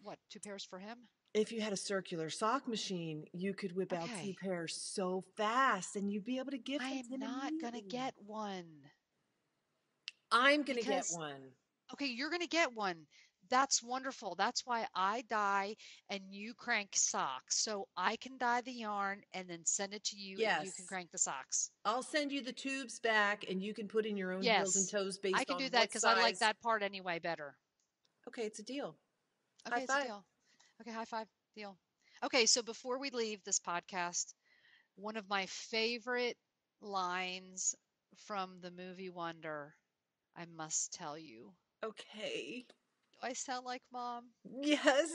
Speaker 2: what? 2 pairs for him?
Speaker 1: If you had a circular sock machine, you could whip out two
Speaker 2: Okay.
Speaker 1: pairs so fast, and you'd be able to gift
Speaker 2: I
Speaker 1: them to
Speaker 2: am
Speaker 1: him
Speaker 2: not gonna
Speaker 1: immediately.
Speaker 2: get one
Speaker 1: I'm gonna get
Speaker 2: because
Speaker 1: one.
Speaker 2: okay, you're going to get one. That's wonderful. That's why I dye and you crank socks. So I can dye the yarn and then send it to you and you can
Speaker 1: Yes,
Speaker 2: crank the socks.
Speaker 1: I'll send you the tubes back, and you can put in your own heels and
Speaker 2: Yes,
Speaker 1: toes
Speaker 2: I
Speaker 1: based
Speaker 2: can
Speaker 1: on
Speaker 2: do that
Speaker 1: what
Speaker 2: because I like
Speaker 1: size.
Speaker 2: that part anyway better.
Speaker 1: Okay, it's a deal. High
Speaker 2: Okay, it's a
Speaker 1: five.
Speaker 2: deal. Okay, high five. Deal. Okay, so before we leave this podcast, one of my favorite lines from the movie Wonder. I must tell you.
Speaker 1: Okay.
Speaker 2: Do I sound like Mom?
Speaker 1: Yes,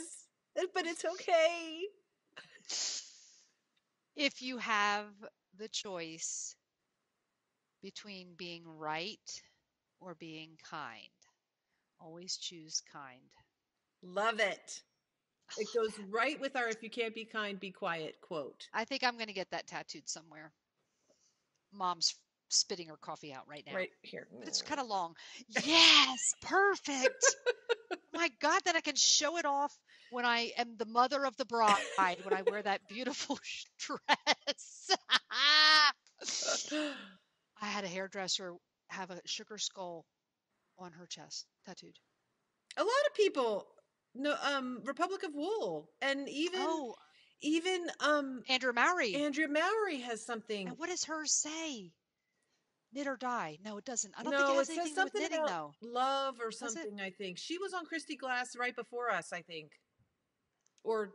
Speaker 1: but it's okay.
Speaker 2: If you have the choice between being right or being kind, always choose kind.
Speaker 1: Love it.
Speaker 2: I
Speaker 1: It
Speaker 2: love
Speaker 1: goes
Speaker 2: that.
Speaker 1: right with our "if you can't be kind, be quiet" quote.
Speaker 2: I think I'm going to get that tattooed somewhere. Mom's spitting her coffee out right now.
Speaker 1: Right here.
Speaker 2: But it's kind of long. Yes, perfect. My God, then I can show it off when I am the mother of the bride, when I wear that beautiful dress. I had a hairdresser have a sugar skull on her chest tattooed.
Speaker 1: A lot of people, no, Republic of Wool, and
Speaker 2: Oh,
Speaker 1: even
Speaker 2: Andrew Mowry.
Speaker 1: Andrea Mowry has something.
Speaker 2: And what does hers say? Knit or die? No, it doesn't. I don't think it
Speaker 1: No,
Speaker 2: has
Speaker 1: it says
Speaker 2: anything to do with
Speaker 1: something
Speaker 2: knitting,
Speaker 1: about
Speaker 2: though.
Speaker 1: love or
Speaker 2: Does it?
Speaker 1: something. I think she was on Christy Glass right before us. I think, or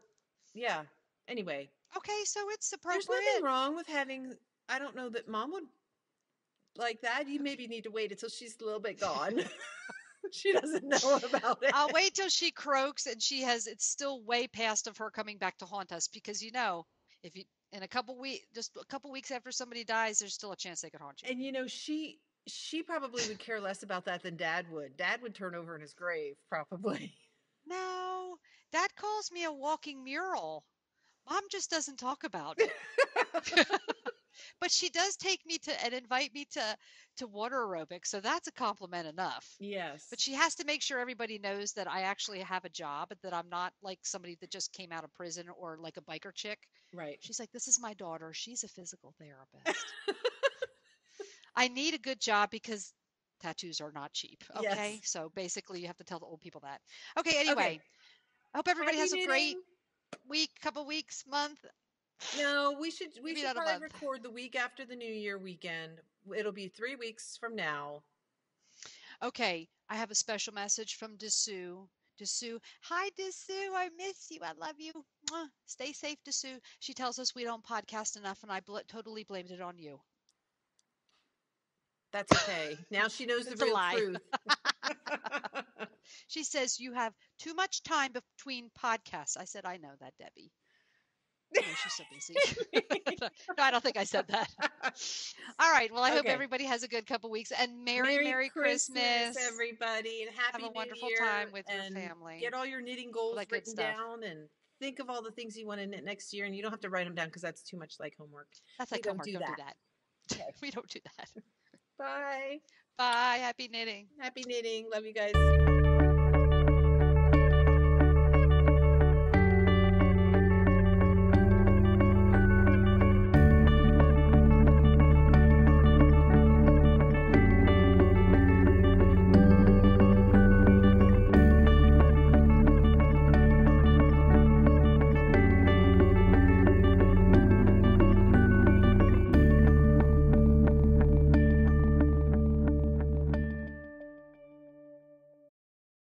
Speaker 1: yeah. Anyway,
Speaker 2: Okay, so it's
Speaker 1: there's nothing
Speaker 2: appropriate.
Speaker 1: wrong with having. I don't know that Mom would like that. You
Speaker 2: Okay.
Speaker 1: maybe need to wait until she's a little bit gone. She doesn't know about it.
Speaker 2: I'll wait till she croaks and it's still way past of her coming back to haunt us because if you in a couple weeks, just a couple weeks after somebody dies, there's still a chance they could haunt you.
Speaker 1: And she probably would care less about that than Dad would. Dad would turn over in his grave, probably.
Speaker 2: No, Dad calls me a walking mural. Mom just doesn't talk about it. But she does take me to and invite me to water aerobics, so that's a compliment enough. But
Speaker 1: Yes.
Speaker 2: she has to make sure everybody knows that I actually have a job, that I'm not like somebody that just came out of prison or like a biker chick.
Speaker 1: Right.
Speaker 2: She's like, "This is my daughter. She's a physical therapist." I need a good job because tattoos are not cheap. Okay.
Speaker 1: Yes.
Speaker 2: So basically, you have to tell the old people that. Okay.
Speaker 1: Okay.
Speaker 2: Anyway, I hope everybody
Speaker 1: Happy
Speaker 2: has a great
Speaker 1: knitting.
Speaker 2: week, couple weeks, month,
Speaker 1: No, we
Speaker 2: maybe
Speaker 1: should
Speaker 2: not a
Speaker 1: probably
Speaker 2: month.
Speaker 1: record the week after the New Year weekend. It'll be 3 weeks from now.
Speaker 2: Okay. I have a special message from Dessou. Dessou, hi Dessou, I miss you. I love you. Mwah. Stay safe, Dessou. She tells us we don't podcast enough, and I totally blamed it on you.
Speaker 1: That's okay. Now she knows the
Speaker 2: It's a
Speaker 1: real
Speaker 2: lie.
Speaker 1: truth.
Speaker 2: She says you have too much time between podcasts. I said, I know that, Debbie. I know she's so busy. No, I don't think I said that. All right. Well, I hope
Speaker 1: Okay.
Speaker 2: everybody has a good couple weeks and
Speaker 1: Merry
Speaker 2: Merry
Speaker 1: Christmas,
Speaker 2: Christmas.
Speaker 1: everybody, and
Speaker 2: Have a
Speaker 1: Happy New
Speaker 2: wonderful time
Speaker 1: Year.
Speaker 2: with your
Speaker 1: And
Speaker 2: family.
Speaker 1: get all your knitting
Speaker 2: All
Speaker 1: goals
Speaker 2: that good
Speaker 1: written
Speaker 2: stuff.
Speaker 1: down and think of all the things you want to knit next year. And you don't have to write them down because that's too much like homework.
Speaker 2: That's
Speaker 1: We
Speaker 2: like
Speaker 1: don't
Speaker 2: homework.
Speaker 1: do
Speaker 2: Don't do
Speaker 1: that.
Speaker 2: that.
Speaker 1: Okay.
Speaker 2: We don't do that.
Speaker 1: Bye.
Speaker 2: Bye. Happy knitting.
Speaker 1: Happy knitting. Love you guys.